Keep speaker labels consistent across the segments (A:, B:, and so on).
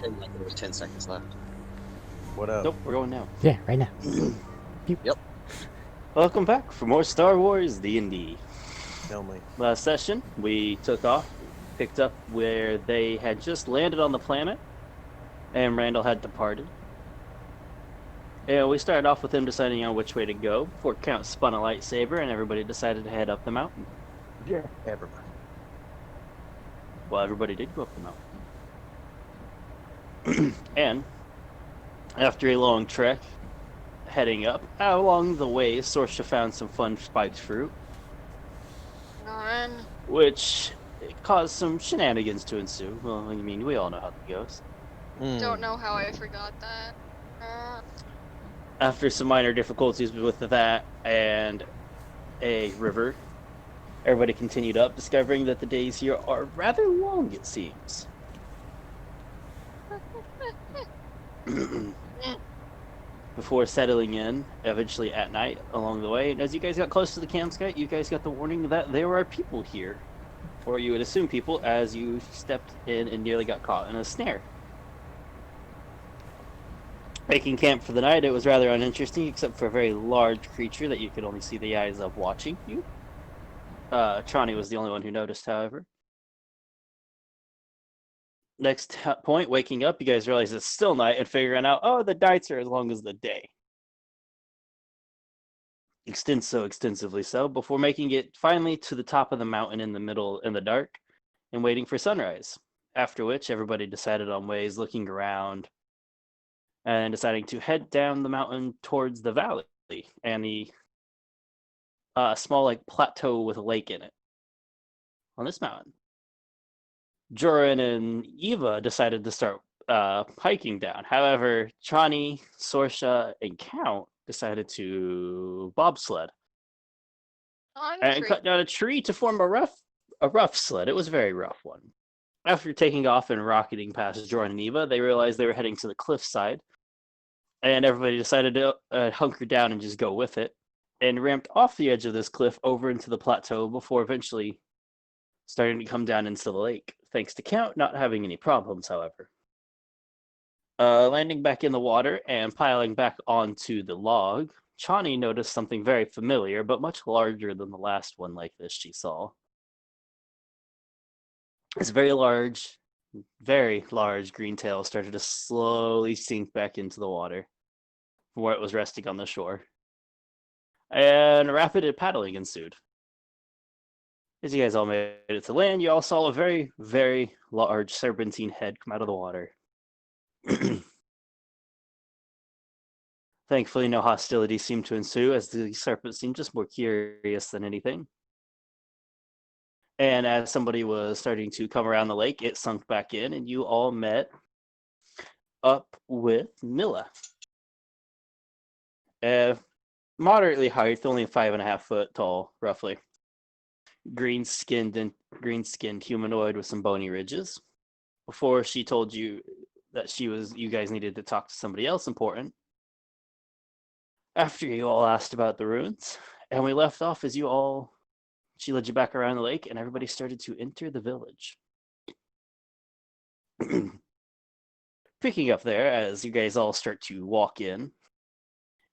A: pretend like there was 10 seconds left.
B: What up?
C: Nope, we're going now.
D: Yeah, right now.
A: Yep.
C: Welcome back for more Star Wars D&D.
B: Tell me.
C: Last session, we took off, picked up where they had just landed on the planet, and Randall had departed. And we started off with him deciding on which way to go before Count spun a lightsaber and everybody decided to head up the mountain.
B: Yeah, everybody.
C: Well, everybody did go up the mountain. And after a long trek, heading up, along the way, Sorsha found some fun spiked fruit,
E: Run.
C: which caused some shenanigans to ensue. Well, I mean, we all know how that goes.
E: Don't know how I forgot that.
C: After some minor difficulties with that and a river, everybody continued up, discovering that the days here are rather long, it seems. Before settling in, eventually at night, along the way, and as you guys got close to the campsite, you guys got the warning that there are people here. Or you would assume people, as you stepped in and nearly got caught in a snare. Making camp for the night, it was rather uninteresting, except for a very large creature that you could only see the eyes of watching you. Trani was the only one who noticed, however. Next point, waking up, you guys realize it's still night and figuring out, oh, the nights are as long as the day. Extensively so, before making it finally to the top of the mountain in the middle, in the dark, and waiting for sunrise. After which, everybody decided on ways, looking around, and deciding to head down the mountain towards the valley and the small like plateau with a lake in it on this mountain. Joran and Eva decided to start hiking down. However, Chani, Sorsha, and Count decided to bobsled and cut down a tree to form a rough sled. It was a very rough one. After taking off and rocketing past Joran and Eva, they realized they were heading to the cliffside, and everybody decided to hunker down and just go with it, and ramped off the edge of this cliff over into the plateau before eventually starting to come down into the lake, thanks to Count not having any problems, however. Landing back in the water and piling back onto the log, Chani noticed something very familiar, but much larger than the last one like this she saw. This very large green tail started to slowly sink back into the water from where it was resting on the shore. And rapid paddling ensued. As you guys all made it to land, you all saw a very, very large serpentine head come out of the water. Thankfully, no hostility seemed to ensue, as the serpent seemed just more curious than anything. And as somebody was starting to come around the lake, it sunk back in, and you all met up with Milla. Moderately height, only 5.5 foot tall, roughly. Green-skinned humanoid with some bony ridges. Before she told you that you guys needed to talk to somebody else important. After you all asked about the ruins, and we left off as she led you back around the lake, and everybody started to enter the village. Picking up there, as you guys all start to walk in,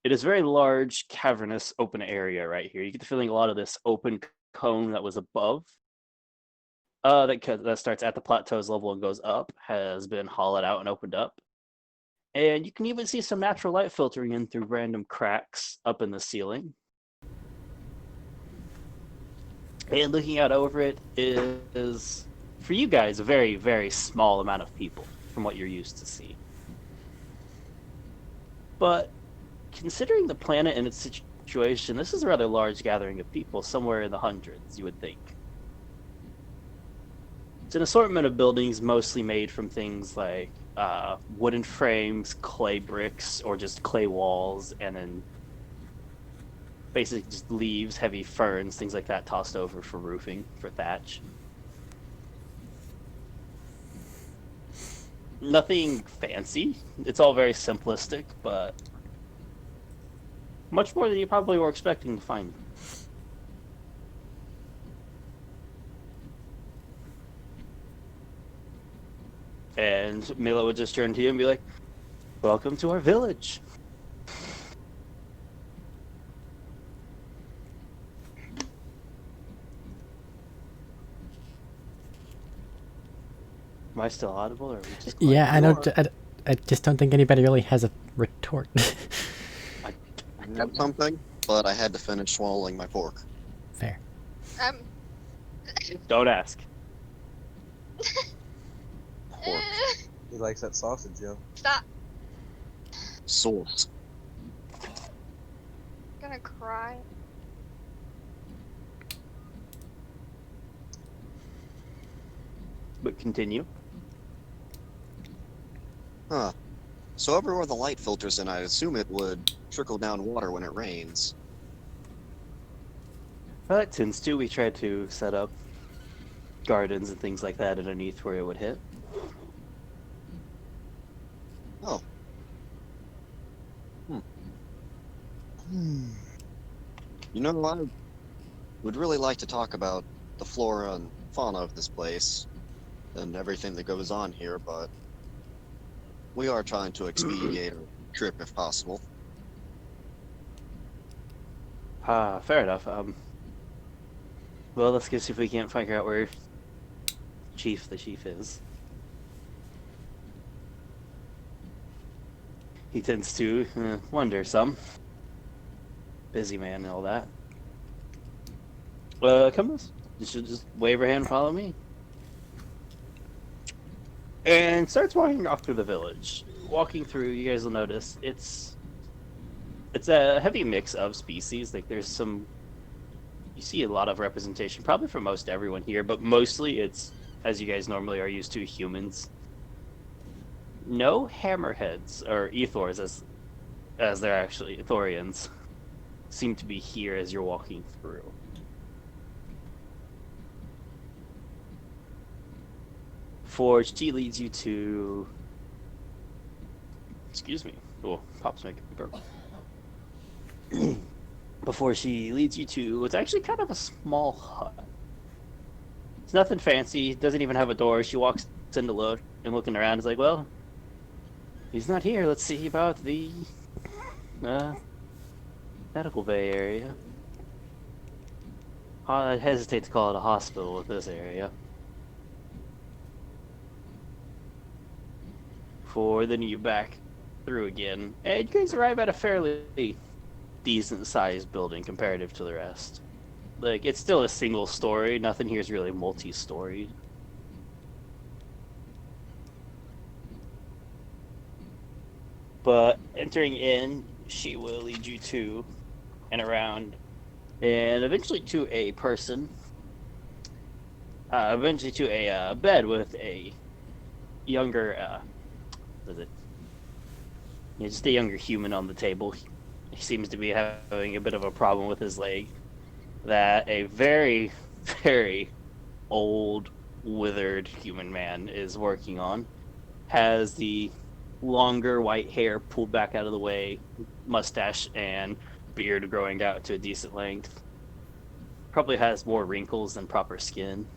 C: it is a very large, cavernous, open area right here. You get the feeling a lot of this open cone that was above, that starts at the plateau's level and goes up, has been hollowed out and opened up. And you can even see some natural light filtering in through random cracks up in the ceiling. And looking out over it is, for you guys, a very, very small amount of people from what you're used to see. But considering the planet and its situation, this is a rather large gathering of people, somewhere in the hundreds, you would think. It's an assortment of buildings mostly made from things like wooden frames, clay bricks, or just clay walls, and then basically just leaves, heavy ferns, things like that tossed over for roofing, for thatch. Nothing fancy. It's all very simplistic, but much more than you probably were expecting to find. And Mila would just turn to you and be like, "Welcome to our village." Am I still audible, or are we just quiet?
D: Yeah, I just don't think anybody really has a retort.
A: I had something, but I had to finish swallowing my pork.
D: Fair.
E: Um.
C: Don't ask.
A: Pork.
B: He likes that sausage, yo.
E: Stop.
A: Sauce.
E: Gonna cry.
C: But continue.
A: Huh. So everywhere the light filters in, I assume it would trickle down water when it rains.
C: Well, it tends to. We try to set up gardens and things like that underneath where it would hit.
A: Oh. You know, I would really like to talk about the flora and fauna of this place and everything that goes on here, but we are trying to expedite a trip if possible.
C: Fair enough. Well, let's go see if we can't figure out where the chief is. He tends to wonder some. Busy man and all that. Come on. You should just wave your hand and follow me. And starts walking off through the village. Walking through, you guys will notice it's a heavy mix of species. Like there's some, you see a lot of representation, probably for most everyone here, but mostly it's, as you guys normally are used to, humans. No hammerheads or ethors, as they're actually Ethorians, seem to be here as you're walking through. For she leads you to, excuse me, oh, Pop's making me burp. Before she leads you to, it's actually kind of a small hut. It's nothing fancy, doesn't even have a door. She walks in to look, and looking around is like, well, he's not here. Let's see about the medical bay area. I hesitate to call it a hospital with this area. Then you back through again, and you guys arrive at a fairly decent-sized building comparative to the rest. Like, it's still a single story. Nothing here is really multi-storied. But entering in, she will lead you to and around, and eventually to a person. Eventually to a bed with a younger, just a younger human on the table. He seems to be having a bit of a problem with his leg that a very, very old, withered human man is working on. Has the longer white hair pulled back out of the way, mustache and beard growing out to a decent length. Probably has more wrinkles than proper skin.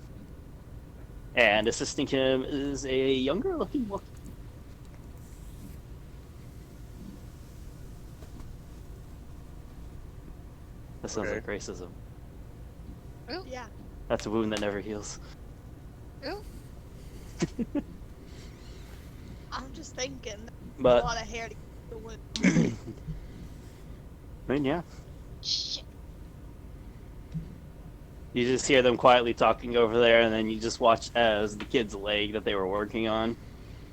C: And assisting him is a younger looking woman. That sounds
B: Okay.
C: like racism.
E: Ooh. Yeah.
C: That's a wound that never heals.
E: Ooh. I'm just thinking.
C: But
E: a lot of hair to the wood.
C: I mean, yeah.
E: Shit.
C: You just hear them quietly talking over there, and then you just watch as the kid's leg that they were working on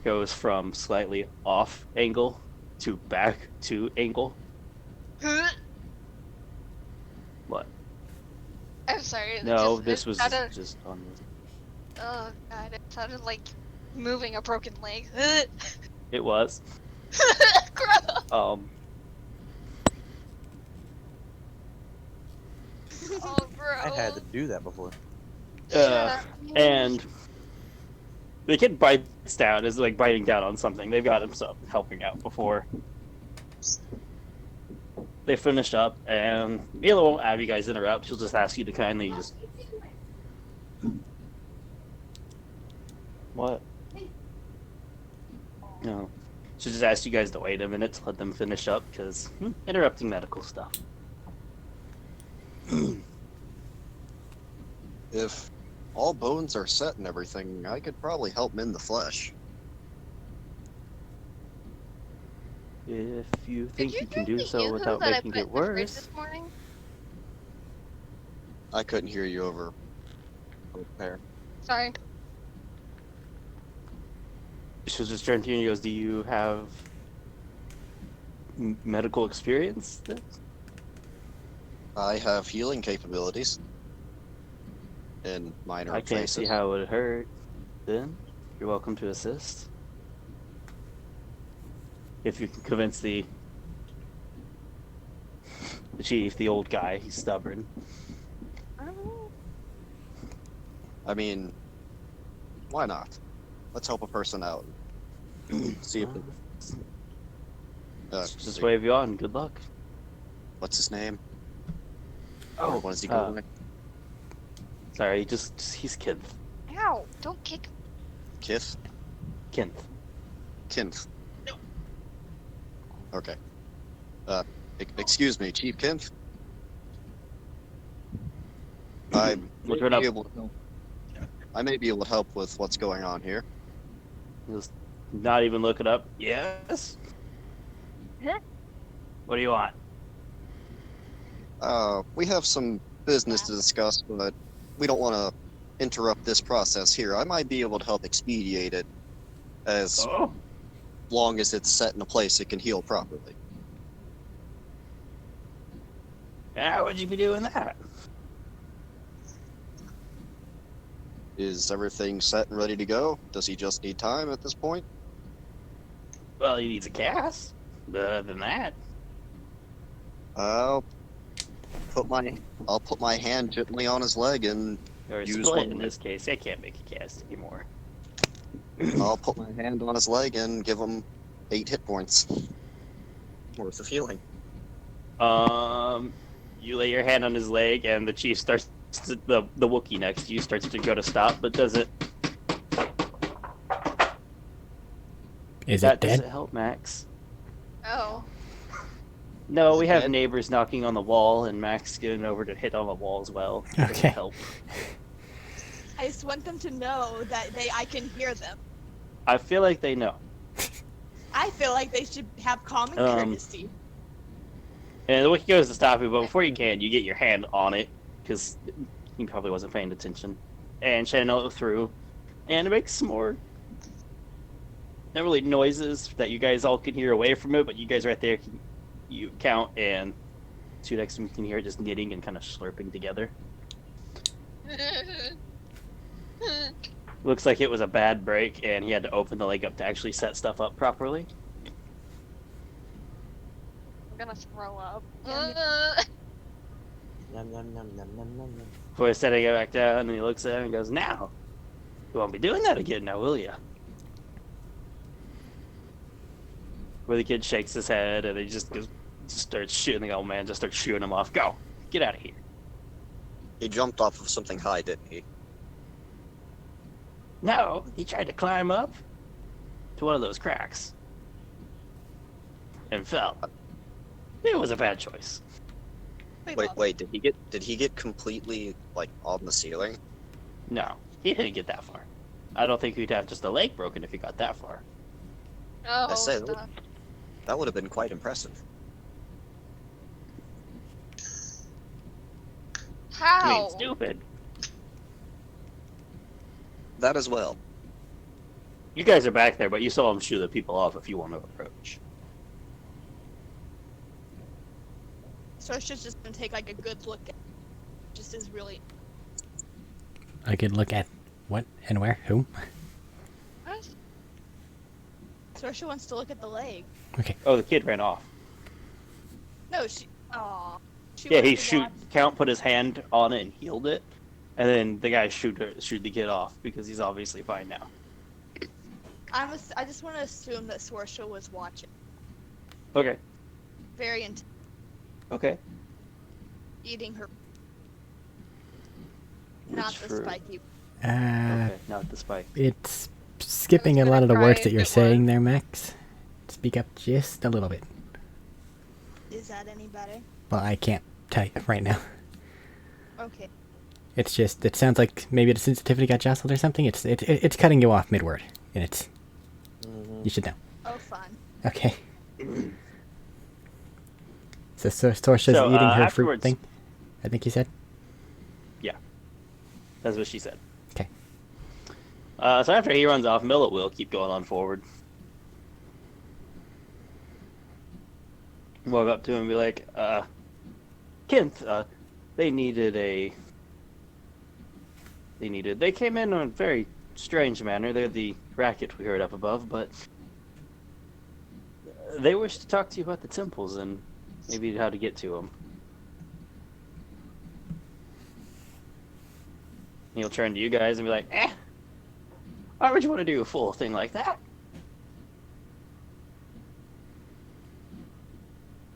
C: goes from slightly off angle to back to angle. What?
E: I'm sorry.
C: No,
E: it
C: this was
E: sounded,
C: just on the...
E: oh god, it sounded like moving a broken leg.
C: It was.
E: Gross.
C: Oh,
E: bro.
B: I had to do that before.
C: and the kid bites down, is like biting down on something. They've got himself helping out before they finish up, and Mila won't have you guys interrupt. She'll just ask you to kindly just... What? No. Should just ask you guys to wait a minute to let them finish up, because interrupting medical stuff.
A: If all bones are set and everything, I could probably help mend the flesh.
C: If you
E: Did
C: think
E: you
C: you can
E: drink
C: do
E: the
C: so
E: yoo-hoo
C: without
E: that I
C: making
E: put
C: it
E: in the fridge
C: worse,
E: this morning?
A: I couldn't hear you over there.
E: Sorry.
C: she'll just turn to you and goes, "Do you have medical experience?"
A: I have healing capabilities in minor
C: I can't see
A: places.
C: how it would hurt. Then you're welcome to assist. If you can convince the chief, the old guy, he's stubborn.
A: I mean, why not? Let's help a person out. See if
C: Just wave you on. Good luck.
A: what's his name?
C: Oh,
A: What does he go by?
C: sorry, he's Kinth.
E: Ow! Don't kick.
A: Kith?
C: Kinth.
A: Kinth. Okay. Excuse me, Chief Kinth? I
C: Look
A: may
C: it up.
A: be able to help. I may be able to help with what's going on here.
C: Just not even look it up. Yes.
E: Huh?
C: What do you want?
A: We have some business to discuss, but we don't want to interrupt this process here. I might be able to help expedite it as
C: Oh,
A: long as it's set in a place it can heal properly.
C: how would you be doing that?
A: Is everything set and ready to go? Does he just need time at this point?
C: Well, he needs a cast. But other than that,
A: I'll put my hand gently on his leg and
C: or a
A: Use
C: split
A: one
C: in
A: leg.
C: this case. I can't make a cast anymore.
A: I'll put my hand on his leg and give him 8 hit points worth of healing.
C: You lay your hand on his leg, and the chief starts the Wookiee next to you starts to go to stop, but doesn't.
D: Is
C: That
D: it dead?
C: doesn't help, Max.
E: Oh.
C: No,
A: Is
C: we
A: it
C: have
A: dead?
C: neighbors knocking on the wall, and Max getting over to hit on the wall as well. Doesn't
D: Okay.
C: help.
F: I just want them to know that I can hear them.
C: I feel like they know.
F: I feel like they should have common courtesy.
C: And the Wookiee goes to stop you, but before you can, you get your hand on it, because he probably wasn't paying attention. And channel it through, and it makes some more, not really noises that you guys all can hear away from it, but you guys right there, you count, and 2 next to me can hear it just knitting and kind of slurping together. Looks like it was a bad break, and he had to open the leg up to actually set stuff up properly.
E: I'm gonna throw up.
B: Yum, yum, yum, yum, yum, yum, yum.
C: Before setting it back down, and he looks at him and goes, "Now, you won't be doing that again now, will you?" Where the kid shakes his head, and he just starts shooting the old man, just starts shooting him off. Go! Get out of here.
A: He jumped off of something high, didn't he?
C: No, he tried to climb up to one of those cracks and fell. It was a bad choice.
A: Wait, did he get completely like on the ceiling?
C: No, he didn't get that far. I don't think he'd have just a leg broken if he got that far.
E: Oh,
A: I say
E: stop.
A: that would have been quite impressive.
C: I
E: How?
C: mean, stupid.
A: That as well.
C: You guys are back there, but you saw him shoot the people off if you want to approach.
F: So I should just take like a good look at just as really
D: I could look at what and where? Who?
E: What?
F: Saoirse wants to look at the leg.
D: Okay.
C: Oh, the kid ran off.
F: No, she aw. She
C: Yeah,
F: wants
C: he
F: to
C: shoot.
F: watch-
C: Count put his hand on it and healed it, and then the guy shoot the kid off because he's obviously fine now.
F: I just want to assume that Saoirse was watching.
C: Okay.
F: Very intense,
C: Okay.
F: eating her. Not
C: Which
F: the
C: fruit?
F: spiky.
D: Uh,
C: Okay, not the spike.
D: it's skipping a
E: gonna
D: lot of the
E: cry
D: words
E: if
D: that you're
E: it
D: saying
E: was.
D: there, Max. Speak up just a little bit.
F: Is that any better?
D: Well, I can't tell you right now.
F: Okay.
D: It's just, it sounds like maybe the sensitivity got jostled or something. It's cutting you off mid-word, and it's, you should know.
F: Oh, fun.
D: Okay. So Sorsha's
C: So,
D: eating her fruit
C: afterwards-
D: thing, I think you said?
C: That's what she said.
D: Okay.
C: So after he runs off, Millet will keep going on forward. Walk up to him and be like, Kinth, they came in a very strange manner. They're the racket we heard up above, but they wish to talk to you about the temples and maybe how to get to them. He'll turn to you guys and be like, why would you want to do a full thing like that?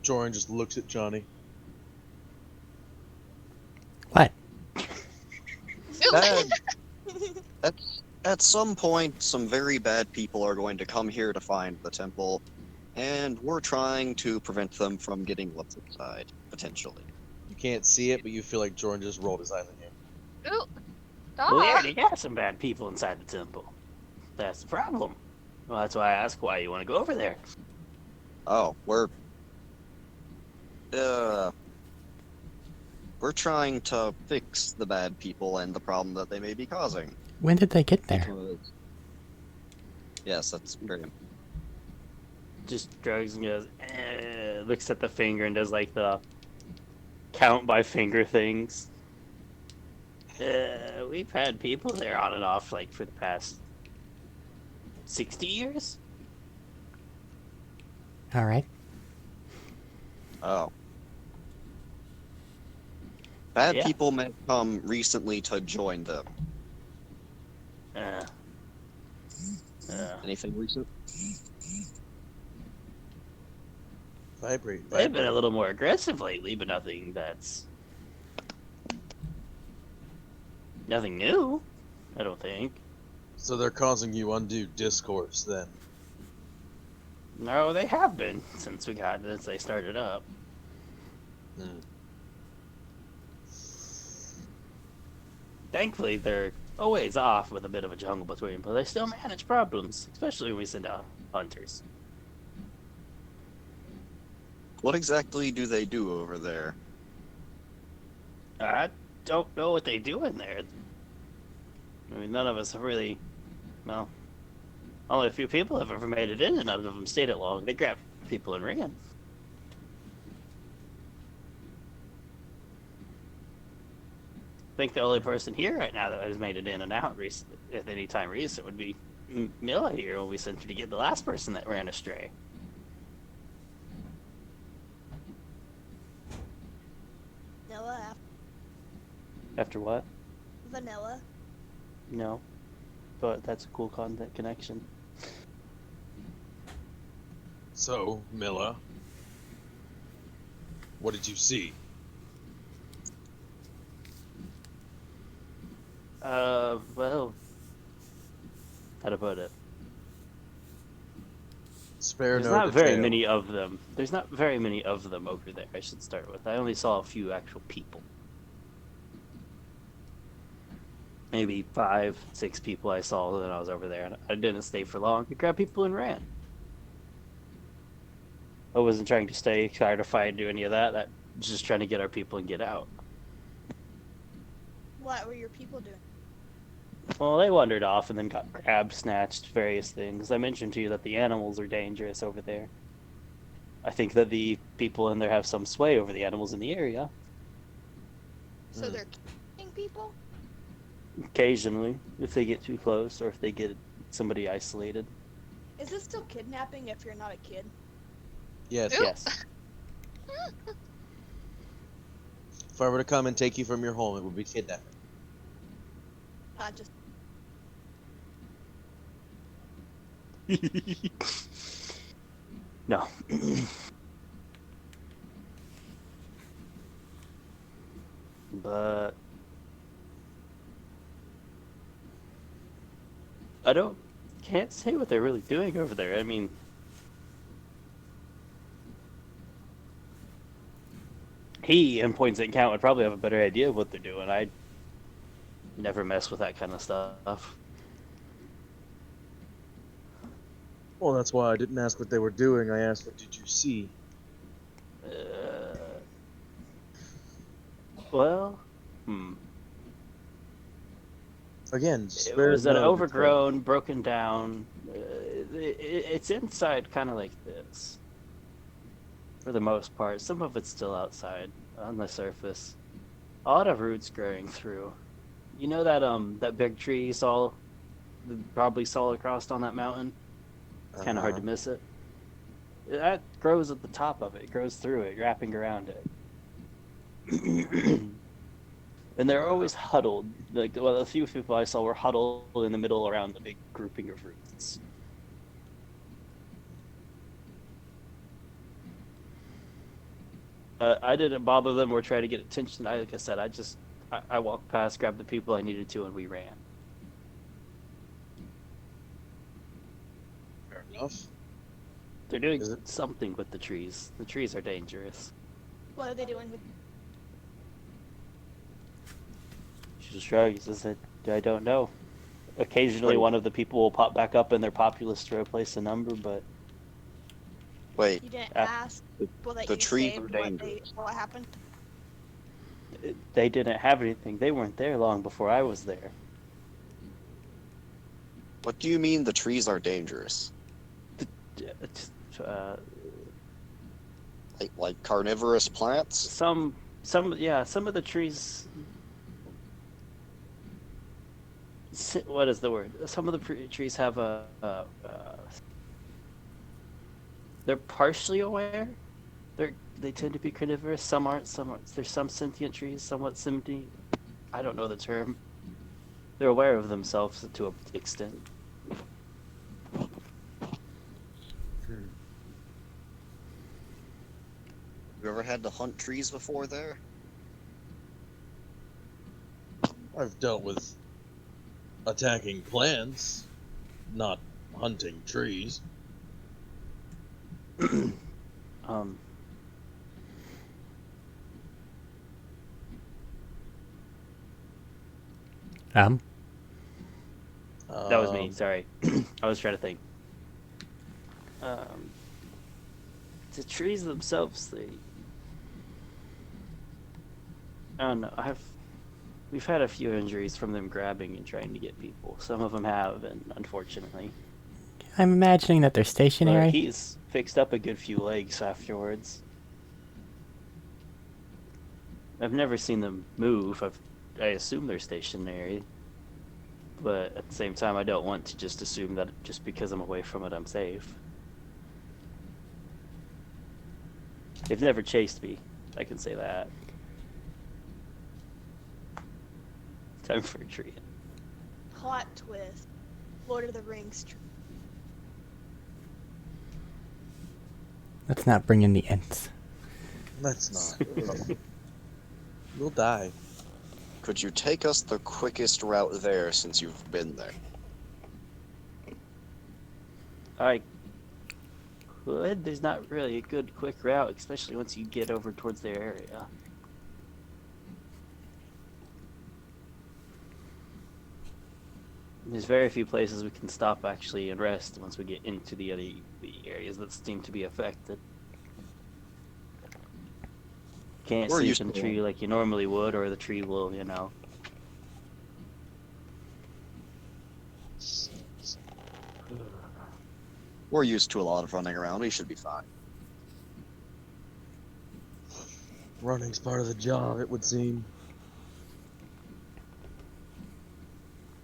G: Joran just looks at Johnny.
D: What?
A: Bad. At some point, some very bad people are going to come here to find the temple, and we're trying to prevent them from getting what's inside, potentially.
G: You can't see it, but you feel like Joran just rolled his eyes at you.
E: Ooh.
C: Well, we
E: Ah.
C: already got some bad people inside the temple. That's the problem. Well, that's why I asked why you want to go over there.
A: Oh, we're trying to fix the bad people and the problem that they may be causing.
D: When did they get there?
A: Because... Yes, that's very...
C: Just shrugs and goes, looks at the finger and does like the count by finger things. We've had people there on and off like for the past 60 years.
D: All right.
A: Oh. Bad
C: Yeah.
A: people may come recently to join them.
C: Uh,
A: Anything recent?
G: Vibrate.
C: they've been a little more aggressive lately, but nothing new. I don't think.
G: So they're causing you undue discourse then.
C: No, they have been since they started up. Thankfully, they're always off with a bit of a jungle between, but they still manage problems, especially when we send out hunters.
A: What exactly do they do over there?
C: I don't know what they do in there. I mean, none of us have really. Well, only a few people have ever made it in, and none of them stayed it long. They grabbed people and ran. I think the only person here right now that has made it in and out recently, at any time recent, would be Mila here when we sent her to get the last person that ran astray.
F: Vanilla.
C: After what?
F: Vanilla.
C: No. But that's a cool connection.
G: So, Milla, what did you see?
C: Well, how to put it?
G: Spare
C: There's
G: no
C: not very
G: detail.
C: many of them. There's not very many of them over there, I should start with. I only saw a few actual people. Maybe 5, 6 people I saw when I was over there, and I didn't stay for long. I grabbed people and ran. I wasn't trying to stay, try to fight, do any of that. I was just trying to get our people and get out.
F: What were your people doing?
C: Well, they wandered off and then got grabbed, snatched, various things. I mentioned to you that the animals are dangerous over there. I think that the people in there have some sway over the animals in the area.
F: So they're killing people?
C: Occasionally, if they get too close or if they get somebody isolated.
F: Is it still kidnapping if you're not a kid?
G: Yes.
E: Ooh.
C: Yes.
G: If I were to come and take you from your home, it would be kidnapping.
F: Not just.
C: No. But I don't Can't say what they're really doing over there. I mean, he and points at count would probably have a better idea of what they're doing. I never mess with that kind of stuff.
G: Well, that's why I didn't ask what they were doing. I asked, what did you see?
C: Well,
G: Again,
C: it
G: spare
C: was an
G: no detail.
C: overgrown, broken down. It's inside, kind of like this, for the most part. Some of it's still outside on the surface. A lot of roots growing through. You know that big tree you probably saw across on that mountain. It's kind of hard to miss it. That grows at the top of it. It grows through it, wrapping around it. And they're always huddled. Like, well, a few people I saw were huddled in the middle around the big grouping of roots. I didn't bother them or try to get attention. Like I said, I walked past, grabbed the people I needed to, and we ran.
G: Fair enough.
C: They're doing
G: Is it-
C: something with the trees. The trees are dangerous.
F: What are they doing with?
C: She just shrugs and said, I don't know. Occasionally
A: Wait.
C: one of the people will pop back up in their populace to replace a number, but
A: Wait,
F: You didn't
C: Uh,
F: ask. Will they
A: the trees are
F: what
A: dangerous.
F: what happened?
C: they didn't have anything. They weren't there long before I was there.
A: what do you mean the trees are dangerous?
C: Uh,
A: Like carnivorous plants?
C: some of the trees. What is the word? Some of the trees have they're partially aware. They tend to be carnivorous. Some aren't. Some aren't. There's some sentient trees, somewhat sentient. I don't know the term. They're aware of themselves to an extent.
A: You ever had to hunt trees before there?
G: I've dealt with attacking plants, not hunting trees.
C: Um, that was me. Sorry, I was trying to think. The trees themselves, I don't know. We've had a few injuries from them grabbing and trying to get people. Some of them have, and unfortunately.
D: I'm imagining that they're
C: But
D: stationary.
C: he's fixed up a good few legs afterwards. I've never seen them move. I assume they're stationary. But at the same time, I don't want to just assume that just because I'm away from it, I'm safe. They've never chased me. I can say that. Time for a treat.
F: Plot twist. Lord of the Rings.
D: Let's not bring in the Ents.
G: That's not. We'll die.
A: Could you take us the quickest route there since you've been there?
C: I could. There's not really a good quick route, especially once you get over towards their area. There's very few places we can stop actually and rest once we get into the areas that seem to be affected. Can't
A: We're
C: sleep
A: used
C: in a
A: to
C: tree like you normally would, or the tree will,
A: We're used to a lot of running around. We should be fine.
G: Running's part of the job, it would seem.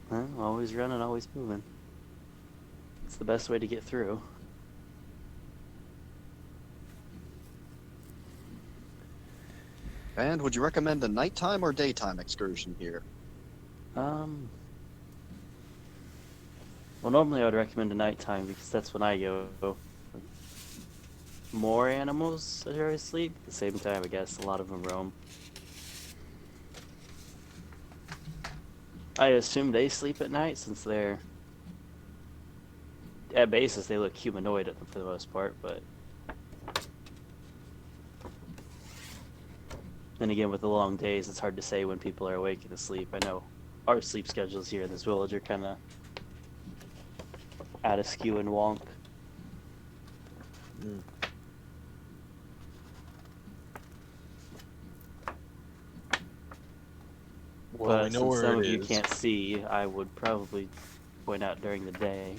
C: Well, always running, always moving. It's the best way to get through.
A: And would you recommend a nighttime or daytime excursion here?
C: Well, normally I would recommend a nighttime because that's when I go. More animals are asleep. At the same time, I guess a lot of them roam. I assume they sleep at night since they're at basis they look humanoid for the most part, but then again, with the long days, it's hard to say when people are awake and asleep. I know our sleep schedules here in this village are kind of out of skew and wonk.
G: Mm. Well,
C: But
G: we know
C: since
G: where
C: some
G: it
C: of you
G: is.
C: can't see, I would probably point out during the day.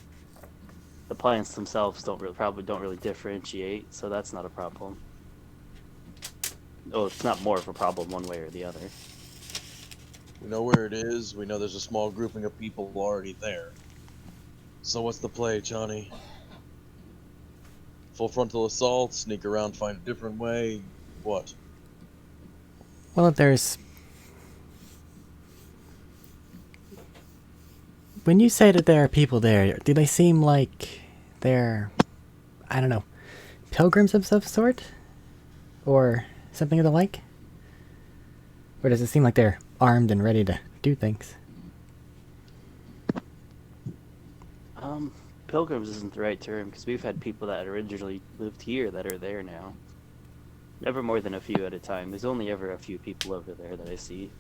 C: The plants themselves probably don't really differentiate, so that's not a problem. Oh, it's not more of a problem one way or the other.
G: We know where it is. We know there's a small grouping of people already there. So what's the play, Johnny? Full frontal assault, sneak around, find a different way. What?
D: Well, there's. When you say that there are people there, do they seem like they're, I don't know, pilgrims of some sort? Or something of the like? Or does it seem like they're armed and ready to do things?
C: Pilgrims isn't the right term, because we've had people that originally lived here that are there now. Never more than a few at a time. There's only ever a few people over there that I see.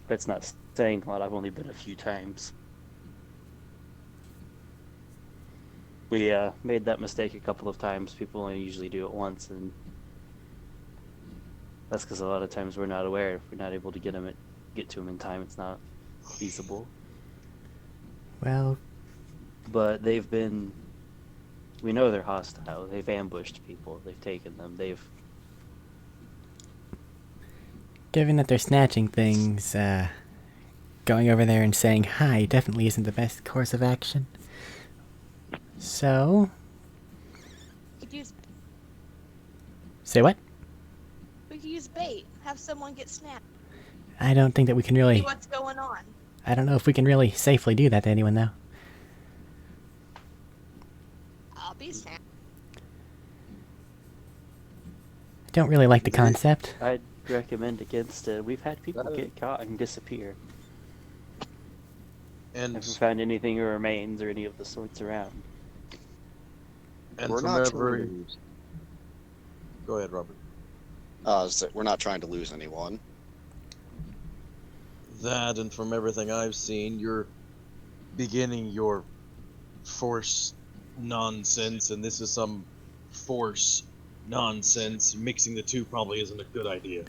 C: That's not saying a lot. I've only been a few times. We made that mistake a couple of times. People only usually do it once, and that's because a lot of times we're not aware. If we're not able to get to them in time, it's not feasible.
D: Well,
C: But we know they're hostile. They've ambushed people. They've taken them.
D: given that they're snatching things, going over there and saying hi definitely isn't the best course of action. So,
F: We could use
D: say what?
F: bait. Have someone get snapped.
D: I don't think that we can
F: See
D: really.
F: what's going on.
D: I don't know if we can really safely do that to anyone, though.
F: I'll be snapped.
D: I don't really like the concept.
C: I'd recommend against it. We've had people
A: Uh,
C: get caught and disappear.
G: And
C: Never found anything or remains or any of the sorts around.
A: we're
G: from
A: not
G: every.
A: trying to lose.
G: Go ahead, Robert.
A: So we're not trying to lose anyone.
G: That, and from everything I've seen, you're beginning your force nonsense, and this is some force nonsense. Mixing the two probably isn't a good idea.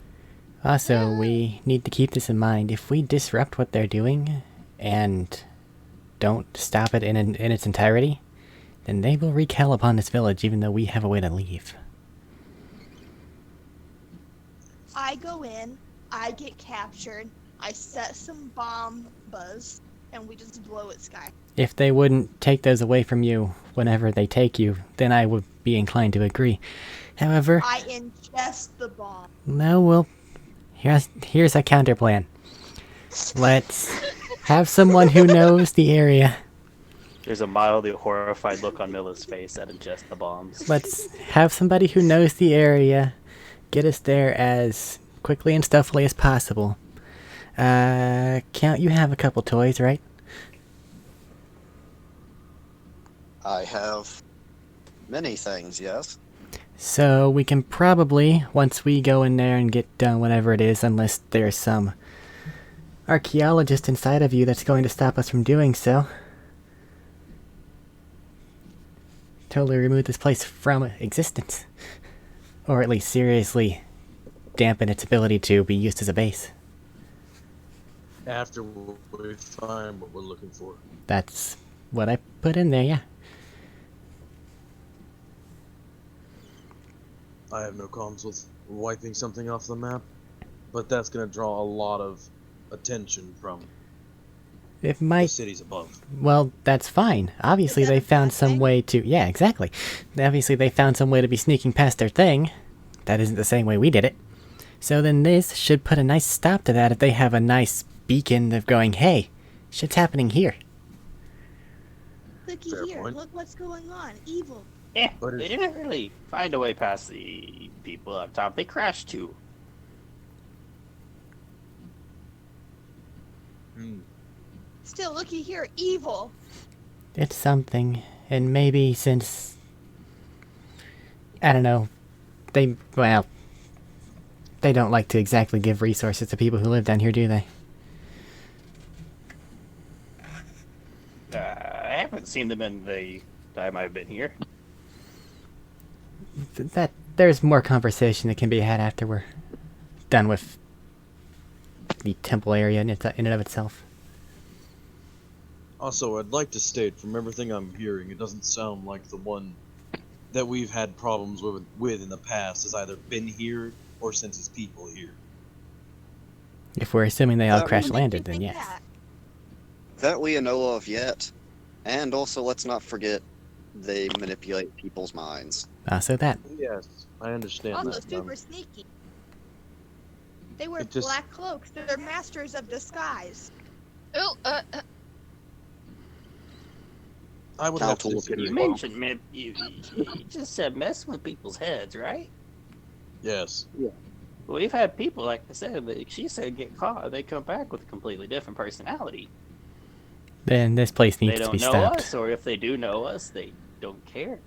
D: Also, we need to keep this in mind. If we disrupt what they're doing and don't stop it in its entirety, then they will wreak hell upon this village even though we have a way to leave.
F: I go in, I get captured, I set some bombas, and we just blow its sky.
D: If they wouldn't take those away from you whenever they take you, then I would be inclined to agree. However,
F: I ingest the bomb.
D: no, well, here's a counter plan. Let's have someone who knows the area.
C: There's a mildly horrified look on Milla's face at ingest the bombs.
D: Let's have somebody who knows the area get us there as quickly and stuffily as possible. Count, you have a couple toys, right?
A: I have many things, yes.
D: So we can probably, once we go in there and get done whatever it is, unless there's some archaeologist inside of you that's going to stop us from doing so, totally remove this place from existence. Or at least seriously dampen its ability to be used as a base.
G: After we find what we're looking for.
D: That's what I put in there, yeah.
G: I have no qualms with wiping something off the map, but that's going to draw a lot of attention from
D: It
G: the
D: might.
G: cities above.
D: Well, that's fine. Obviously,
F: Is that
D: they
F: a
D: found
F: bad
D: some
F: thing?
D: way to. Yeah, exactly. Obviously, they found some way to be sneaking past their thing. That isn't the same way we did it. So then this should put a nice stop to that if they have a nice beacon of going, hey, shit's happening here.
F: Looky
G: Fair
F: here,
G: point.
F: look what's going on. Evil.
C: Yeah,
G: But
C: they
G: it-
C: didn't really find a way past the people up top. They crashed too.
G: Hmm.
F: Still, looky here, evil.
D: It's something, and maybe since I don't know, they don't like to exactly give resources to people who live down here, do they?
C: I haven't seen them in the time I've been here.
D: That there's more conversation that can be had after we're done with the temple area in and of itself.
G: Also, I'd like to state, from everything I'm hearing, it doesn't sound like the one that we've had problems with in the past has either been here or sent his people here.
D: If we're assuming they all
A: That
D: crash
A: would
F: Make you
D: landed, then
F: think
D: yes.
F: that.
A: That we know of yet. And also, let's not forget they manipulate people's minds.
D: So that.
G: Yes, I understand
F: Also,
G: that.
F: super sneaky. They wear
G: It just-
F: black cloaks. They're masters of disguise.
E: Oh,
G: I would
A: Now
G: have
A: to
G: to
A: look at
G: disagree.
C: You mentioned you just said mess with people's heads, right?
G: Yes.
C: Well, we've had people, like I said, that she said get caught. They come back with a completely different personality.
D: Then this place
C: They
D: needs to
C: don't
D: be
C: know
D: stopped.
C: us, or if they do know us, they don't care.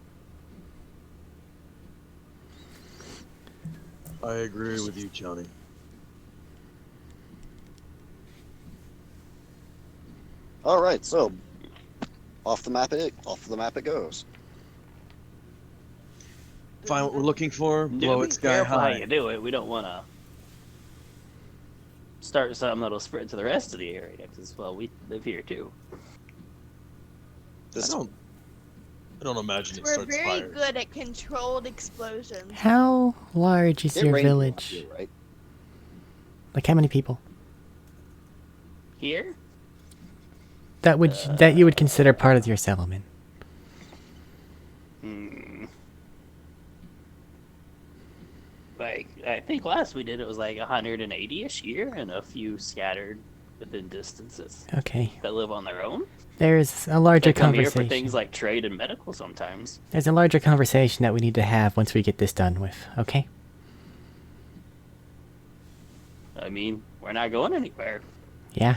G: I agree with you, Johnny.
A: All right, so off the map it goes.
G: Find what we're looking for,
C: Do
G: blow
C: be
G: it sky
C: careful how
G: high.
C: you do it. We don't want to start something that'll spread to the rest of the area, because, well, we live here too.
A: This
G: I don't imagine it
F: We're
G: starts
F: very
G: fire.
F: good at controlled explosions.
D: How large is
A: it
D: your
A: rains a lot
D: village?
A: here, right?
D: Like how many people?
C: Here?
D: That you would consider part of your settlement?
C: Like, I think last we did it was like 180-ish here, and a few scattered within distances
D: Okay.
C: that live on their own.
D: There's a larger
C: They come here
D: conversation.
C: for things like trade and medical sometimes.
D: There's a larger conversation that we need to have once we get this done with, okay?
C: I mean, we're not going anywhere.
D: Yeah.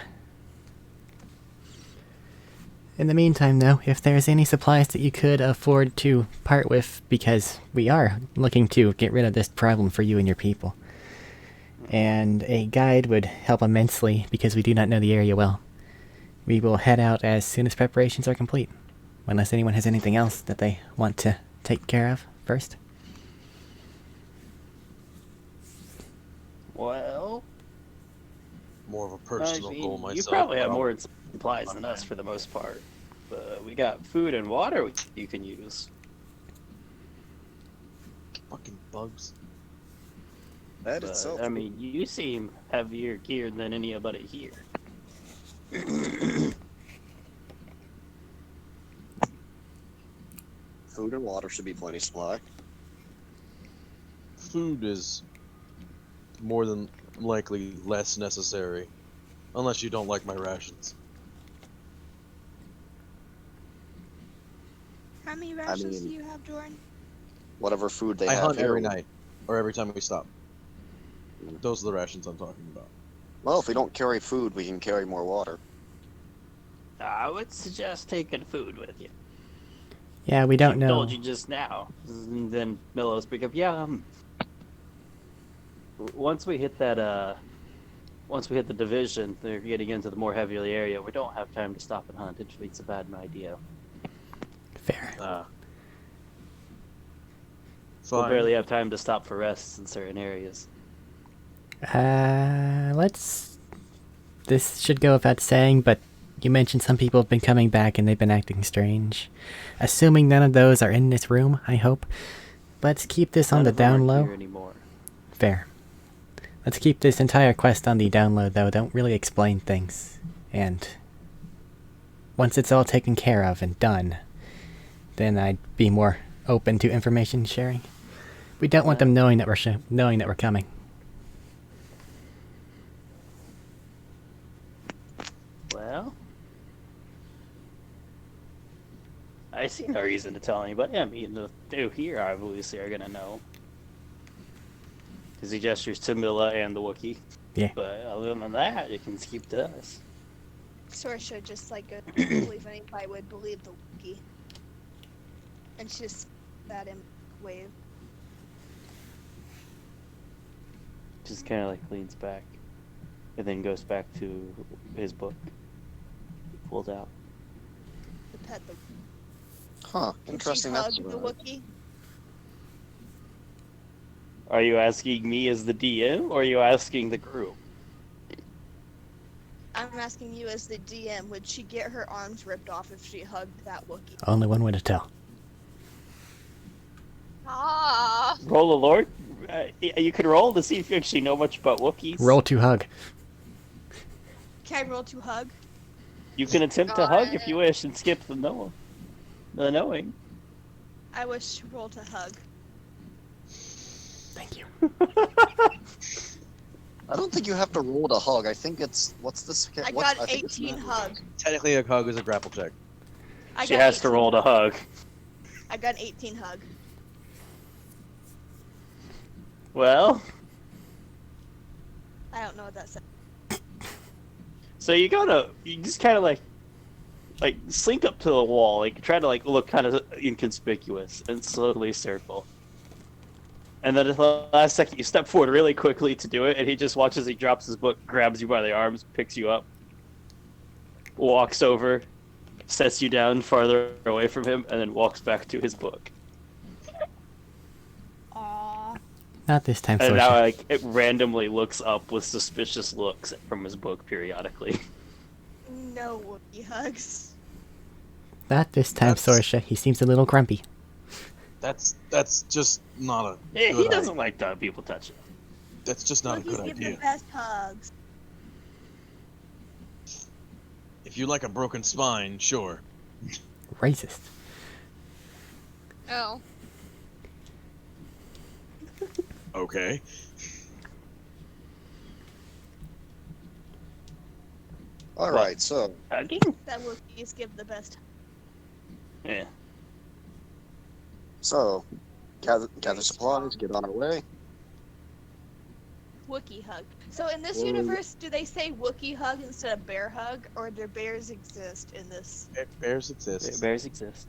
D: In the meantime, though, if there's any supplies that you could afford to part with, because we are looking to get rid of this problem for you and your people. And a guide would help immensely, because we do not know the area well. We will head out as soon as preparations are complete. Unless anyone has anything else that they want to take care of first.
C: Well,
G: More of a
C: I
G: personal
C: mean,
G: goal myself.
C: you probably have
G: but
C: more supplies than us for the most part. We got food and water you can use.
G: fucking bugs.
A: That
C: But,
A: itself.
C: I mean, you seem heavier geared than anybody here.
A: Food and water should be plenty supply.
G: Food is more than likely less necessary, unless you don't like my rations.
F: How many rations
A: mean-
F: do you have, Jordan?
A: Whatever food they
G: I
A: have
G: hunt
A: here.
G: every night, or every time we stop. Those are the rations I'm talking about.
A: Well, if we don't carry food, we can carry more water.
C: I would suggest taking food with you.
D: Yeah, we don't
C: I
D: know.
C: told you just now. And then Mellows pick up. Yeah, once we hit that, once we hit the division, they're getting into the more heavily area. We don't have time to stop and hunt. It's a bad idea.
D: Fair.
C: We'll
G: Fine.
C: barely have time to stop for rests in certain areas.
D: This should go without saying, but you mentioned some people have been coming back and they've been acting strange. Assuming none of those are in this room, I hope. Let's keep this on
C: None
D: the
C: of them
D: down
C: aren't
D: low.
C: here anymore.
D: Fair. Let's keep this entire quest on the down low, though. Don't really explain things. And once it's all taken care of and done, then I'd be more open to information sharing. We don't want them knowing that we're coming.
C: Well, I see no reason to tell anybody. I mean, the two here obviously are gonna know. Because he gestures to Milla and the Wookiee.
D: Yeah.
C: But other than that, you can keep to us.
F: Sorsha just like goes, I don't believe anybody would believe the Wookiee. And she just that in wave.
C: Just kind of like leans back, and then goes back to his book. Pulls out.
F: The pet the
A: Huh,
F: Would
A: interesting.
F: she hug
A: That's
F: the Wookiee?
C: Are you asking me as the DM, or are you asking the group?
F: I'm asking you as the DM, would she get her arms ripped off if she hugged that Wookiee?
D: Only one way to tell.
E: Ah.
C: Roll a lord. You can roll to see if you actually know much about Wookiees.
D: Roll to hug.
F: Can I roll to hug?
C: You can attempt to
E: Got
C: hug if
E: it.
C: you wish and skip the knowing.
F: I wish to roll to hug.
D: Thank you.
A: I don't think you have to roll to hug. I think it's what's this?
F: I
A: what's,
F: got
A: think it's
F: 18 hug.
G: Technically, a hug is a grapple check.
F: I
C: She
F: got
C: has to
F: 18
C: roll to hug.
F: I got 18 hug.
C: Well,
F: I don't know what that said.
C: so you just kind of like slink up to the wall, like try to like look kind of inconspicuous, and slowly circle. And then at the last second, you step forward really quickly to do it, and he just watches. He drops his book, grabs you by the arms, picks you up, walks over, sets you down farther away from him, and then walks back to his book.
F: Aww.
D: Not this time,
C: And now,
D: Sorsha.
C: like, it randomly looks up with suspicious looks from his book periodically.
F: No Wookiee hugs.
D: Not this time,
G: That's-
D: Sorsha. He seems a little grumpy.
G: That's just not a.
C: He
G: good
C: doesn't
G: idea.
C: like people touching him.
G: That's just not a
F: Wookiees
G: good
F: give the
G: idea.
F: best hugs.
G: If you like a broken spine, sure.
D: Racist.
E: Oh.
G: Okay.
A: All right, so
C: Hugging?
F: That Wookiees give the best.
C: Yeah.
A: so gather
F: Very
A: supplies,
F: strong.
A: get on our way.
F: Wookiee hug. So in this
A: Well-
F: universe, do they say Wookiee hug instead of bear hug, or do bears exist in this?
G: Bears exist.
C: Bears exist.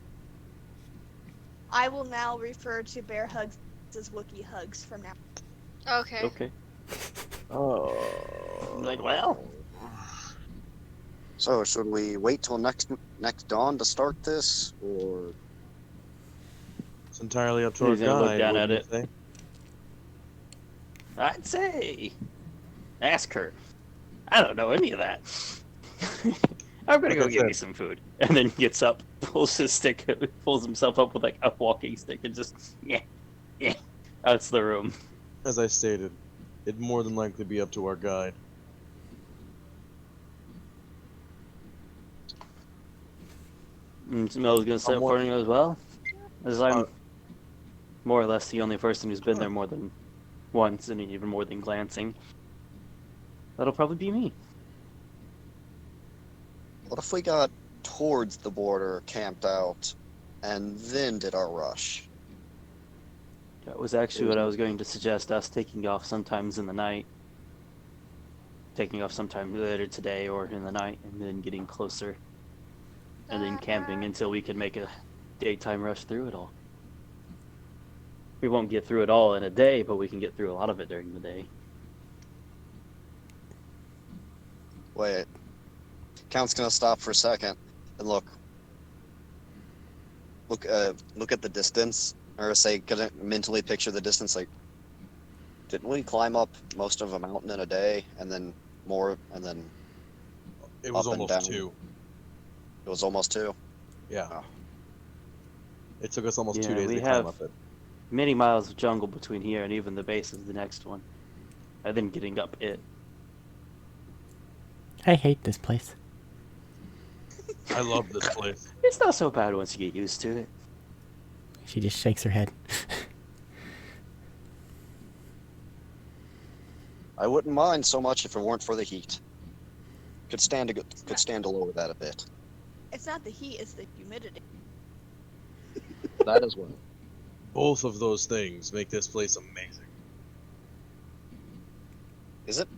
F: I will now refer to bear hugs as Wookiee hugs from now.
E: Okay.
C: Okay.
G: Oh.
C: Like, well.
A: So should we wait till next dawn to start this, or
G: It's entirely up to our
C: He's gonna look
G: guide.
C: down
G: wouldn't
C: at
G: you
C: it.
G: say?
C: I'd say ask her. I don't know any of that. I'm gonna
G: Like
C: go
G: I
C: get
G: said.
C: me some food. And then gets up, pulls his stick, pulls himself up with like a walking stick, and just out to the room.
G: As I stated, it'd more than likely be up to our guide.
C: And Mel's gonna start
G: Somewhat.
C: farting as well, as I'm
G: Uh,
C: more or less the only person who's been there more than once, and even more than glancing. That'll probably be me.
A: what if we got towards the border, camped out, and then did our rush?
C: That was actually what I was going to suggest, us taking off sometimes in the night. Taking off sometime later today or in the night, and then getting closer. And then camping until we can make a daytime rush through it all. We won't get through it all in a day, but we can get through a lot of it during the day.
A: Wait, Count's gonna stop for a second and look at the distance, or say, gonna mentally picture the distance. Like, didn't we climb up most of a mountain in a day, and then more, and then
G: It was
A: Up and
G: almost
A: down.
G: 2.
A: it was almost 2?
G: Yeah.
A: Oh.
G: It took us almost 2
C: Yeah,
G: days
C: we
G: to climb
C: have-
G: up it.
C: Many miles of jungle between here and even the base of the next one. And then getting up it.
D: I hate this place.
G: I love this place.
C: It's not so bad once you get used to it.
D: She just shakes her head.
A: I wouldn't mind so much if it weren't for the heat. Could stand to lower that a bit.
F: It's not the heat; it's the humidity.
A: That as well.
G: Both of those things make this place amazing.
A: Is it?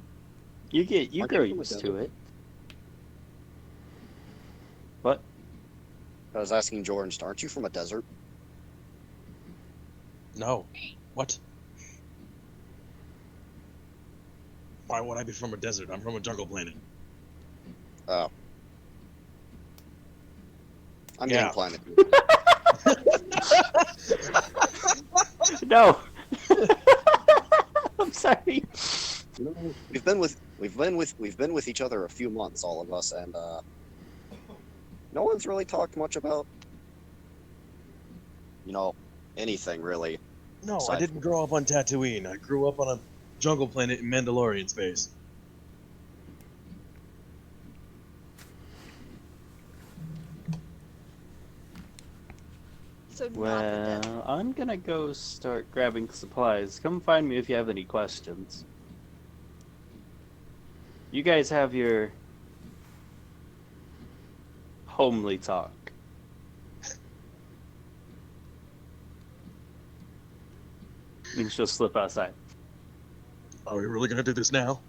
C: You
A: Aren't
C: grow
A: they from the
C: used to
A: desert?
C: it.
A: I was asking George, aren't you from a desert?
G: No. What? Why would I be from a desert? I'm from a jungle planet.
A: Oh. I'm
G: Yeah.
A: getting planet.
C: No. I'm sorry.
A: You know, we've been with each other a few months, all of us, and no one's really talked much about, anything really.
G: No, I
A: Aside
G: didn't grow up on Tatooine. I grew up on a jungle planet in Mandalorian space.
F: So not the desert.
C: Well, I'm gonna go start grabbing supplies. Come find me if you have any questions. You guys have your homely talk. And she'll slip outside.
G: Are we really gonna do this now?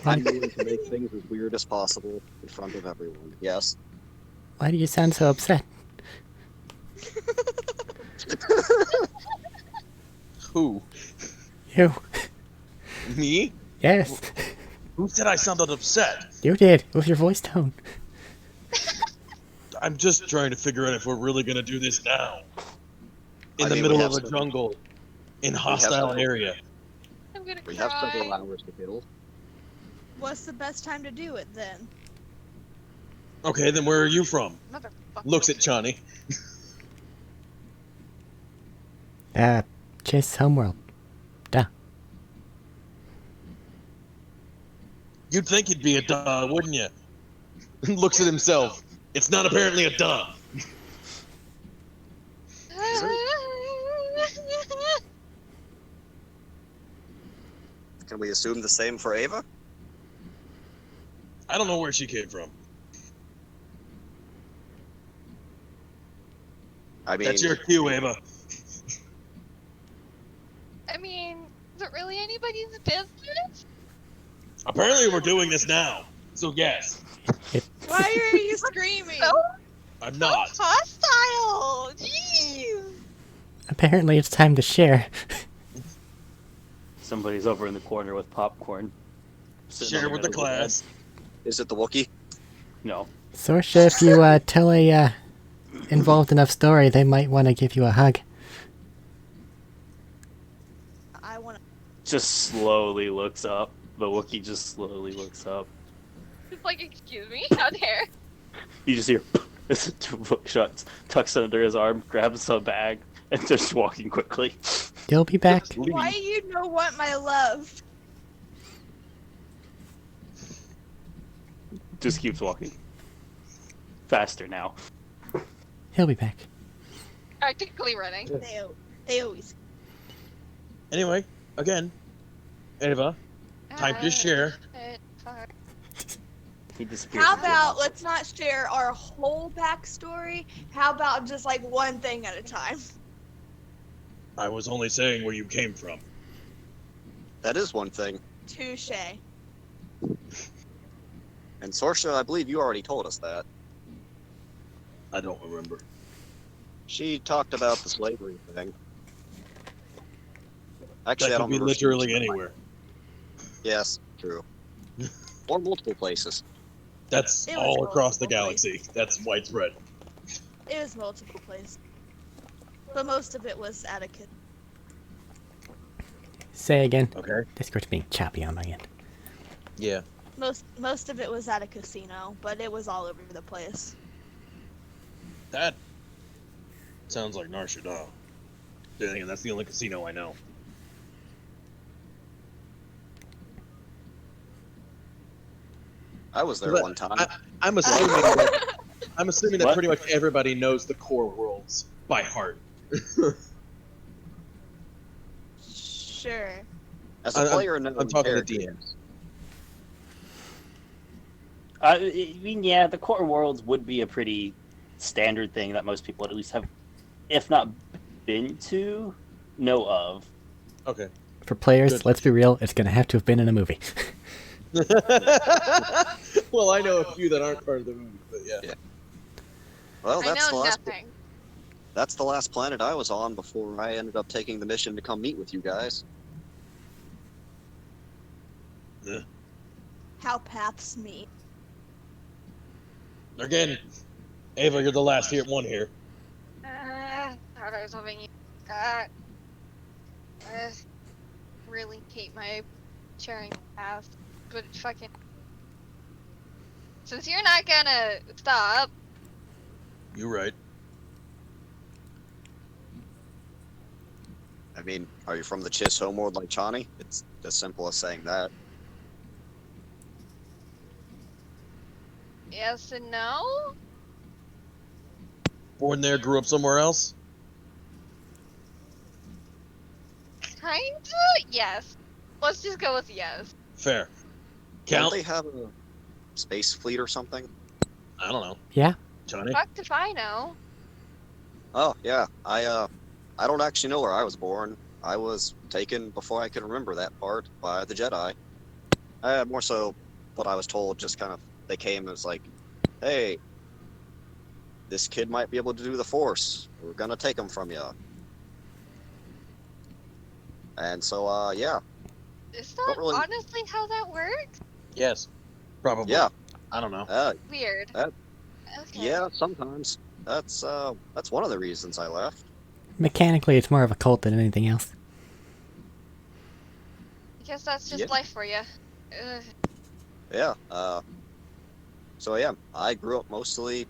A: I'm willing to make things as weird as possible in front of everyone. Yes.
D: Why do you sound so upset?
G: Who?
D: You.
G: Me?
D: Yes.
G: Who said I sounded upset?
D: You did, with your voice tone.
G: I'm just trying to figure out if we're really gonna do this now. In
A: I
G: the
A: mean, we
G: middle
A: have
G: of a
A: some-
G: jungle. In
A: have
G: hostile
A: some-
G: area.
E: I'm gonna
A: We
E: cry.
A: have several hours to kill.
F: What's the best time to do it then?
G: Okay, then where are you from?
E: Motherfucker.
G: Looks at Chani.
D: Chase Homeworld. Duh.
G: You'd think it'd be a duh, wouldn't you? Looks at himself. It's not apparently a duh.
A: Can we assume the same for Ava?
G: I don't know where she came from.
A: I mean,
G: That's your cue, Ava.
E: I mean, is it really anybody's business?
G: Apparently we're doing this now. So yes,
F: Why are you screaming?
E: So
G: I'm not.
E: hostile. Jeez.
D: Apparently it's time to share.
C: Somebody's over in the corner with popcorn. sitting on
G: Share with the
C: middle of
G: class.
A: is it the Wookiee?
C: bed. No.
D: Sorsha, if you tell a involved enough story, they might want to give you a hug.
F: I want to.
C: Just slowly looks up. The Wookiee just slowly looks up.
E: It's like, excuse me, out there.
C: You just hear as the book shuts, tucks it under his arm, grabs a bag, and just walking quickly.
D: You'll be back.
F: Why you don't want my love?
C: Just keeps walking. Faster now.
D: He'll be back.
E: Practically running.
F: They always.
G: Anyway, again, Ava, time to share.
C: He disappears.
F: How about let's not share our whole backstory? How about just like one thing at a time?
G: I was only saying where you came from.
A: That is one thing.
F: Touche.
A: And Sorsha, I believe you already told us that.
G: I don't remember.
A: She talked about the slavery thing. Actually,
G: That
A: I
G: could
A: don't
G: be
A: remember.
G: literally anywhere.
A: Yes, true. Or multiple places.
G: That's
F: It was
G: all across the
F: multiple
G: galaxy. That's widespread.
F: It was multiple places, but most of it was Atticus.
D: Say again.
G: Okay.
D: Discord's being choppy on my end.
G: Yeah.
F: Most of it was at a casino, but it was all over the place.
G: That sounds like Nar Shaddaa. And that's the only casino I know.
A: I was there
G: But
A: one time.
G: I'm assuming that,
C: What?
G: pretty much everybody knows the core worlds by heart.
F: Sure.
A: As a
G: I'm-
A: player, no.
G: I'm talking to
A: character.
G: DMs.
C: I mean, yeah, the core worlds would be a pretty standard thing that most people at least have, if not been to, know of.
G: Okay.
D: For players,
G: Good.
D: let's be real, it's gonna have to have been in a movie.
G: Well, I know a few that aren't part of the movie, but yeah.
A: Yeah. Well,
E: I know nothing.
A: that's the last planet I was on before I ended up taking the mission to come meet with you guys.
F: How paths meet.
G: Again, Ava, you're the last one here.
E: Thought I was hoping you. I really hate my sharing path, but fucking. Since you're not gonna stop,
G: You're right.
A: I mean, are you from the Chiss homeworld like Chani? It's as simple as saying that.
E: yes and no.
G: Born there, grew up somewhere else?
E: Kinda. Yes. Let's just go with yes.
G: Fair.
A: Don't
G: Count?
A: they have a space fleet or something?
G: I don't know.
D: Yeah.
G: Johnny?
E: Fuck if I know.
A: Oh yeah, I don't actually know where I was born. I was taken before I could remember that part by the Jedi. More so, what I was told. Just kind of they came and was like, "Hey, this kid might be able to do the Force. We're gonna take him from you." And so, yeah,
E: Is that
A: Don't really-
E: honestly how that works?
G: Yes. Probably.
A: yeah,
G: I don't know.
E: Weird.
A: That-
E: Okay.
A: yeah. Sometimes that's one of the reasons I left.
D: Mechanically, it's more of a cult than anything else.
E: I guess that's just
A: Yeah.
E: life for you.
A: Yeah. So yeah, I grew up mostly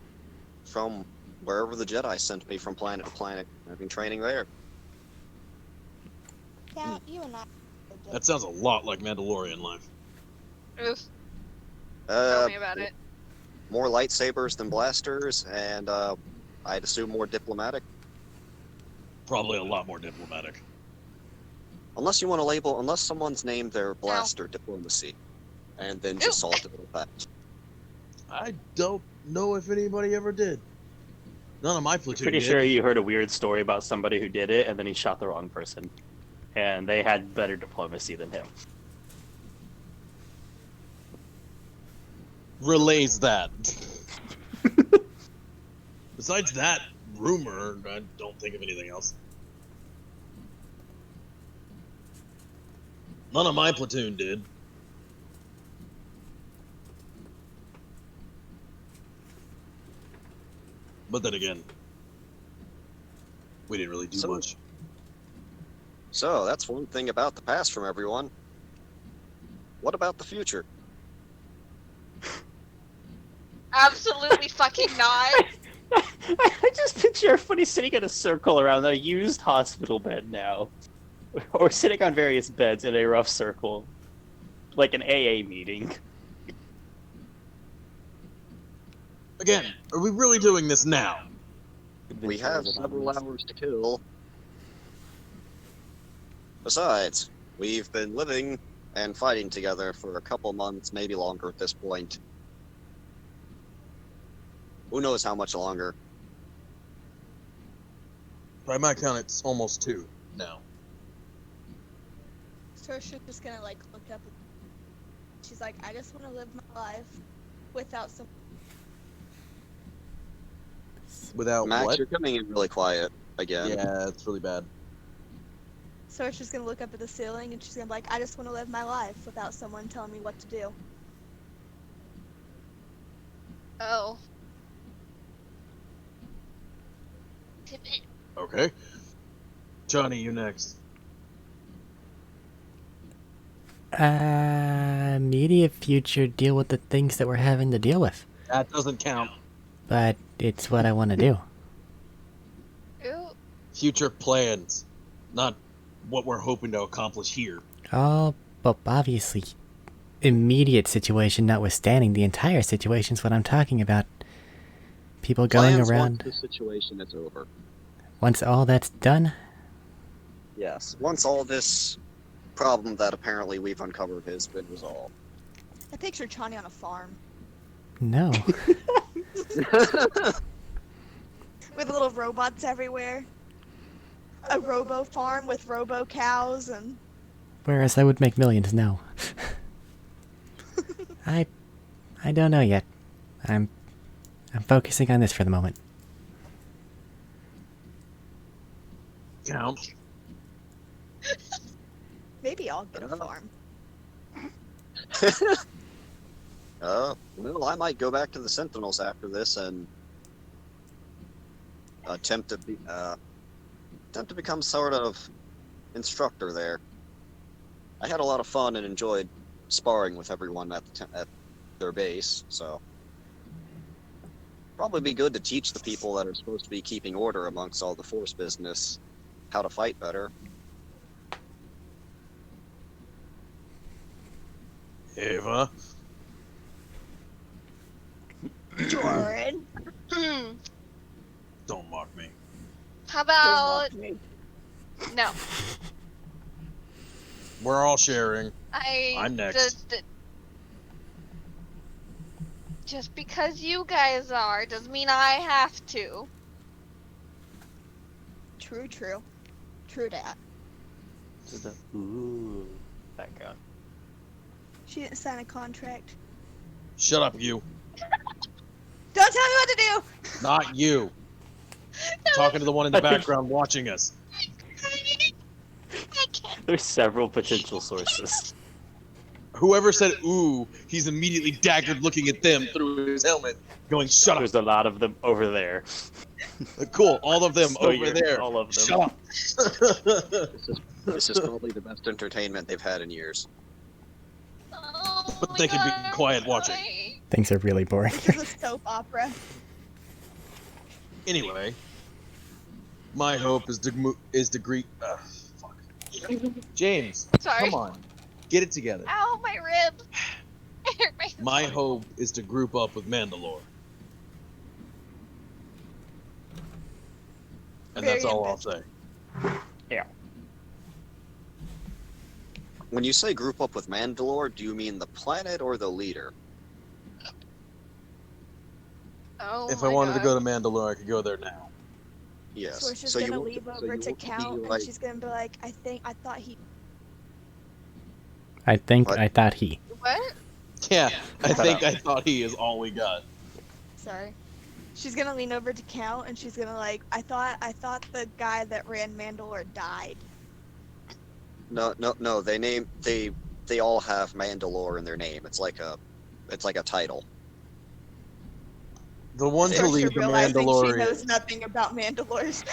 A: from wherever the Jedi sent me from planet to planet. I've been training there.
F: Yeah, you and I.
G: That sounds a lot like Mandalorian life.
E: Oof. Tell
A: Uh,
E: me about it.
A: more lightsabers than blasters, and I'd assume more diplomatic.
G: Probably a lot more diplomatic.
A: Unless someone's named their blaster diplomacy, and then just solved it with that.
G: I don't know if anybody ever did. None of my platoon
C: Pretty
G: did.
C: sure you heard a weird story about somebody who did it, and then he shot the wrong person, and they had better diplomacy than him.
G: Relays that. Besides that rumor, I don't think of anything else. None of my platoon did. But then again, we didn't really do
A: So-
G: much.
A: So that's one thing about the past from everyone. What about the future?
E: Absolutely fucking not.
C: I just picture everybody sitting in a circle around a used hospital bed now. Or sitting on various beds in a rough circle. Like an AA meeting.
G: Again, are we really doing this now?
A: We have several hours to kill. Besides, we've been living and fighting together for a couple months, maybe longer at this point. Who knows how much longer?
G: By my count, it's almost 2 now.
F: Saoirse's just gonna like look up. She's like, I just want to live my life without some.
G: Without
A: Max,
G: what?
A: you're coming in really quiet again.
G: Yeah, it's really bad.
F: Saoirse's gonna look up at the ceiling and she's gonna be like, I just want to live my life without someone telling me what to do.
E: Oh.
G: Okay. Johnny, you next.
D: Immediate future, deal with the things that we're having to deal with.
G: That doesn't count.
D: But it's what I want to do.
E: Ooh.
G: Future plans, not what we're hoping to accomplish here.
D: Oh, but obviously, immediate situation notwithstanding, the entire situation's what I'm talking about. People going
A: Plans
D: around.
A: once the situation is over.
D: Once all that's done,
A: Yes, once all this problem that apparently we've uncovered has been resolved.
F: I picture Chani on a farm
D: no.
F: with little robots everywhere. A robo farm with robo cows and.
D: Whereas I would make millions, no. I don't know yet. I'm focusing on this for the moment.
G: Count.
F: Maybe I'll get a
A: Oh.
F: farm.
A: Well, I might go back to the Sentinels after this and attempt to become sort of instructor there. I had a lot of fun and enjoyed sparring with everyone at at their base, so probably be good to teach the people that are supposed to be keeping order amongst all the force business how to fight better.
G: Ava.
F: Joran.
G: Don't mock me.
E: How about no?
G: We're all sharing. I'm next.
E: Just because you guys are doesn't mean I have to.
F: True, true. True dat.
C: To the ooh background.
F: She didn't sign a contract.
G: Shut up, you.
F: Don't tell me what to do!
G: Not you. Talking to the one in the background watching us.
E: I can't.
C: There's several potential sources.
G: Whoever said ooh, he's immediately daggered looking at them through his helmet, going, shut up.
C: There's a lot of them over there.
G: Cool, all of them
C: So
G: over
C: you're-
G: there.
C: all of them.
G: Shut up.
A: This is probably the best entertainment they've had in years.
E: Oh
G: But
E: my
G: they can be
E: God,
G: quiet watching.
E: why?
D: Things are really boring.
F: This is a soap opera.
G: Anyway, my hope is to greet. Fuck. James,
E: Sorry.
G: come on, get it together.
E: Ow, my rib. It hurt
G: My hope is to group up with Mandalore. And that's
F: Very
G: all I'll
F: ambitious.
G: say.
C: Yeah.
A: When you say group up with Mandalore, do you mean the planet or the leader?
E: Oh
G: If I
E: my
G: wanted to
E: God.
G: go to Mandalore, I could go there now.
A: Yes.
F: So she's
A: you
F: gonna
A: want
F: leave
A: so
F: over
A: you
F: to
A: want be
F: Count, and
A: like-
F: she's gonna be like, I thought he.
D: I think
A: What?
D: I thought he.
E: What?
G: Yeah, I
C: Cut
G: think
C: out.
G: I thought he is all we got.
F: Sorry. She's gonna lean over to Count, and she's gonna like, I thought the guy that ran Mandalore died.
A: No. They all have Mandalore in their name. It's like a title.
G: The one to
F: Saoirse
G: lead the
F: realizing she
G: Mandalorian.
F: knows nothing about Mandalores.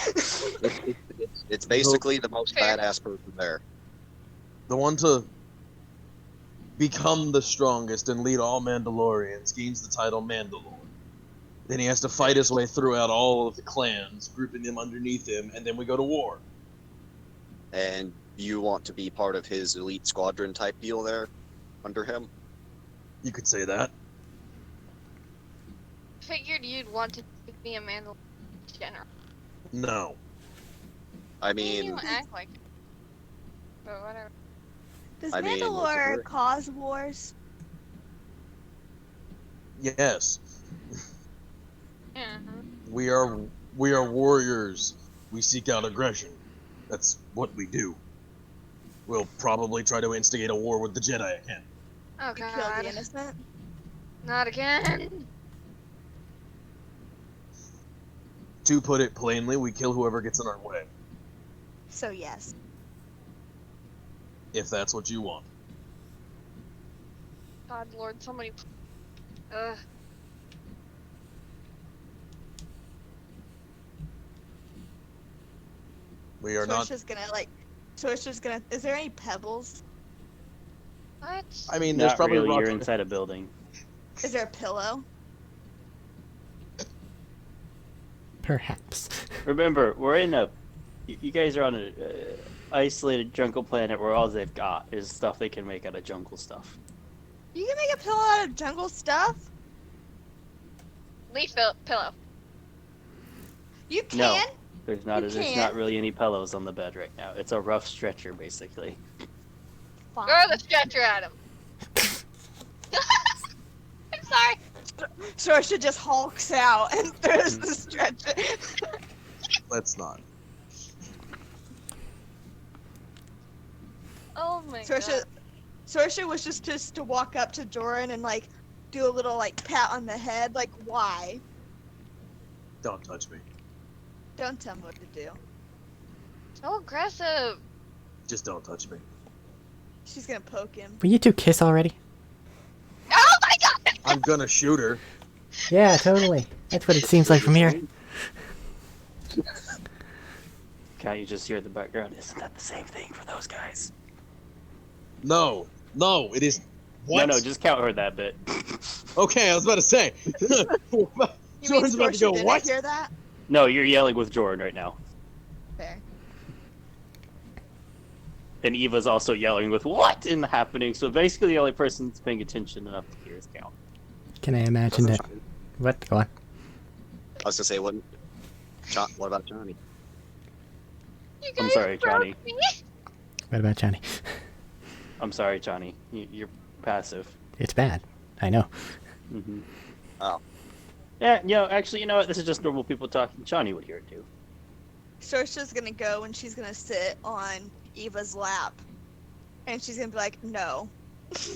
A: It's basically the most
E: Fair.
A: badass person there.
G: The one to become the strongest and lead all Mandalorians gains the title Mandalore. Then he has to fight his way throughout all of the clans, grouping them underneath him, and then we go to war.
A: And you want to be part of his elite squadron type deal there, under him.
G: You could say that.
E: Figured you'd want to be a Mandalorian general.
G: No.
A: I
E: You
A: mean,
E: act like it. But whatever.
F: Does
A: I mean, it's a
F: Mandalore
A: very-
F: cause wars?
G: Yes.
E: Yeah.
G: We are warriors. We seek out aggression. That's what we do. We'll probably try to instigate a war with the Jedi again.
E: Oh
F: You kill
E: God.
F: the innocent?
E: Not again.
G: To put it plainly, we kill whoever gets in our way,
F: So yes.
G: if that's what you want.
E: God Lord, somebody. Ugh.
G: We are not.
F: Saoirse's gonna like. Saoirse's gonna. Is there any pebbles?
E: What?
G: I mean, there's
C: Not
G: probably
C: really. You're
G: rocks.
C: inside a building.
F: Is there a pillow?
D: Perhaps.
C: Remember, we're in a. You guys are on a isolated jungle planet where all they've got is stuff they can make out of jungle stuff.
F: You can make a pillow out of jungle stuff.
E: Leaf pillow.
F: You
C: No.
F: can.
C: There's not.
F: You
C: There's
F: can't.
C: not really any pillows on the bed right now. It's a rough stretcher, basically.
F: Fine.
E: Throw the stretcher at him. I'm sorry.
F: Saoirse just hulks out and throws the stretcher.
G: Let's not.
E: Oh my
F: Saoirse,
E: God.
F: Saoirse was just to walk up to Joran and like do a little like pat on the head. Like why?
G: Don't touch me.
F: Don't tell me what to do.
E: So aggressive.
G: Just don't touch me.
F: She's gonna poke him.
D: Will you two kiss already?
E: Oh my god!
G: I'm gonna shoot her.
D: Yeah, totally. That's what it seems like from here.
C: Can't you just hear the background? Isn't that the same thing for those guys?
G: No, it is. What?
C: No, just count her that bit.
G: Okay, I was about to say.
F: You mean
G: Jordan's about to
F: Scotia
G: go.
F: didn't
G: What?
F: hear that?
C: No, you're yelling with Jordan right now.
F: Fair.
C: And Eva's also yelling with what in the happening. So basically, the only person that's paying attention enough to hear is Count.
D: Can I imagine that? What? Go on.
A: I was gonna say, what about Johnny?
E: You
C: I'm
E: guys
C: sorry,
E: broke
C: Johnny.
E: me.
D: What about Johnny?
C: I'm sorry, Johnny. You're passive.
D: It's bad. I know.
C: Mm-hmm.
A: Oh.
C: Yeah, actually, you know what? This is just normal people talking. Johnny would hear it too.
F: Sorcia's gonna go and she's gonna sit on Eva's lap. And she's gonna be like, no.
E: Okay.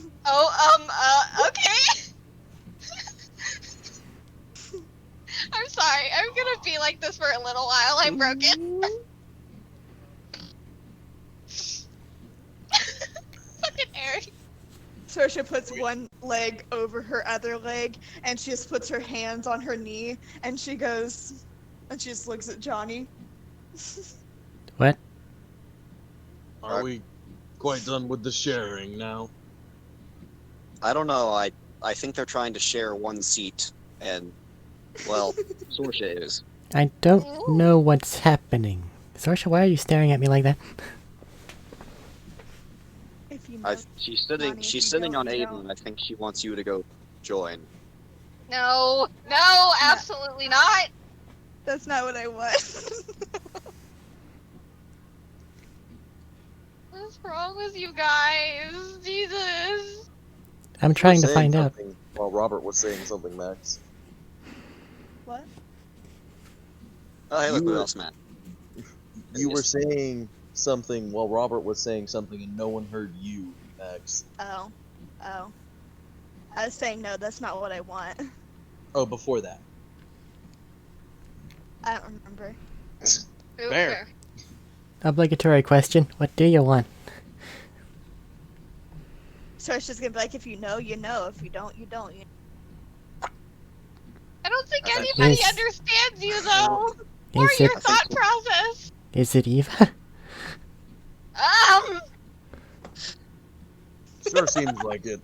E: I'm sorry. I'm gonna be like this for a little while. I'm broken. Fucking Eric.
F: Sorcia puts one leg over her other leg and she just puts her hands on her knee and she goes and she just looks at Johnny.
D: What?
G: Are we quite done with the sharing now?
A: I don't know. I think they're trying to share one seat, and well, Sorsha is.
D: I don't know what's happening. Sorsha, why are you staring at me like that?
F: If you know,
A: She's sitting.
F: Johnny, if
A: She's
F: you
A: sitting
F: don't,
A: on
F: you
A: Aiden,
F: don't.
A: and I think she wants you to go join.
E: No, absolutely not.
F: That's not what I want.
E: What's wrong with you guys? Jesus.
D: I'm trying to
G: Saying
D: find out.
G: something While Robert was saying something, Max.
F: What?
A: Oh, hey, look
G: You
A: who
G: were-
A: else, Matt.
G: You were saying something while Robert was saying something, and no one heard you, Max.
F: Oh. I was saying no, that's not what I want.
G: Oh, before that.
F: I don't remember.
E: Ooh,
G: Fair.
D: Obligatory question. What do you want?
F: So it's just gonna be like, if you know, you know. If you don't, you don't.
E: I don't think
A: Okay.
E: anybody
D: Yes.
E: understands you though. Or
D: Is
E: your
D: it?
E: thought process.
D: Is it Eva?
G: Sure seems like it.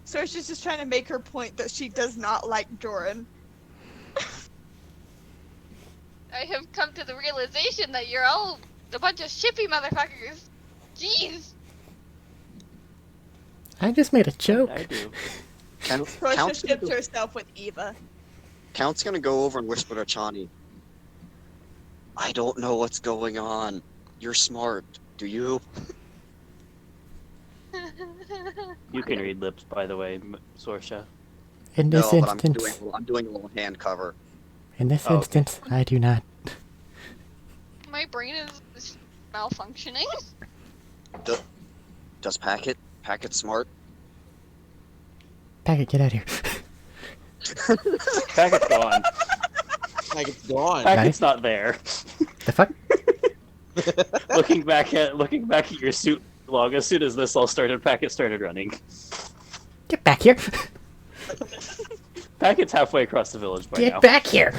F: So she's just trying to make her point that she does not like Joran.
E: I have come to the realization that you're all a bunch of shippy motherfuckers. Jeez.
D: I just made a joke.
C: I do.
A: Count,
F: So she
A: Count's, gonna
F: ships
A: go,
F: herself with Eva.
A: Count's gonna go over and whisper to Chani. I don't know what's going on. You're smart. Do you?
C: You can read lips, by the way, Sorsha.
D: In this
A: No, but
D: instance,
A: I'm doing a little hand cover.
D: in this
C: Oh, okay.
D: instance, I do not.
E: My brain is malfunctioning.
A: Does Packet smart?
D: Packet, get out of here.
C: Packet's gone.
G: Like it's gone.
C: Packet's not there.
D: The fuck?
C: looking back at your suit log, as soon as this all started, Packet started running.
D: Get back here!
C: Packet's halfway across the village by
D: Get
C: now.
D: back here!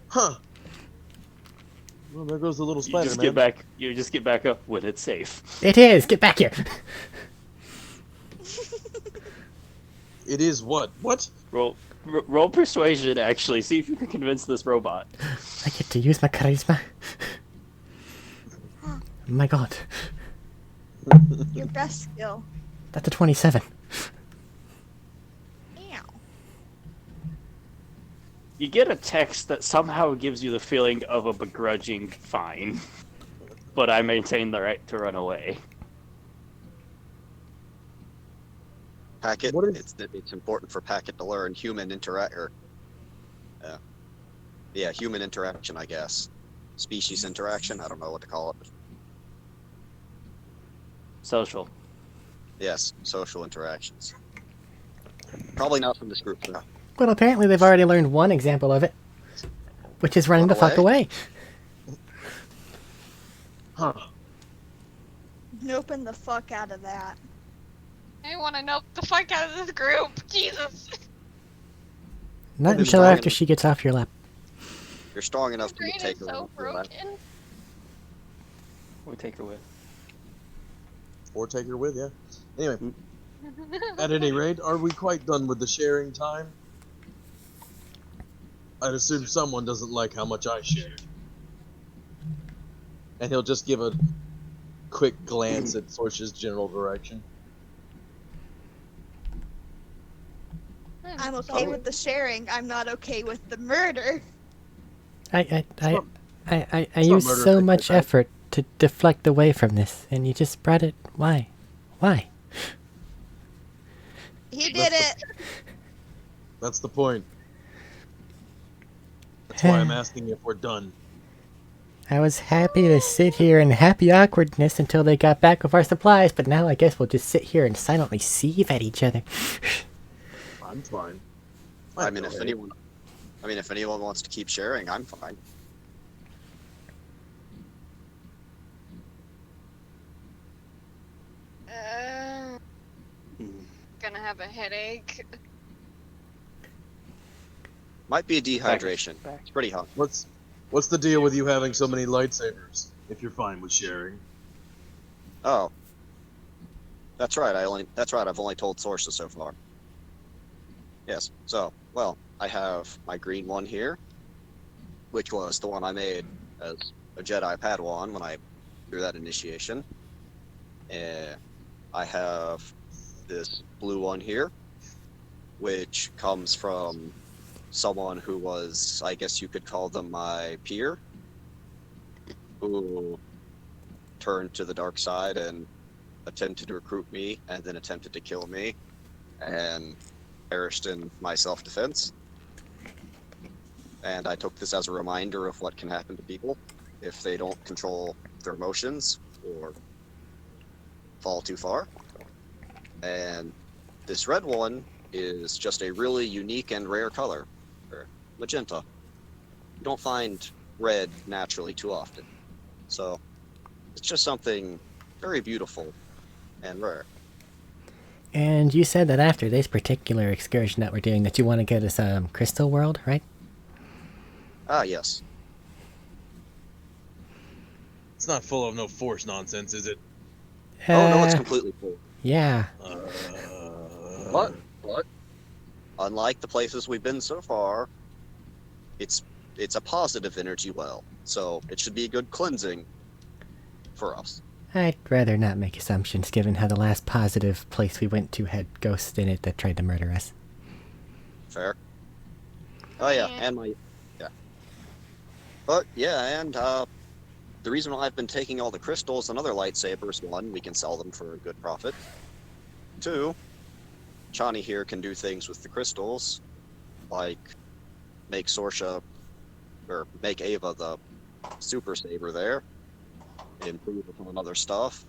G: Huh. Well, there goes the little
C: You
G: spider,
C: just
G: man.
C: get back. You just get back up when it's safe.
D: It is! Get back here!
G: It is what? What?
C: Roll persuasion. Actually, see if you can convince this robot.
D: I get to use my charisma. My god.
F: Your best skill.
D: That's a 27.
F: Ow.
C: You get a text that somehow gives you the feeling of a begrudging fine, but I maintain the right to run away.
A: Packet.
G: What is-
A: It's important for Packet to learn human human interaction, I guess. Species interaction. I don't know what to call it.
C: Social.
A: Yes, social interactions. Probably not from this group, though.
D: Well, apparently they've already learned one example of it, which is running the fuck away.
G: Huh.
F: Noping the fuck out of that.
E: I want to nope the fuck out of this group. Jesus.
D: Not
A: Maybe
D: until
A: not.
D: after she gets off your lap.
A: You're strong enough to
E: Brain
A: take
E: is
A: her
E: so
A: off your lap.
E: broken.
C: We take her with.
G: Or take her with, yeah. Anyway, at any rate, are we quite done with the sharing time? I'd assume someone doesn't like how much I share. And he'll just give a quick glance at Sorsh's general direction.
F: I'm okay with the sharing. I'm not okay with the murder.
D: I
G: not
D: used
G: murder
D: so
G: if they
D: much
G: take
D: effort to deflect away from this, and you just brought it. Why? Why?
F: He did it.
G: That's the point. That's why I'm asking if we're done.
D: I was happy to sit here in happy awkwardness until they got back with our supplies, but now I guess we'll just sit here and silently seethe at each other.
G: I'm fine.
A: I mean, if anyone wants to keep sharing, I'm fine.
E: Gonna have a headache.
A: Might be a dehydration.
C: Back.
A: It's pretty hot.
G: What's the deal with you having so many lightsabers? If you're fine with sharing.
A: Oh. That's right, I've only told sources so far. Yes, so, well, I have my green one here, which was the one I made as a Jedi Padawan when I threw that initiation. I have this blue one here, which comes from someone who was, I guess you could call them my peer, who turned to the dark side and attempted to recruit me and then attempted to kill me and perished in my self-defense. And I took this as a reminder of what can happen to people if they don't control their emotions or fall too far. And this red one is just a really unique and rare color, magenta. You don't find red naturally too often. So it's just something very beautiful and rare.
D: And you said that after this particular excursion that we're doing that you want to go to some crystal world, right?
A: Ah, yes.
G: It's not full of no force nonsense, is it?
A: Oh, no, it's completely full.
D: Yeah.
A: But, unlike the places we've been so far, it's a positive energy well, so it should be a good cleansing for us.
D: I'd rather not make assumptions given how the last positive place we went to had ghosts in it that tried to murder us.
A: Fair. Oh yeah, and But yeah, and the reason why I've been taking all the crystals and other lightsabers, one, we can sell them for a good profit. Two, Chani here can do things with the crystals, like make Sorsha, or make Ava the super saber there, improve upon other stuff.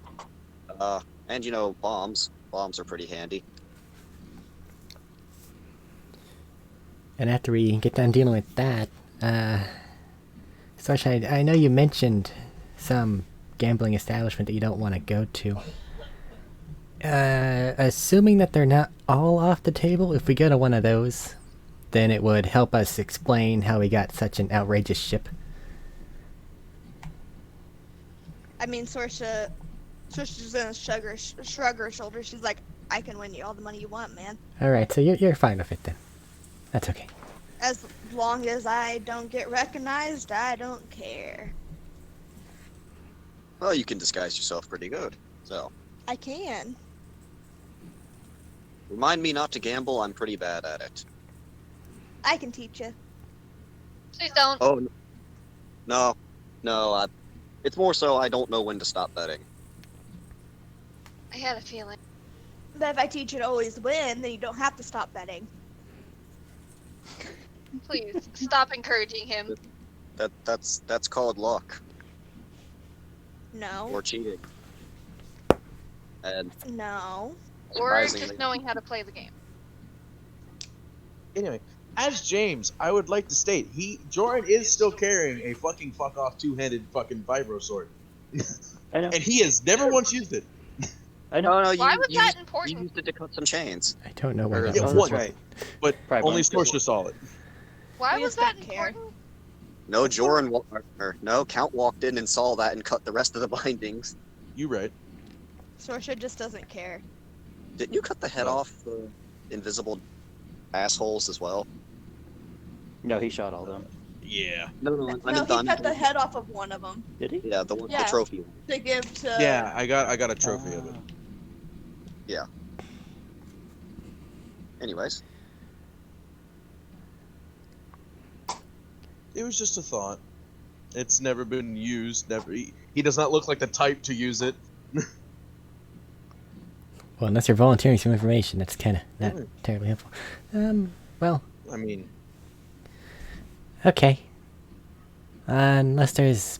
A: And you know, bombs. Bombs are pretty handy.
D: And after we get done dealing with that, Sorsha, I know you mentioned some gambling establishment that you don't want to go to. Assuming that they're not all off the table, if we go to one of those, then it would help us explain how we got such an outrageous ship.
F: I mean, Sorcia's gonna shrug her shoulders. She's like, I can win you all the money you want, man.
D: Alright, so you're fine with it then. That's okay.
F: As long as I don't get recognized, I don't care.
A: Well, you can disguise yourself pretty good, so.
F: I can.
A: Remind me not to gamble, I'm pretty bad at it.
F: I can teach you.
E: Please don't.
A: Oh, no, it's more so I don't know when to stop betting.
E: I had a feeling.
F: But if I teach you to always win, then you don't have to stop betting.
E: Please stop encouraging him.
A: That's called luck,
F: No.
A: or cheating. And
F: No.
E: Or
A: surprisingly,
E: just knowing how to play the game.
G: Anyway, as James, I would like to state Jordan is still carrying a fucking fuck off two-handed fucking vibro sword,
C: I know.
G: and he has never once used it.
C: I know.
A: No,
E: Why was that
A: you
E: important?
A: used it to cut some chains.
D: I don't know where
A: Or-
D: that
G: Yeah,
D: was.
C: Oh, that's
G: one,
C: right.
G: but
C: Probably
G: only
C: mine.
G: Scorcher saw it.
E: Why
F: We
E: was
F: just
E: that
F: don't care.
E: important?
A: No, Joran, no, Count walked in and saw that and cut the rest of the bindings.
G: You right.
F: Sorsha just doesn't care.
A: Didn't you cut the head
G: No.
A: off the invisible assholes as well?
C: No, he shot all of them.
G: Yeah.
A: No,
F: No, he cut the head off of one of them
C: Did he?
A: Yeah, the one,
F: Yeah.
A: the trophy one.
F: to give to.
G: Yeah, I got a trophy of it.
A: Anyways,
G: It was just a thought. It's never been used. Never. He does not look like the type to use it.
D: Well, unless you're volunteering some information, that's kind of not
G: Mm.
D: terribly helpful. Well,
G: I mean,
D: okay. Unless there's,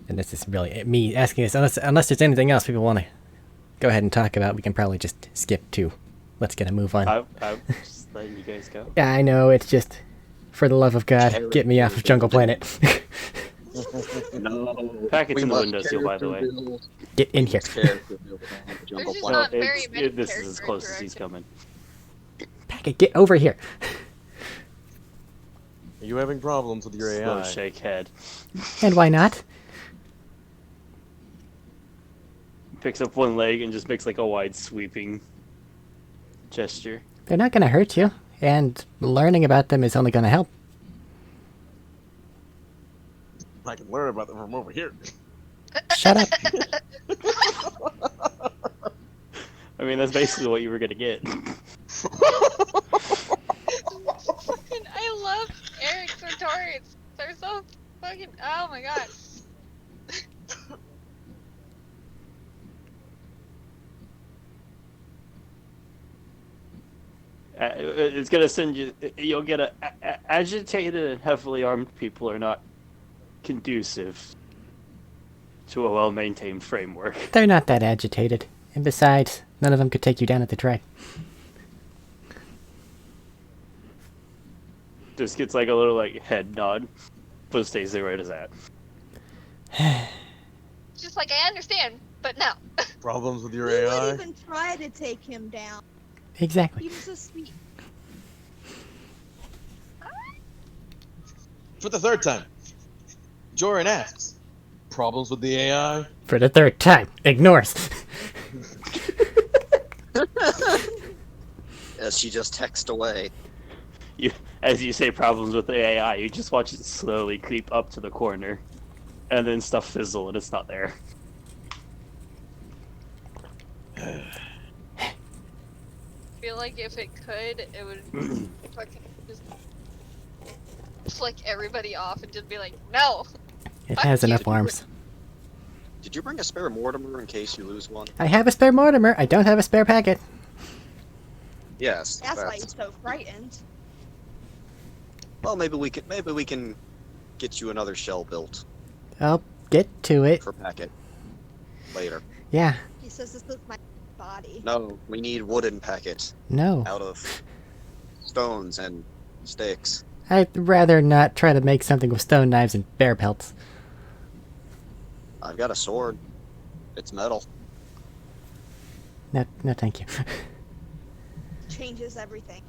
D: and this is really me asking this, unless there's anything else people want to go ahead and talk about, we can probably just skip to. Let's get a move on.
C: I'm just letting you guys go.
D: Yeah, I know. It's just, for the love of God, get me off of Jungle Planet.
A: no.
C: Package
A: we
C: in the
A: must
C: window seal, by the way.
A: character build.
D: Get in here.
A: Character build on the Jungle
E: There's just
A: Planet.
E: not very many
C: This is as
E: character
C: close as he's
E: interaction.
C: coming.
D: Packet, get over here.
G: are you having problems with your
C: Slow
G: AI?
C: shake head.
D: And why not?
C: Picks up one leg and just makes like a wide sweeping gesture.
D: They're not going to hurt you, and learning about them is only going to help.
G: I can learn about them from over here.
D: Shut up.
C: I mean, that's basically what you were gonna get.
E: Fucking, I love Eric's retorts. They're so fucking. Oh my god.
C: It's gonna send you. You'll get agitated and heavily armed people are not conducive to a well-maintained framework.
D: They're not that agitated. And besides, none of them could take you down at the try.
C: Just gets like a little like head nod, but stays there right as that.
E: Just like I understand, but no.
G: Problems with your
F: Who
G: AI?
F: would even try to take him down?
D: Exactly.
F: He was so sweet.
G: For the third time, Joran asks, problems with the AI?
D: For the third time. Ignores.
A: As she just texted away.
C: As you say problems with the AI, you just watch it slowly creep up to the corner, and then stuff fizzle and it's not there.
E: I feel like if it could, it would fucking just flick everybody off and just be like, no.
D: It
E: Fuck
D: has
E: you.
D: enough arms.
A: Did you bring a spare Mortimer in case you lose one?
D: I have a spare Mortimer. I don't have a spare packet.
A: Yes.
F: That's why he's so frightened.
A: Well, maybe we can get you another shell built
D: I'll get to it.
A: for packet later.
D: Yeah.
F: He says this is my body.
A: No, we need wooden packet
D: No.
A: out of stones and sticks.
D: I'd rather not try to make something with stone knives and bear pelts.
A: I've got a sword. It's metal.
D: No, thank you.
F: Changes everything.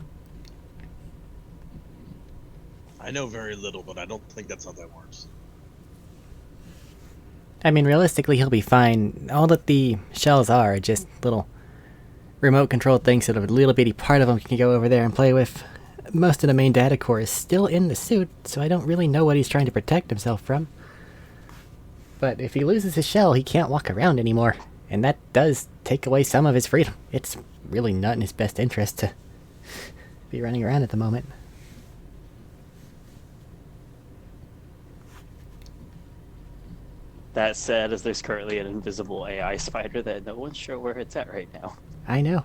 G: I know very little, but I don't think that's how that works.
D: I mean, realistically, he'll be fine. All that the shells are just little remote-controlled things that a little bitty part of them can go over there and play with. Most of the main data core is still in the suit, so I don't really know what he's trying to protect himself from. But if he loses his shell, he can't walk around anymore, and that does take away some of his freedom. It's really not in his best interest to be running around at the moment.
C: That said, as there's currently an invisible AI spider that no one's sure where it's at right now.
D: I know.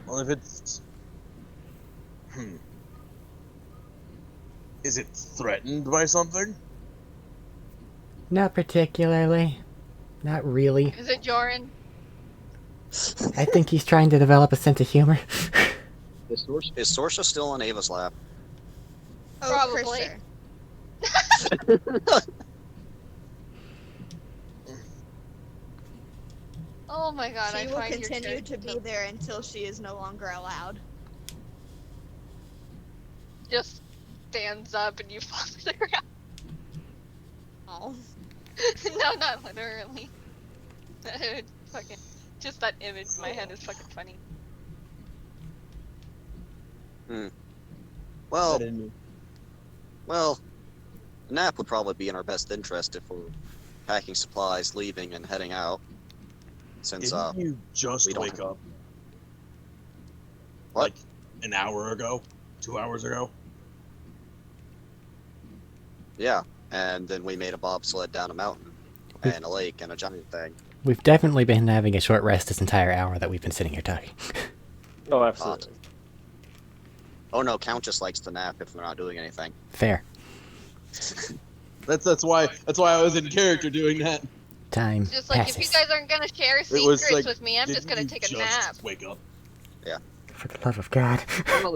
G: Well, if it's... Is it threatened by something?
D: Not particularly. Not really.
E: Is it Joran?
D: I think he's trying to develop a sense of humor.
A: Is Sorsha still on Ava's lap?
F: Oh,
E: Probably.
F: for sure.
E: Oh my god,
F: She
E: I
F: will
E: find your
F: continue to
E: character
F: be there until she is no longer allowed.
E: just stands up and you fall to the ground.
F: Oh.
E: No, not literally. Fucking, just that image in my head is fucking funny.
A: Well,
G: I didn't.
A: well, a nap would probably be in our best interest if we're packing supplies, leaving, and heading out. Since
G: Didn't you just
A: we don't
G: wake
A: have-
G: up
A: What?
G: like an hour ago, 2 hours ago?
A: Yeah, and then we made a bobsled down a mountain and a lake and a giant thing.
D: We've definitely been having a short rest this entire hour that we've been sitting here talking.
C: Oh, absolutely.
A: Oh no, Count just likes to nap if we're not doing anything.
D: Fair.
G: That's why I was in character doing that.
D: Time
E: Just like, if you
D: passes.
E: guys aren't gonna share
G: It was
E: secrets
G: like,
E: with me, I'm just
G: didn't
E: gonna
G: you
E: take a
G: just
E: nap.
G: Wake up.
D: For the love of God.
A: Well,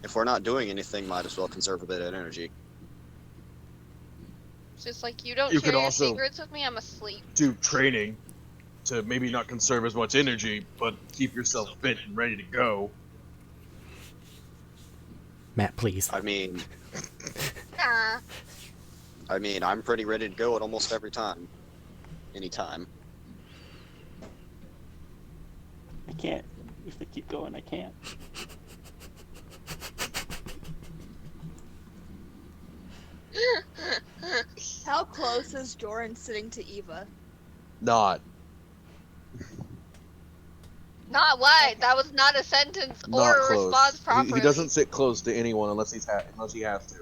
A: if we're not doing anything, might as well conserve a bit of energy.
E: It's just like, you don't
G: You
E: share
G: could
E: your
G: also-
E: secrets with me, I'm asleep.
G: Do training to maybe not conserve as much energy, but keep yourself fit and ready to go.
D: Matt, please.
A: I mean,
E: Nah.
A: I'm pretty ready to go at almost every time. Anytime.
C: I can't. If they keep going, I can't.
F: How close is Joran sitting to Eva?
G: Not.
E: Not what? That was not a sentence
G: Not
E: or a
G: close.
E: response properly.
G: He doesn't sit close to anyone unless he has to.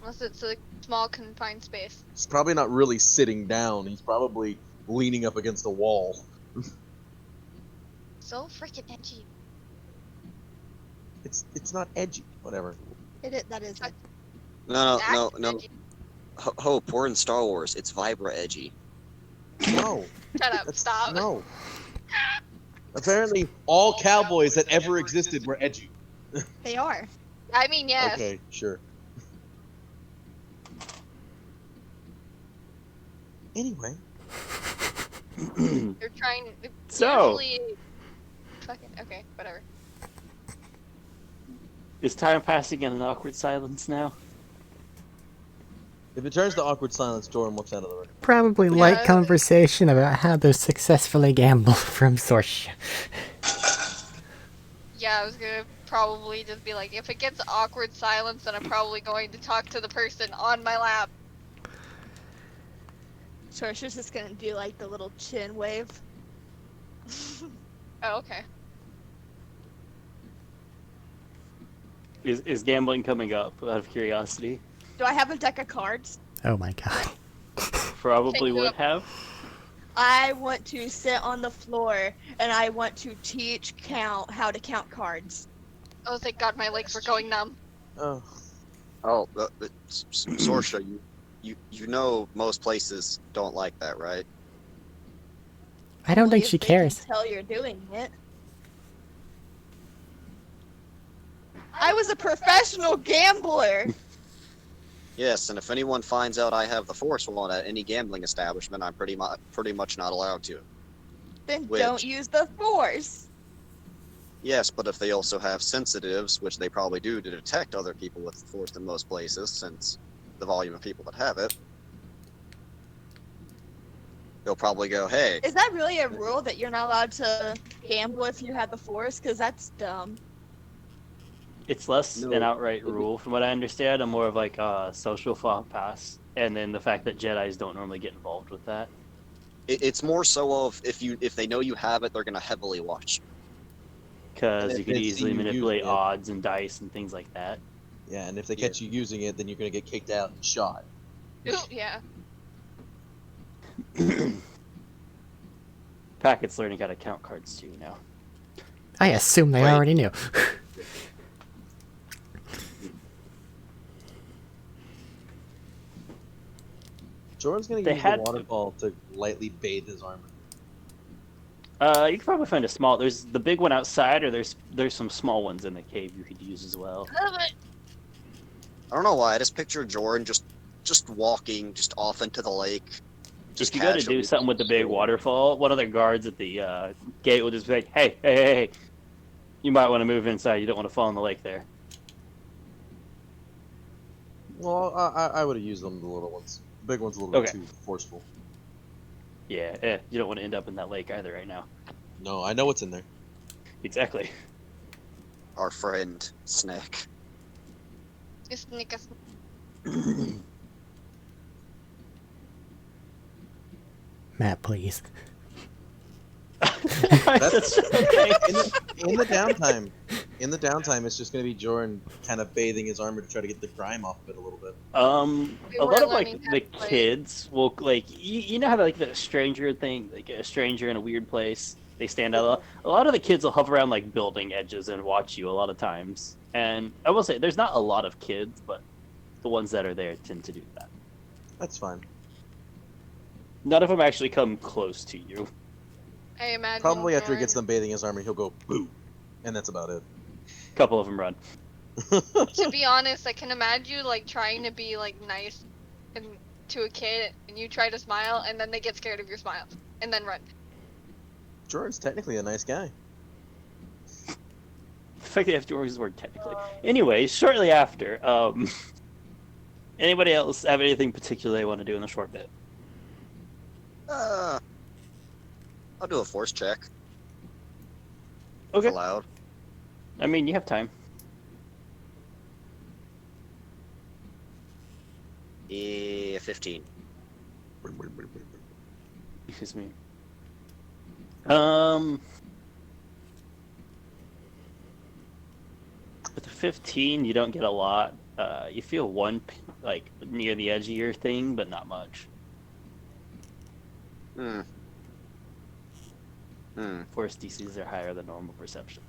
E: Unless it's a small confined space.
G: He's probably not really sitting down. He's probably leaning up against a wall.
E: So freaking edgy.
G: It's not edgy. Whatever.
F: That is.
A: No,
E: That's
A: no.
E: edgy.
A: Hope, we're in Star Wars. It's Vibra edgy.
G: No.
E: Shut up,
G: That's,
E: stop.
G: No. Apparently, all cowboys that ever existed were edgy.
F: They are.
E: I mean, yes.
G: Okay, sure. Anyway,
E: They're trying.
C: So-
E: Usually... Fucking, okay, whatever.
C: Is time passing in an awkward silence now?
G: if it turns to awkward silence, Jordan looks out of the room.
D: Probably light
E: Yeah.
D: conversation about how to successfully gamble from Sorsha.
E: Yeah, I was gonna probably just be like, if it gets awkward silence, then I'm probably going to talk to the person on my lap.
F: Sorsha's just gonna do like the little chin wave.
E: Oh, okay.
C: Is gambling coming up out of curiosity?
F: Do I have a deck of cards?
D: Oh my god.
C: Probably
E: Take it
C: would
E: up.
C: have.
F: I want to sit on the floor and I want to teach Count how to count cards.
E: Oh, thank God, my legs were going numb.
G: Oh,
A: Oh, Sorsha, you know most places don't like that, right?
D: I don't
F: Only
D: think
F: if
D: she
F: they can
D: cares.
F: Tell you're doing it. I was a professional gambler.
A: Yes, and if anyone finds out I have the Force Wand at any gambling establishment, I'm pretty much not allowed to.
F: Then
A: Which?
F: don't use the Force.
A: Yes, but if they also have sensitives, which they probably do to detect other people with the Force in most places, since the volume of people that have it, they'll probably go, hey,
F: Is that really a rule that you're not allowed to gamble if you have the Force? Because that's dumb.
C: It's less
A: No.
C: an outright rule, from what I understand, and more of like a social faux pass, and then the fact that Jedis don't normally get involved with that.
A: it's more so of if they know you have it, they're gonna heavily watch.
C: Because
G: And
C: you
G: if
C: could
G: they see
C: easily
G: you
C: manipulate
G: using it-
C: odds and dice and things like that.
G: yeah, and if they
A: Yeah.
G: catch you using it, then you're gonna get kicked out and shot.
E: Ooh, yeah.
C: Packet's learning how to count cards too now.
D: I assume they
A: Wait.
D: already knew.
G: Jordan's gonna
C: They
G: use
C: had
G: the
C: to-
G: waterfall to lightly bathe his armor.
C: You can probably find a small. There's the big one outside, or there's some small ones in the cave you could use as well.
A: I don't know why. I just picture Jordan just walking just off into the lake. Just
C: If you go to do
A: casually
C: something with the big
A: strolling.
C: waterfall, one of the guards at the gate will just be like, "Hey, you might want to move inside. You don't want to fall in the lake there."
G: Well, I would have used them, the little ones. The big one's a little bit
C: Okay.
G: too forceful.
C: Yeah, you don't want to end up in that lake either right now.
G: No, I know what's in there.
C: Exactly.
A: Our friend Snack.
E: Just nick us.
D: Matt, please.
C: That's okay.
G: In the downtime, it's just gonna be Jordan kind of bathing his armor to try to get the grime off of it a little bit.
E: We
C: A
E: were
C: lot of like
E: learning how
C: the
E: to play.
C: kids will like you know how like the stranger thing, like a stranger in a weird place, they stand out. A lot of the kids will hover around like building edges and watch you a lot of times. And I will say, there's not a lot of kids, but the ones that are there tend to do that.
G: That's fine.
C: None of them actually come close to you.
E: I imagine.
G: Probably after he
E: Jordan-
G: gets done bathing his armor, he'll go boo, and that's about it.
C: A couple of them run.
E: To be honest, I can imagine you like trying to be like nice and to a kid, and you try to smile, and then they get scared of your smile, and then run.
G: Jordan's technically a nice guy.
C: The fact that you have to use his word technically. Anyway, shortly after, anybody else have anything particular they want to do in the short bit?
A: I'll do a force check.
C: Okay.
A: Allowed.
C: I mean, you have time.
A: E15.
C: Excuse me. With the 15, you don't get a lot. You feel one like near the edge of your thing, but not much. Force DCs are higher than normal perception.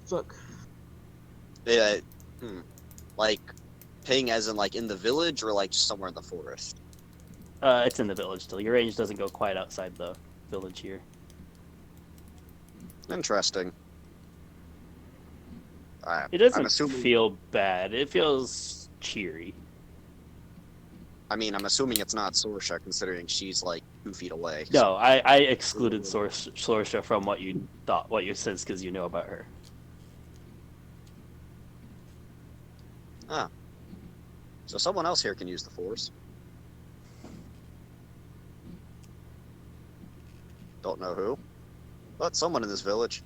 G: Fuck.
A: Yeah. Like, ping as in like in the village or like just somewhere in the forest?
C: It's in the village still. Your range doesn't go quite outside the village here.
A: Interesting.
C: It doesn't
A: I'm assuming.
C: feel bad. It feels cheery.
A: I mean, I'm assuming it's not Sorsha, considering she's like 2 feet away.
C: No, I excluded Sorsha from what you thought, what you said, because you know about her.
A: So someone else here can use the force. Don't know who, but someone in this village.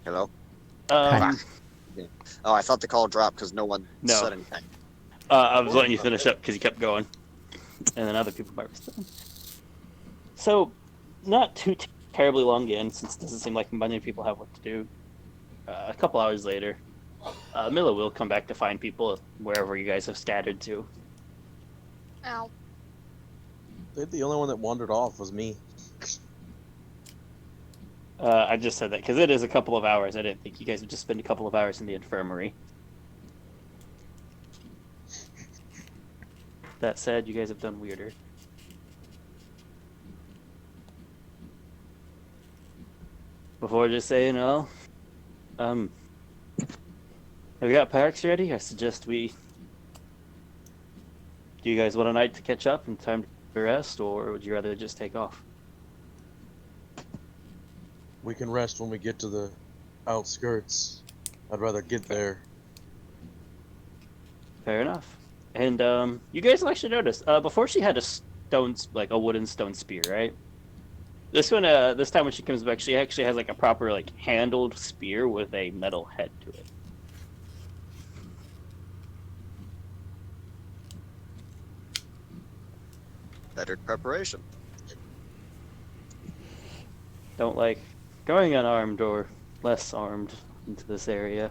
A: Hello?
C: Um,
A: Oh, I thought the call dropped because no one
C: No.
A: said anything.
C: I was letting you finish up because you kept going, and then other people might respond. So, not too terribly long in, since it doesn't seem like a bunch of people have what to do. A couple hours later, Mila will come back to find people wherever you guys have scattered to.
E: Ow.
G: The only one that wandered off was me.
C: I just said that because it is a couple of hours. I didn't think you guys would just spend a couple of hours in the infirmary. That said, you guys have done weirder. Before just saying, have we got packs ready? I suggest we. Do you guys want a night to catch up and time to rest, or would you rather just take off?
G: We can rest when we get to the outskirts. I'd rather get there.
C: Fair enough. And you guys will actually notice before she had a wooden stone spear, right? This one, this time when she comes back, she actually has like a proper like handled spear with a metal head to it.
A: Better preparation.
C: Don't like going unarmed or less armed into this area.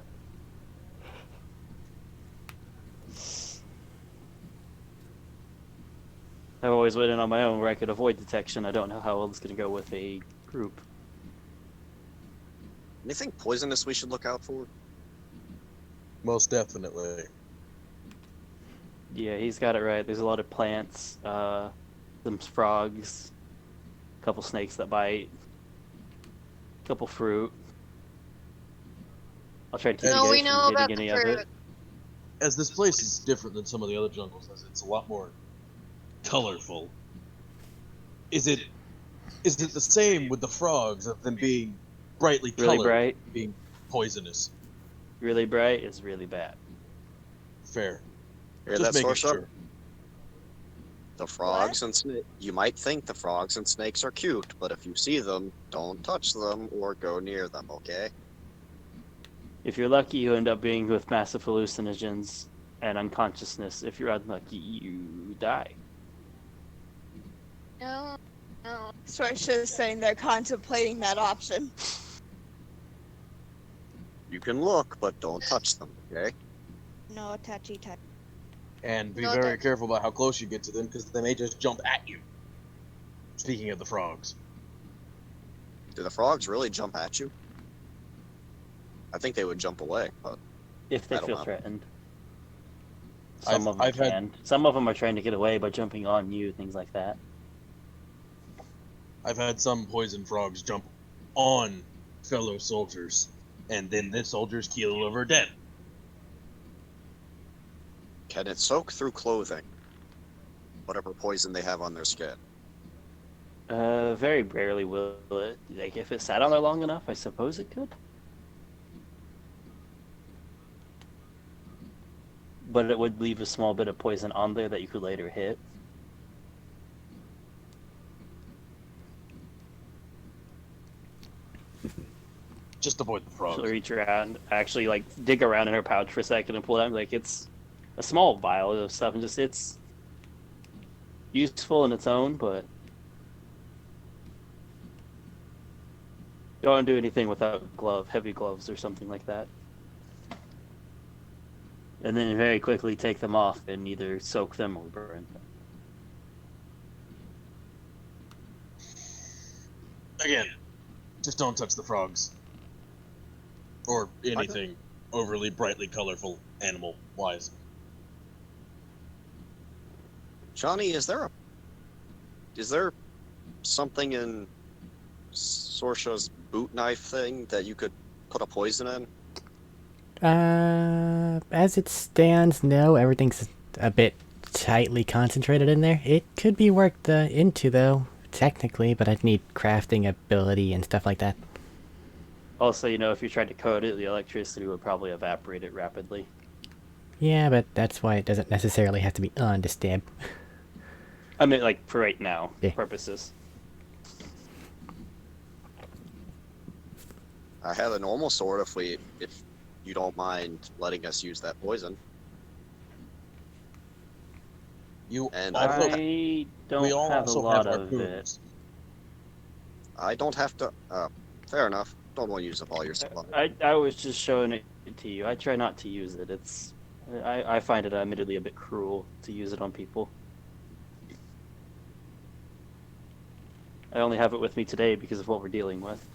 C: I've always went in on my own where I could avoid detection. I don't know how well it's going to go with a group.
A: Anything poisonous we should look out for?
G: Most definitely.
C: Yeah, he's got it right. There's a lot of plants, some frogs, a couple snakes that bite, a couple fruit. I'll try to keep you
E: No,
C: guys
E: we
C: from
E: know
C: hitting
E: about the
C: any of
E: fruit.
C: it.
G: As this place is different than some of the other jungles, as it's a lot more colorful. Is it the same with the frogs of them being brightly
C: Really
G: colored,
C: bright,
G: being poisonous?
C: really bright is really bad.
G: Fair.
A: Hear
G: Just
A: that,
G: making
A: Sorsha?
G: sure.
A: The frogs and snakes. You might think the frogs and snakes are cute, but if you see them, don't touch them or go near them, okay?
C: If you're lucky, you end up being with massive hallucinogens and unconsciousness. If you're unlucky, you die.
E: No, no.
F: Sorsha is saying they're contemplating that option.
A: You can look, but don't touch them, okay?
F: No touchy touch.
G: And be
E: No,
G: very
E: that-
G: careful about how close you get to them, because they may just jump at you. Speaking of the frogs.
A: Do the frogs really jump at you? I think they would jump away, but
C: If they
A: I don't
C: feel
A: know.
C: threatened. Some of them
G: I've had-
C: can. Some of them are trying to get away by jumping on you, things like that.
G: I've had some poison frogs jump on fellow soldiers, and then the soldiers keel over dead.
A: can it soak through clothing? Whatever poison they have on their skin.
C: Very rarely will it. Like, if it sat on there long enough, I suppose it could. But it would leave a small bit of poison on there that you could later hit.
G: Just avoid the frogs.
C: She'll reach around, actually, like, dig around in her pouch for a second and pull it out. Like, it's a small vial of stuff, and just, it's useful in its own, but don't do anything without heavy gloves or something like that. And then very quickly take them off and either soak them or burn them.
G: Again, just don't touch the frogs. Or anything overly brightly colorful animal-wise.
A: Johnny, is there something in Sorsha's boot knife thing that you could put a poison in?
D: As it stands, no. Everything's a bit tightly concentrated in there. It could be worked into, though, technically, but I'd need crafting ability and stuff like that.
C: Also, you know, if you tried to coat it, the electricity would probably evaporate it rapidly.
D: Yeah, but that's why it doesn't necessarily have to be on to stab.
C: I mean, like, for right now
D: Yeah.
C: purposes.
A: I have a normal sword if you don't mind letting us use that poison.
G: You
A: And
G: also,
C: I don't
G: we all
C: have a
G: also
C: lot
G: have
C: of it.
G: harpoons.
A: I don't have to. Fair enough. Don't want to use up all your supply.
C: I was just showing it to you. I try not to use it. I find it admittedly a bit cruel to use it on people. I only have it with me today because of what we're dealing with.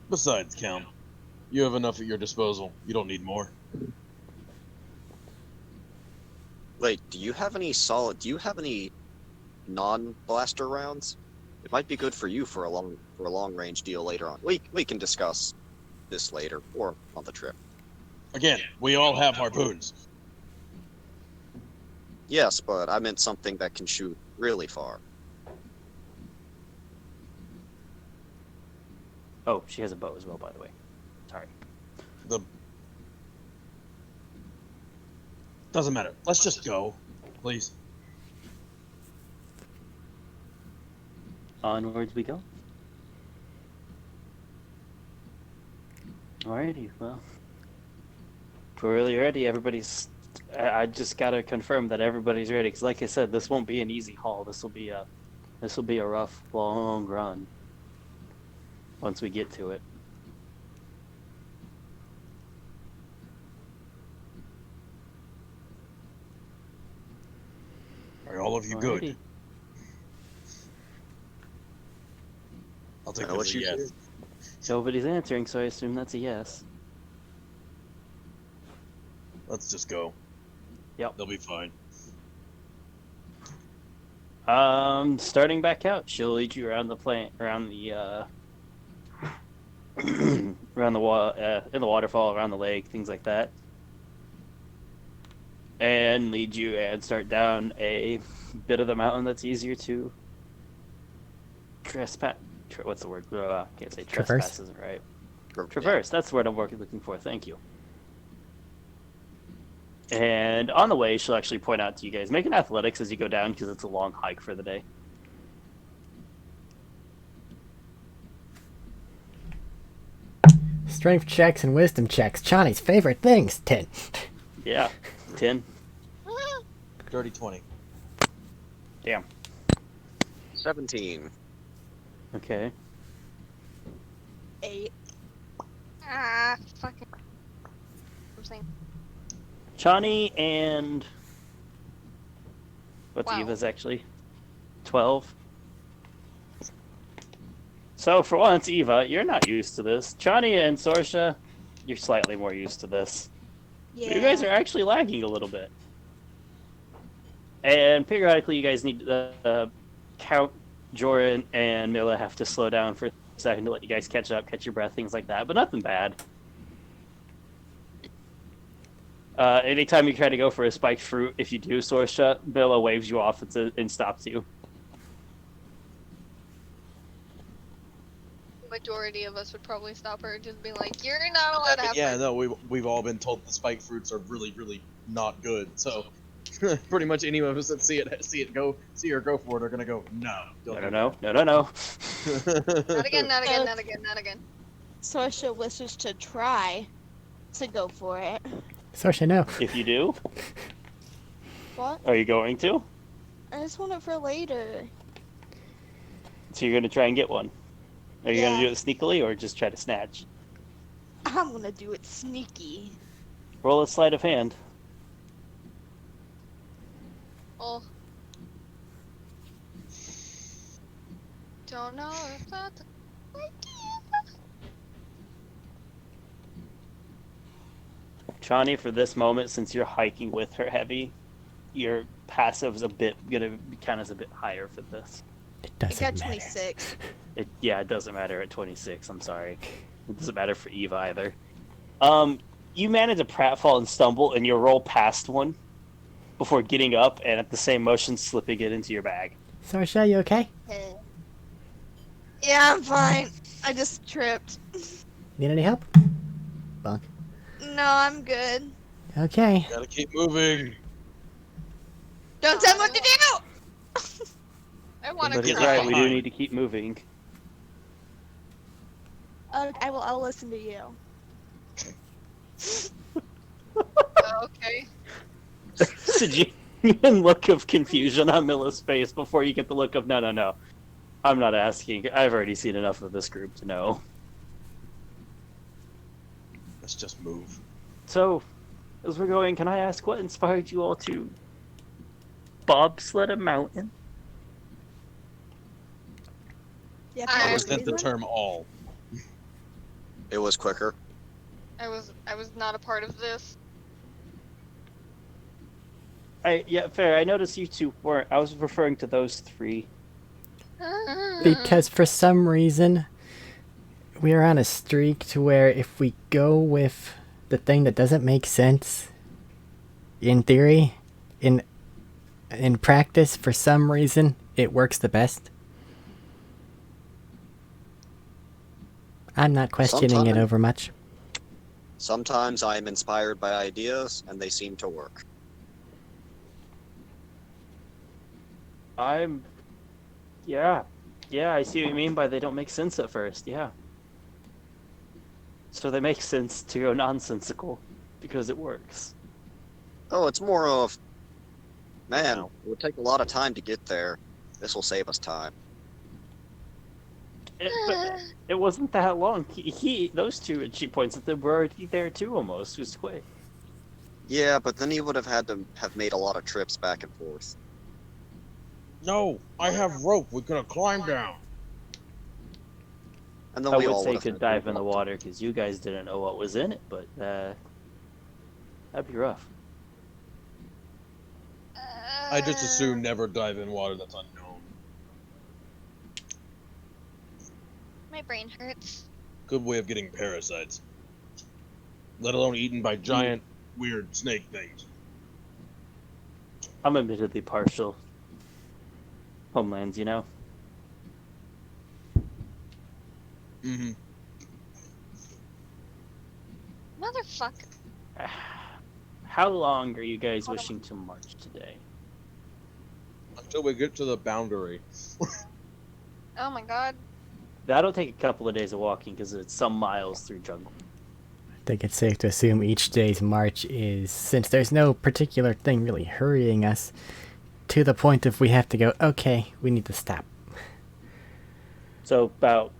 G: Besides, Count, you have enough at your disposal. You don't need more.
A: Wait, do you have any non-blaster rounds? It might be good for you for a long range deal later on. We can discuss this later or on the trip.
G: Again, we all have harpoons.
A: Yes, but I meant something that can shoot really far.
C: Oh, she has a bow as well, by the way. Sorry.
G: Doesn't matter. Let's just go, please.
C: Onwards we go. Alrighty, well. If we're really ready, everybody's... I just gotta confirm that everybody's ready, because like I said, this won't be an easy haul. This will be a rough, long run. Once we get to it.
G: Are all of you good?
C: Alrighty.
G: I'll take
A: Know
G: it
A: what
G: as a
A: you
G: yes.
C: Nobody's answering, so I assume that's a yes.
G: Let's just go.
C: Yep.
G: They'll be fine.
C: Starting back out, she'll lead you around the around the around the in the waterfall, around the lake, things like that, and lead you and start down a bit of the mountain that's easier to trespass. What's the word? Can't say
D: Traverse?
C: trespass isn't right. Traverse. That's the word I'm looking for. Thank you. And on the way, she'll actually point out to you guys, make an athletics as you go down because it's a long hike for the day.
D: Strength checks and wisdom checks. Johnny's favorite things. 10.
C: Yeah, 10.
G: Dirty 20.
C: Damn.
A: 17.
C: Okay.
F: 8.
E: Ah, fucking. I'm saying.
C: Chani and what's
E: Wow.
C: Eva's actually? 12. So for once, Eva, you're not used to this. Chani and Sorsha, you're slightly more used to this.
F: Yeah.
C: You guys are actually lagging a little bit. And periodically, you guys need to count. Joran and Mila have to slow down for a second to let you guys catch up, catch your breath, things like that. But nothing bad. Anytime you try to go for a spiked fruit, if you do, Sorsha, Mila waves you off and stops you.
E: Majority of us would probably stop her and just be like, "You're not allowed to have
G: Yeah,
E: fruit."
G: no, we've all been told the spike fruits are really, really not good. So pretty much any of us that see her go for it are gonna go no.
C: No.
E: Not again, not again, not again, not again.
F: Sorsha wishes to try to go for it.
D: Sorsha, no.
C: If you do,
F: What?
C: are you going to?
F: I just want it for later.
C: So you're going to try and get one? Are you going
F: Yeah.
C: to do it sneakily or just try to snatch?
F: I'm gonna do it sneaky.
C: Roll a sleight of hand.
E: Oh. Don't know if that's a good idea.
C: Chani, for this moment, since you're hiking with her heavy, your passive's gonna count as a bit higher for this.
D: It
F: I
D: doesn't
F: got
D: matter.
F: 26.
C: It doesn't matter at 26. I'm sorry. It doesn't matter for Eve either. You manage to pratfall and stumble, and you roll past one before getting up and at the same motion slipping it into your bag.
D: Sorsha, you okay?
F: Yeah, I'm fine. I just tripped.
D: Need any help? Bunk.
F: No, I'm good.
D: Okay.
G: Gotta keep moving.
F: Don't tell me what to do!
E: I want to
C: But he's
E: cry.
C: right. We do
G: behind.
C: need to keep moving.
F: I'll listen to you.
E: Okay.
C: It's a genuine look of confusion on Milla's face before you get the look of no. I'm not asking. I've already seen enough of this group to know.
G: Let's just move.
C: So, as we're going, can I ask what inspired you all to bobsled a mountain?
F: Yeah,
E: I
G: I
E: was
G: resent the term all.
A: It was quicker.
E: I was not a part of this.
C: Yeah, fair. I noticed you two weren't. I was referring to those three.
D: Because for some reason, we are on a streak to where if we go with the thing that doesn't make sense, in theory, in practice, for some reason, it works the best. I'm not questioning it
A: Sometime-
D: over much.
A: Sometimes I am inspired by ideas, and they seem to work.
C: Yeah, I see what you mean by they don't make sense at first, yeah. So they make sense to go nonsensical, because it works.
A: Oh, it's more of, man, it would take a lot of time to get there. This will save us time.
C: But it wasn't that long. Those two, and she points at them, were already there too almost, it was quick.
A: Yeah, but then he would have had to have made a lot of trips back and forth.
G: No, I have rope. We could have climbed down.
A: And then
C: I
A: we
C: would
A: all
C: say
A: would
C: you
A: have
C: could
A: had
C: dive
A: to
C: in the
A: walk.
C: water, because you guys didn't know what was in it, but that'd be rough.
G: I just assume never dive in water that's unknown.
E: My brain hurts.
G: Good way of getting parasites. Let alone eaten by giant, weird snake things.
C: I'm admittedly partial. Homelands, you know?
G: Mm-hmm.
E: Motherfucker.
C: How long are you guys wishing to march today?
G: Until we get to the boundary.
E: Oh my god.
C: That'll take a couple of days of walking because it's some miles through jungle.
D: I think it's safe to assume each day's march is, since there's no particular thing really hurrying us, to the point if we have to go, okay, we need to stop.
C: So about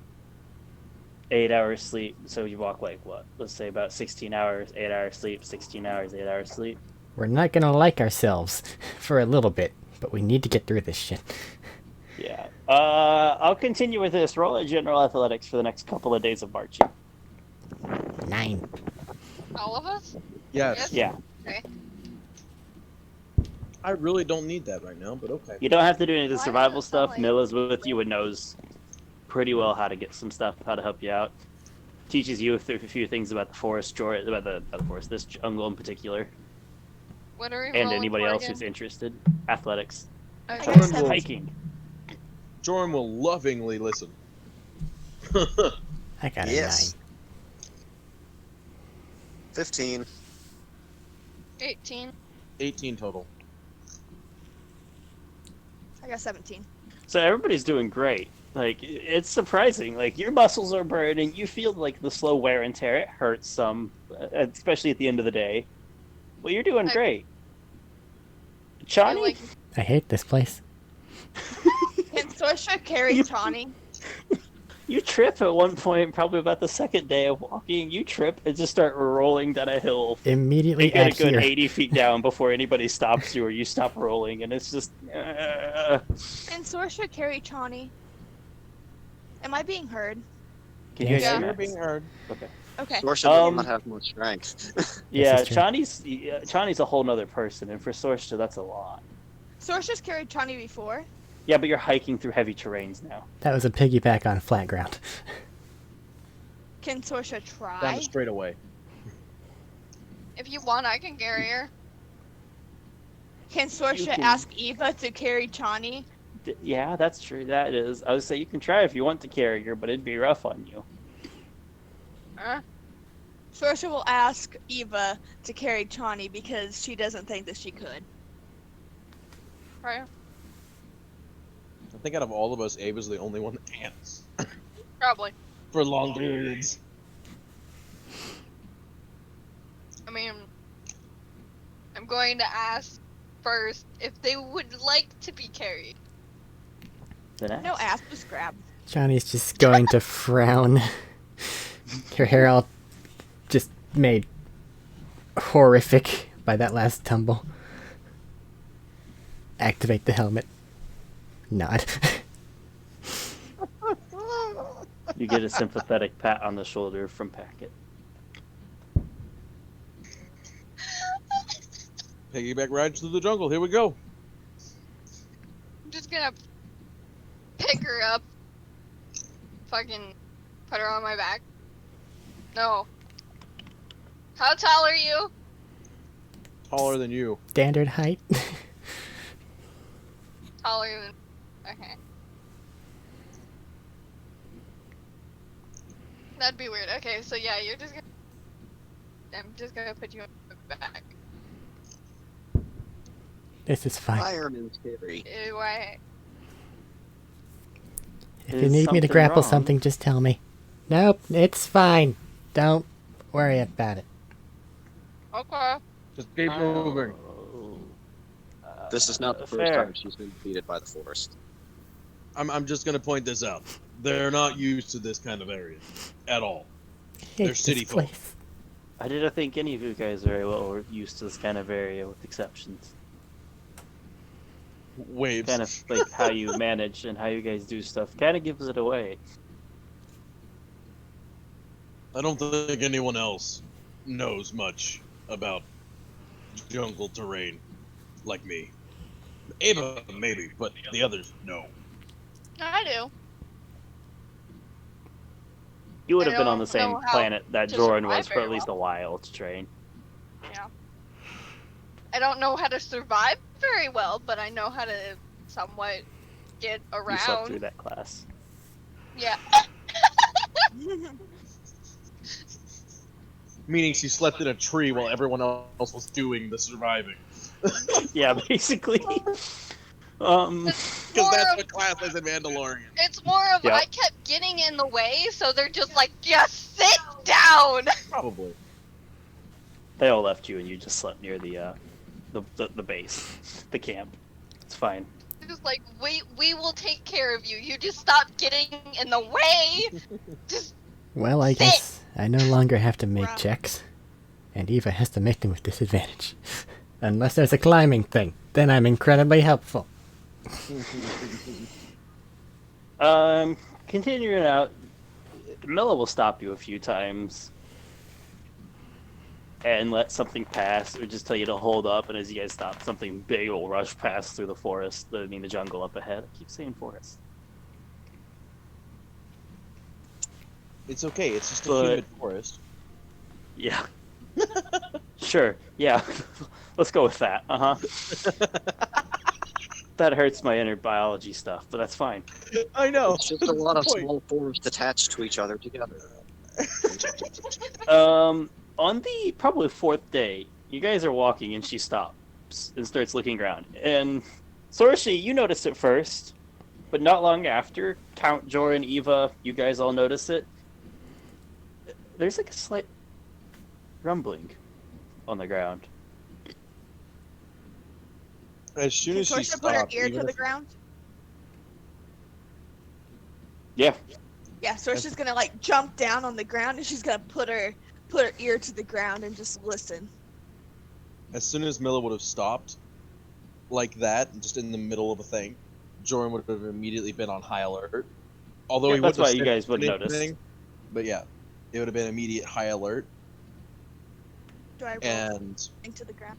C: 8 hours sleep. So you walk like what? Let's say about 16 hours, 8 hours sleep, 16 hours, 8 hours sleep.
D: We're not gonna like ourselves for a little bit, but we need to get through this shit.
C: Yeah. I'll continue with this. Roll at general athletics for the next couple of days of marching.
D: 9.
E: All of us?
G: Yes.
C: Yeah.
E: Okay.
G: I really don't need that right now, but okay.
C: You don't have to do any of the
E: Why
C: survival
E: not?
C: stuff.
E: Like-
C: Milla's with you and knows pretty well how to get some stuff, how to help you out. Teaches you a few things about the forest, about the forest, this jungle in particular,
E: What are we
C: and
E: rolling
C: anybody
E: for
C: else
E: again?
C: who's interested. Athletics,
E: Okay.
G: Jordan will,
C: hiking.
G: Jordan will lovingly listen.
D: I got a
A: Yes. 15.
E: 18.
G: 18 total.
F: I got 17.
C: So everybody's doing great. Like, it's surprising. Like, your muscles are burning. You feel like the slow wear and tear. It hurts some, especially at the end of the day. Well, you're doing
E: I-
C: great.
E: I
C: Chani?
E: like
D: I hate this place.
F: Can Sorsha carry
C: You-
F: Tawny?
C: You trip at one point, probably about the second day of walking. You trip and just start rolling down a hill.
D: Immediately
C: You get a
D: at
C: good
D: here.
C: 80 feet down before anybody stops you or you stop rolling, and it's just.
F: Can Sorsha carry Tawny? Am I being heard?
C: Can you
D: Yes.
C: guys
E: Yeah.
C: hear
G: You're
C: me?
G: being heard.
C: Okay.
F: Okay.
A: Sorsha
C: Um,
A: does not have much strength.
C: Yeah,
D: is true.
C: Chani's a whole nother person, and for Sorsha, that's a lot.
F: Sorsha's carried Tawny before.
C: Yeah, but you're hiking through heavy terrains now.
D: That was a piggyback on flat ground.
F: Can Sorsha
G: Down
F: try?
G: the straightaway.
E: If you want, I can carry her.
F: Can Sorsha
C: can-
F: ask Eva to carry Tawny?
C: Yeah, that's true. That is. I would say you can try if you want to carry her, but it'd be rough on you.
F: Sorsha will ask Eva to carry Tawny because she doesn't think that she could.
E: Right?
G: I think out of all of us, Ava's the only one that can.
E: Probably.
G: For long periods.
E: I mean, I'm going to ask first if they would like to be carried.
C: Then
F: No,
C: ask.
F: ask, just grab.
D: Johnny's just going to frown. Her hair all just made horrific by that last tumble. Activate the helmet. Nod.
C: You get a sympathetic pat on the shoulder from Packet.
G: Piggyback rides through the jungle. Here we go.
E: I'm just gonna pick her up, fucking put her on my back. No. How tall are you?
G: Taller than you.
D: Standard height.
E: Taller than. Okay. That'd be weird. Okay, so yeah, you're just gonna. I'm just gonna put you on my back.
D: This is fine.
A: Fireman's carry.
E: Why?
D: If you
C: Is
D: need me to
C: something
D: grapple
C: wrong?
D: something, just tell me. Nope, it's fine. Don't worry about it.
E: Okay.
G: Just keep moving.
A: This is not the first
C: Fair.
A: time she's been defeated by the forest.
G: I'm just gonna point this out. They're not used to this kind of area at all.
D: Hate
G: They're city
D: this
G: folk.
D: place.
C: I didn't think any of you guys very well were used to this kind of area, with exceptions.
G: Waves.
C: Kind of like how you manage and how you guys do stuff kind of gives it away.
G: I don't think anyone else knows much about jungle terrain like me. Ava, maybe, but the others, no.
E: I do.
C: You would
E: I
C: have been on the
E: don't
C: same
E: know how
C: planet that
E: to
C: Joran
E: survive
C: was for
E: very
C: at least
E: well.
C: a while to train.
E: Yeah. I don't know how to survive very well, but I know how to somewhat get
C: You slept through
E: around.
C: that class.
E: Yeah.
G: Meaning she slept in a tree while everyone else was doing the surviving.
C: Yeah, basically. Um,
E: It's
G: Because
E: more
G: that's
E: of
G: what class is in Mandalorian.
E: it's more of
C: Yep.
E: I kept getting in the way, so they're just like, just sit down.
G: Probably.
C: they all left you, and you just slept near the base, the camp. It's fine.
E: Just like we will take care of you. You just stop getting in the way. Just
D: Well, I
E: sit.
D: guess I no longer have to make
F: Right.
D: checks, and Eva has to make them with disadvantage. Unless there's a climbing thing, then I'm incredibly helpful.
C: Continuing out, Milla will stop you a few times and let something pass, or just tell you to hold up. And as you guys stop, something big will rush past through the forest. I mean, the jungle up ahead. I keep saying forest.
G: It's okay, it's just a
C: But-
G: humid forest.
C: Yeah. Sure. Yeah. Let's go with that. That hurts my inner biology stuff, but that's fine.
G: I know.
A: It's just a lot of
G: Point.
A: small forests attached to each other together.
C: On the probably fourth day, you guys are walking and she stops and starts looking around. And Sorshi, you notice it first, but not long after, Count, Joran, Eva, you guys all notice it. There's like a slight rumbling on the ground.
G: As soon
F: Can
G: as she
F: Sorsha put her
G: stopped,
F: ear
G: even
F: to the
G: if-
F: ground?
C: Yeah.
F: Yeah, Sorsha's gonna like jump down on the ground and she's gonna put her ear to the ground and just listen.
G: as soon as Milla would have stopped, like that, just in the middle of a thing, Joran would have immediately been on high alert. Although
C: Yeah,
G: he
C: that's
G: wouldn't
C: why
G: have
C: you
G: said
C: guys wouldn't notice.
G: anything, but yeah, it would have been immediate high alert.
F: Do I roll
G: And
F: something to the ground?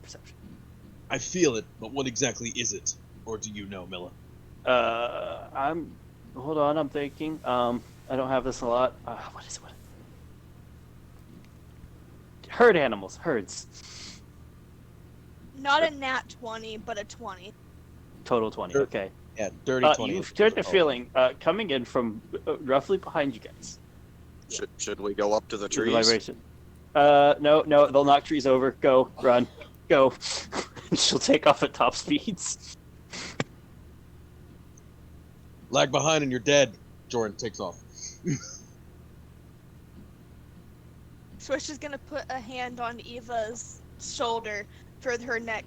C: Perception.
G: I feel it, but what exactly is it? Or do you know, Milla?
C: Hold on, I'm thinking. I don't have this a lot. What is it? Herd animals, herds.
F: Not a nat 20, but a 20.
C: Total 20.
G: Sure.
C: Okay.
G: Yeah, dirty 20.
C: You start the feeling coming in from roughly behind you guys.
A: Should we go up to the
C: The
A: trees?
C: vibration. No, they'll knock trees over. Go, run, go. She'll take off at top speeds.
G: Lag behind and you're dead. Joran takes off.
F: Sorsha's gonna put a hand on Eva's shoulder for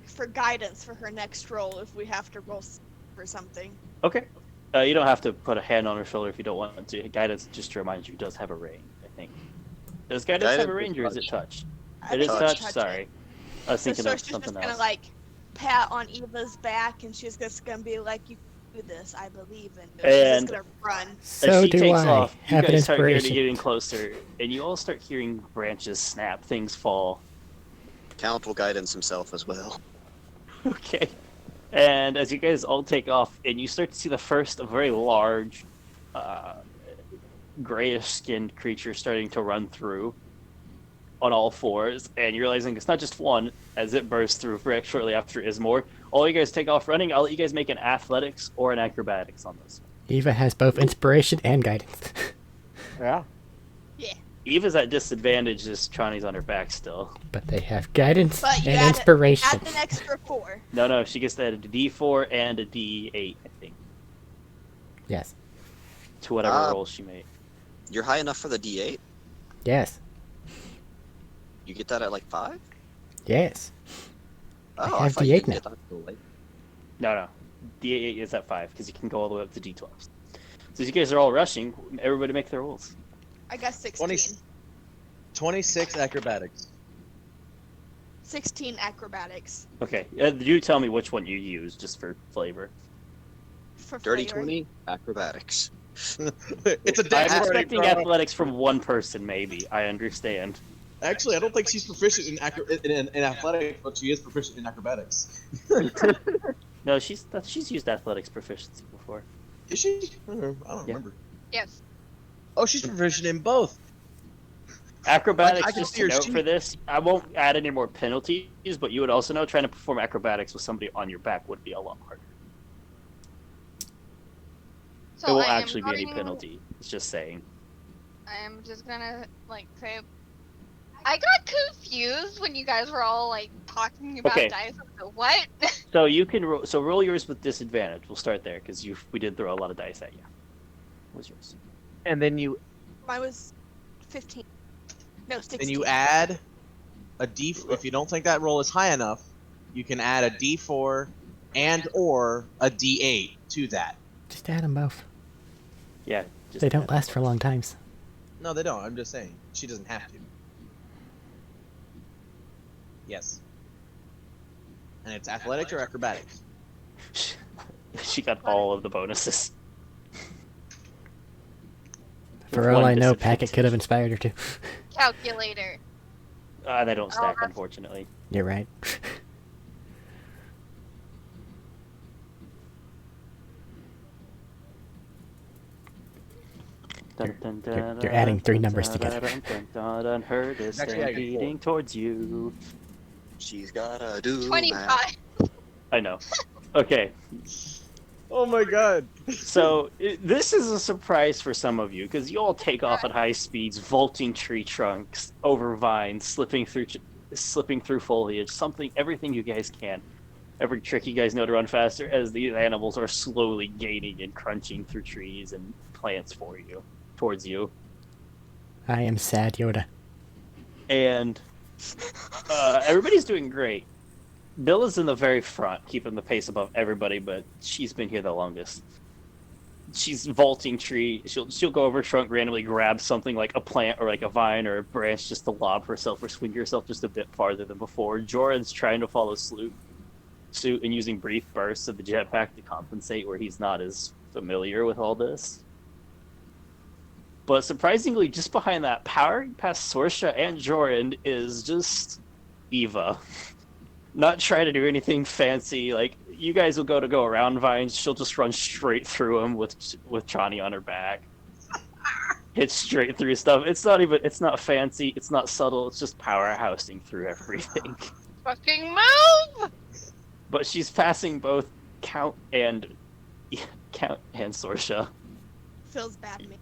F: for guidance for her next roll if we have to roll for something.
C: Okay. You don't have to put a hand on her shoulder if you don't want to. Guidance, just to remind you, does have a range, I think. Does guidance have a
A: Guidance
C: range,
A: is
C: or is it
A: touch.
C: touch?
F: I
C: It is
F: think
A: touch.
C: touch. Sorry, I was
F: So
C: thinking of
F: Sorsha's just
C: something
F: gonna
C: else.
F: like pat on Eva's back and she's just gonna be like, "You can do this, I believe in you." She's
C: And-
F: just gonna run.
D: So
C: As she
D: do
C: takes
D: I.
C: off, you
D: Have an
C: guys start hearing
D: inspiration.
C: getting closer, and you all start hearing branches snap, things fall.
A: Count will guidance himself as well.
C: Okay. And as you guys all take off, and you start to see the first of very large, grayish-skinned creature starting to run through on all fours, and you're realizing it's not just one, as it bursts through very shortly after Ismore. All you guys take off running. I'll let you guys make an athletics or an acrobatics on this.
D: Eva has both inspiration and guidance.
C: Yeah.
F: Yeah.
C: Eva's at disadvantage as Trani's on her back still.
D: But they have guidance
F: But you
D: and
F: add
D: inspiration.
F: an extra 4.
C: No, she gets that a D4 and a D8, I think,
D: Yes.
C: to whatever
A: Ah.
C: roll she made.
A: You're high enough for the D8?
D: Yes.
A: You get that at like 5?
D: Yes.
A: Oh,
D: have
A: thought you
D: D8
A: didn't
D: now.
A: get that till late.
C: No. D8 is at 5, because you can go all the way up to D12s. So as you guys are all rushing, everybody make their rolls.
F: I got 16.
G: 26 acrobatics.
F: 16 acrobatics.
C: Okay, do tell me which one you use, just for flavor.
F: For
A: Dirty
F: flavor.
A: 20, acrobatics.
G: It's a
C: I'm
G: death party,
C: expecting
G: bro.
C: athletics from one person, maybe. I understand.
G: Actually, I don't think she's proficient in athletics, but she is proficient in acrobatics.
C: No, she's used athletics proficiency before.
G: Is she? I don't
C: Yeah.
G: remember.
E: Yes.
G: Oh, she's proficient in both.
C: Acrobatics,
G: I can
C: just
G: see
C: to
G: her
C: note
G: sheet.
C: for this, I won't add any more penalties, but you would also know trying to perform acrobatics with somebody on your back would be a lot harder.
E: So
C: It won't
E: I am
C: actually be any
E: going-
C: penalty. It's just saying.
E: I am just gonna like say. I got confused when you guys were all like talking about
C: Okay.
E: dice. So what?
C: So you can roll yours with disadvantage. We'll start there because we did throw a lot of dice at you. What's yours?
H: And then you
F: Mine was 15. No, 16.
G: Then you add a D. If you don't think that roll is high enough, you can add a D4 and or a D8 to that.
D: Just add them both.
C: Yeah. Just
D: They don't last for long times.
G: No, they don't. I'm just saying she doesn't have to. Yes. And it's athletics or acrobatics.
C: She got all of the bonuses.
D: For all
C: One
D: I know,
C: disadvantage.
D: Packet could have inspired her to.
E: Calculator.
C: They don't stack,
E: that's-
C: unfortunately.
D: You're right. You're adding 3 numbers together.
C: Herd is
G: Actually, I got
C: stampeding towards you.
A: She's gotta do
E: 25.
C: I know. Okay,
G: Oh my god.
C: so this is a surprise for some of you because you all take off at high speeds, vaulting tree trunks, over vines, slipping through foliage, everything you guys can. Every trick you guys know to run faster as these animals are slowly gaining and crunching through trees and plants towards you.
D: I am sad Yoda.
C: And everybody's doing great. Bill is in the very front, keeping the pace above everybody, but she's been here the longest. She's vaulting tree. She'll go over a trunk, randomly grab something like a plant or like a vine or a branch just to lob herself or swing herself just a bit farther than before. Joran's trying to follow suit and using brief bursts of the jetpack to compensate where he's not as familiar with all this. But surprisingly, just behind that, powering past Sorsha and Joran is just Eva. Not trying to do anything fancy. Like, you guys will go around vines, she'll just run straight through them with Chani on her back. Hit straight through stuff. It's not fancy, it's not subtle, it's just powerhousing through everything.
E: Fucking move!
C: But she's passing both Count and Sorsha.
F: Feels bad to me.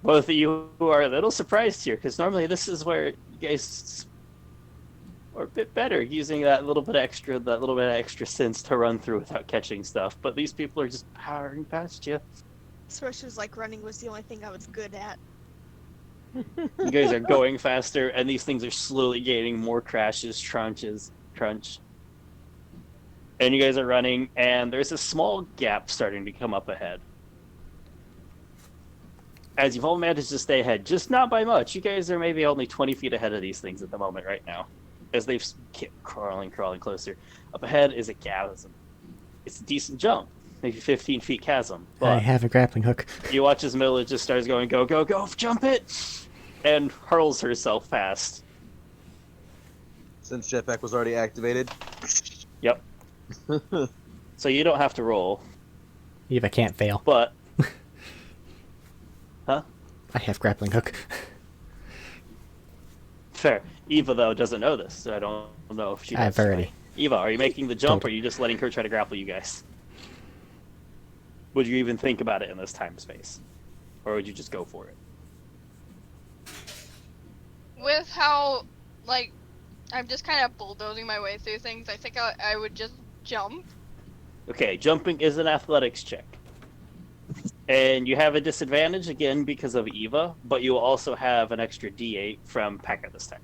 C: Both of you are a little surprised here, because normally this is where you guys are a bit better, using that little bit of extra sense to run through without catching stuff. But these people are just powering past you.
F: Sorsha's like running was the only thing I was good at.
C: You guys are going faster, and these things are slowly gaining more crashes, crunch. And you guys are running, and there's a small gap starting to come up ahead. As you've all managed to stay ahead, just not by much. You guys are maybe only 20 feet ahead of these things at the moment right now. As they've kept crawling closer. Up ahead is a chasm. It's a decent jump. Maybe 15 feet chasm.
D: I
C: But
D: have a grappling hook.
C: you watch as Mila just starts going, go, go, go, jump it! And hurls herself past.
G: Since jetpack was already activated.
C: Yep. So you don't have to roll,
D: Eva can't fail.
C: but
D: I have grappling hook.
C: fair. Eva, though, doesn't know this, so I don't know if she
D: I've
C: does.
D: already.
C: Eva, are you making the jump,
D: Told
C: or are you just letting her try to grapple you guys? Would you even think about it in this time space? Or would you just go for it?
E: With how, like, I'm just kind of bulldozing my way through things, I think I would just jump.
C: Okay, jumping is an athletics check. And you have a disadvantage, again, because of Eva, but you also have an extra D8 from Packer this time.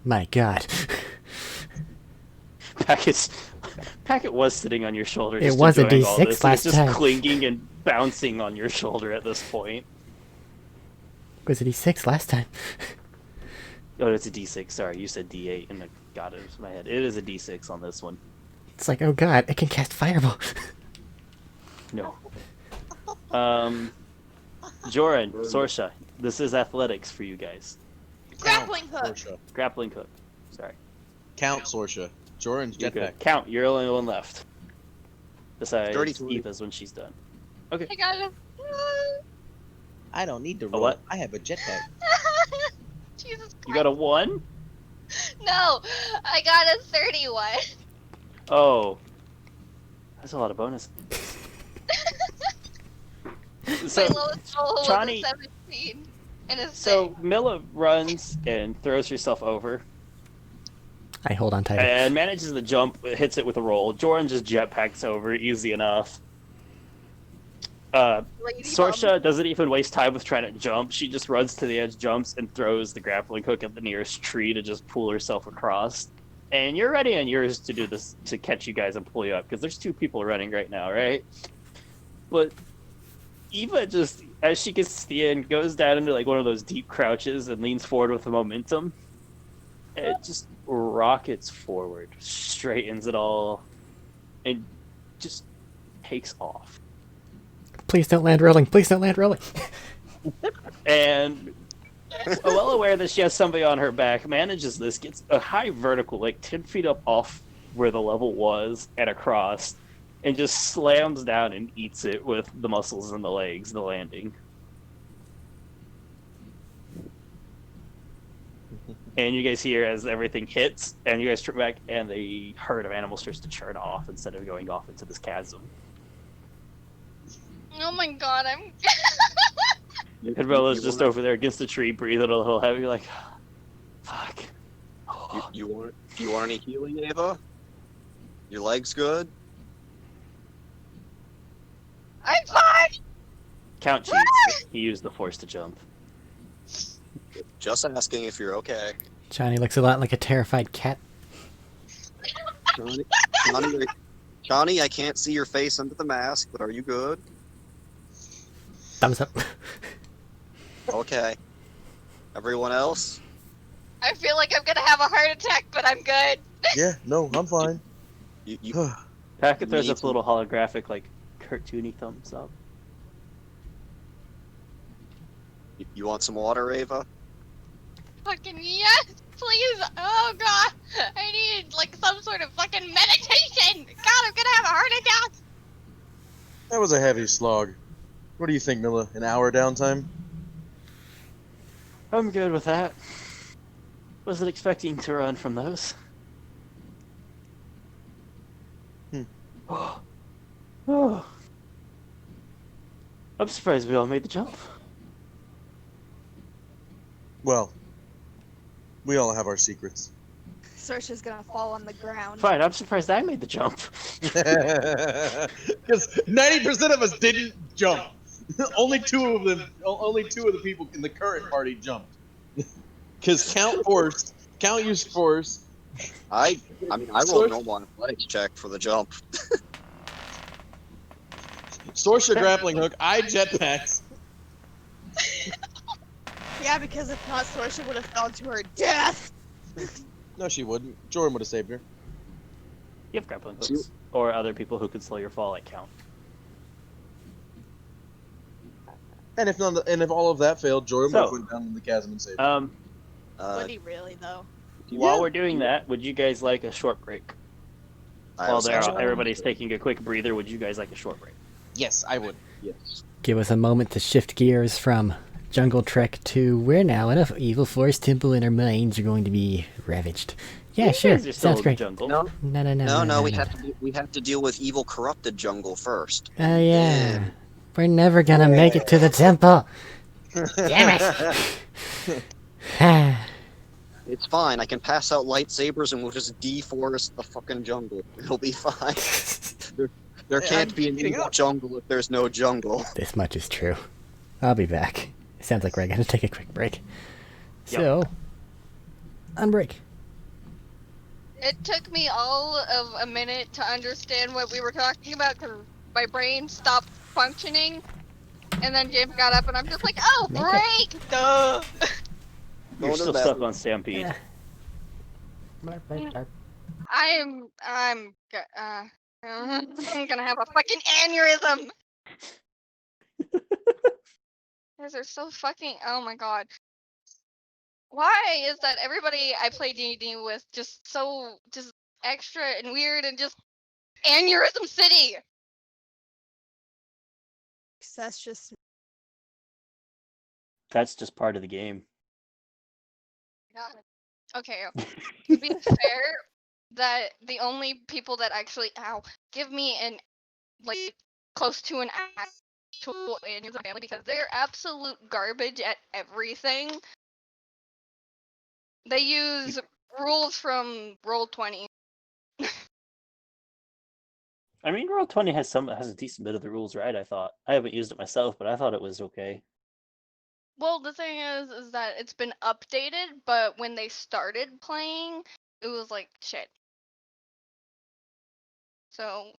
D: My god.
C: Packet was sitting on your shoulder.
D: It
C: Just
D: was a
C: enjoying all
D: D6
C: this, and
D: last
C: it's just
D: time.
C: clinging and bouncing on your shoulder at this point.
D: Was it E6 last time?
C: Oh, it's a D6. Sorry, you said D8, and I got it in my head. It is a D6 on this one.
D: It's like, oh god, it can cast fireball.
C: No. Joran, Sorsha, This is athletics for you guys.
F: Grappling hook.
G: Sorsha.
C: Grappling hook. Sorry.
G: Count Sorsha. Jordan's
C: You're
G: jetpack.
C: good. Count. You're the only one left. Besides
A: 33.
C: Eva's when she's done. Okay.
E: I got it.
G: I don't need to
C: roll. what?
G: I have a jetpack.
E: Jesus Christ.
C: You got a 1?
E: No, I got a 31.
C: Oh. That's a lot of bonus. So,
E: My lowest roll was
C: Johnny-
E: a 17. And a 6.
C: so Milla runs and throws herself over
D: I hold on tight.
C: and manages to jump, hits it with a roll. Jordan just jetpacks over, easy enough.
E: Lady
C: Sorsha doesn't even waste time with trying to jump. She just runs to the edge, jumps, and throws the grappling hook at the nearest tree to just pull herself across. And you're ready on yours to do this, to catch you guys and pull you up, because there's 2 people running right now, right? But Eva just, as she gets to the end, goes down into like one of those deep crouches and leans forward with the momentum. And it just rockets forward, straightens it all, and just takes off.
D: Please don't land rolling. Please don't land rolling.
C: And well aware that she has somebody on her back, manages this, gets a high vertical, like 10 feet up off where the level was and across, and just slams down and eats it with the muscles in the legs, the landing. And you guys hear as everything hits, and you guys turn back, and the herd of animals starts to churn off instead of going off into this chasm.
E: Oh my god, I'm.
C: And Bella's
A: You
C: just
A: wanna-
C: over there against the tree, breathing a little heavy, like, fuck.
A: You want any healing, Ava? Your legs good?
E: I'm fine!
C: Count cheats. He used the force to jump.
A: Just asking if you're okay.
D: Johnny looks a lot like a terrified cat.
A: Johnny, I can't see your face under the mask, but are you good?
D: Thumbs up.
A: Okay. Everyone else?
E: I feel like I'm gonna have a heart attack, but I'm good.
G: Yeah, no, I'm fine.
A: You
C: Packet throws
A: Me
C: up a little holographic, like, cartoony thumbs up.
A: you want some water, Ava?
E: Fucking yes, please. Oh god, I need like some sort of fucking meditation. God, I'm gonna have a heart attack.
G: That was a heavy slog. What do you think, Milla? An hour downtime?
C: I'm good with that. Wasn't expecting to run from those. Oh. I'm surprised we all made the jump.
G: Well, we all have our secrets.
F: Sorsha's gonna fall on the ground.
C: Fine, I'm surprised I made the jump.
G: Because 90% of us didn't jump. Only two of the people in the current party jumped. Because Count used force.
A: I mean, I rolled a normal athletics check for the jump.
G: Sorsha grappling hook. I jetpacks.
F: Yeah, because if not, Sorsha would have fell to her death.
G: No, she wouldn't. Jordan would have saved her.
C: You have grappling hooks. Or other people who could slow your fall at count.
G: And if all of that failed, Jordan would
C: So,
G: have went down in the chasm and saved her.
F: Would he really, though?
C: While we're doing that, would you guys like a short break? While everybody's taking a quick breather, would you guys like a short break?
G: Yes, I would.
A: Yes.
D: Give us a moment to shift gears from Jungle Trek to we're now in a evil forest temple and our minds are going to be ravaged. Yeah,
C: You
D: sure.
C: guys are still
D: Sounds
C: in the
D: great.
C: jungle.
A: No,
D: No.
A: we have to deal with evil, corrupted jungle first.
D: Oh, yeah. We're never gonna make it to the temple. Damn it.
A: It's fine. I can pass out lightsabers and we'll just deforest the fucking jungle. It'll be fine. There can't be an evil jungle if there's no jungle.
D: This much is true. I'll be back. Sounds like we're gonna take a quick break.
C: Yep.
D: So, on break.
E: It took me all of a minute to understand what we were talking about because my brain stopped functioning. And then James got up and I'm just like, oh,
D: Make
E: break! Duh!
C: You're
A: Go to
C: still
A: the
C: stuck
A: bathroom.
C: on Stampede.
E: I'm gonna have a fucking aneurysm! You guys are so fucking. Oh my god. Why is that everybody I play D&D with just extra and weird and just aneurysm city?
F: That's just
C: That's just part of the game.
E: God. Okay. To be fair, that the only people that actually give me an like close to an actual aneurysm family because they're absolute garbage at everything. They use rules from Roll20.
C: I mean, Roll20 has a decent bit of the rules right. I thought I haven't used it myself, but I thought it was okay.
E: Well, the thing is that it's been updated, but when they started playing, it was like shit. So,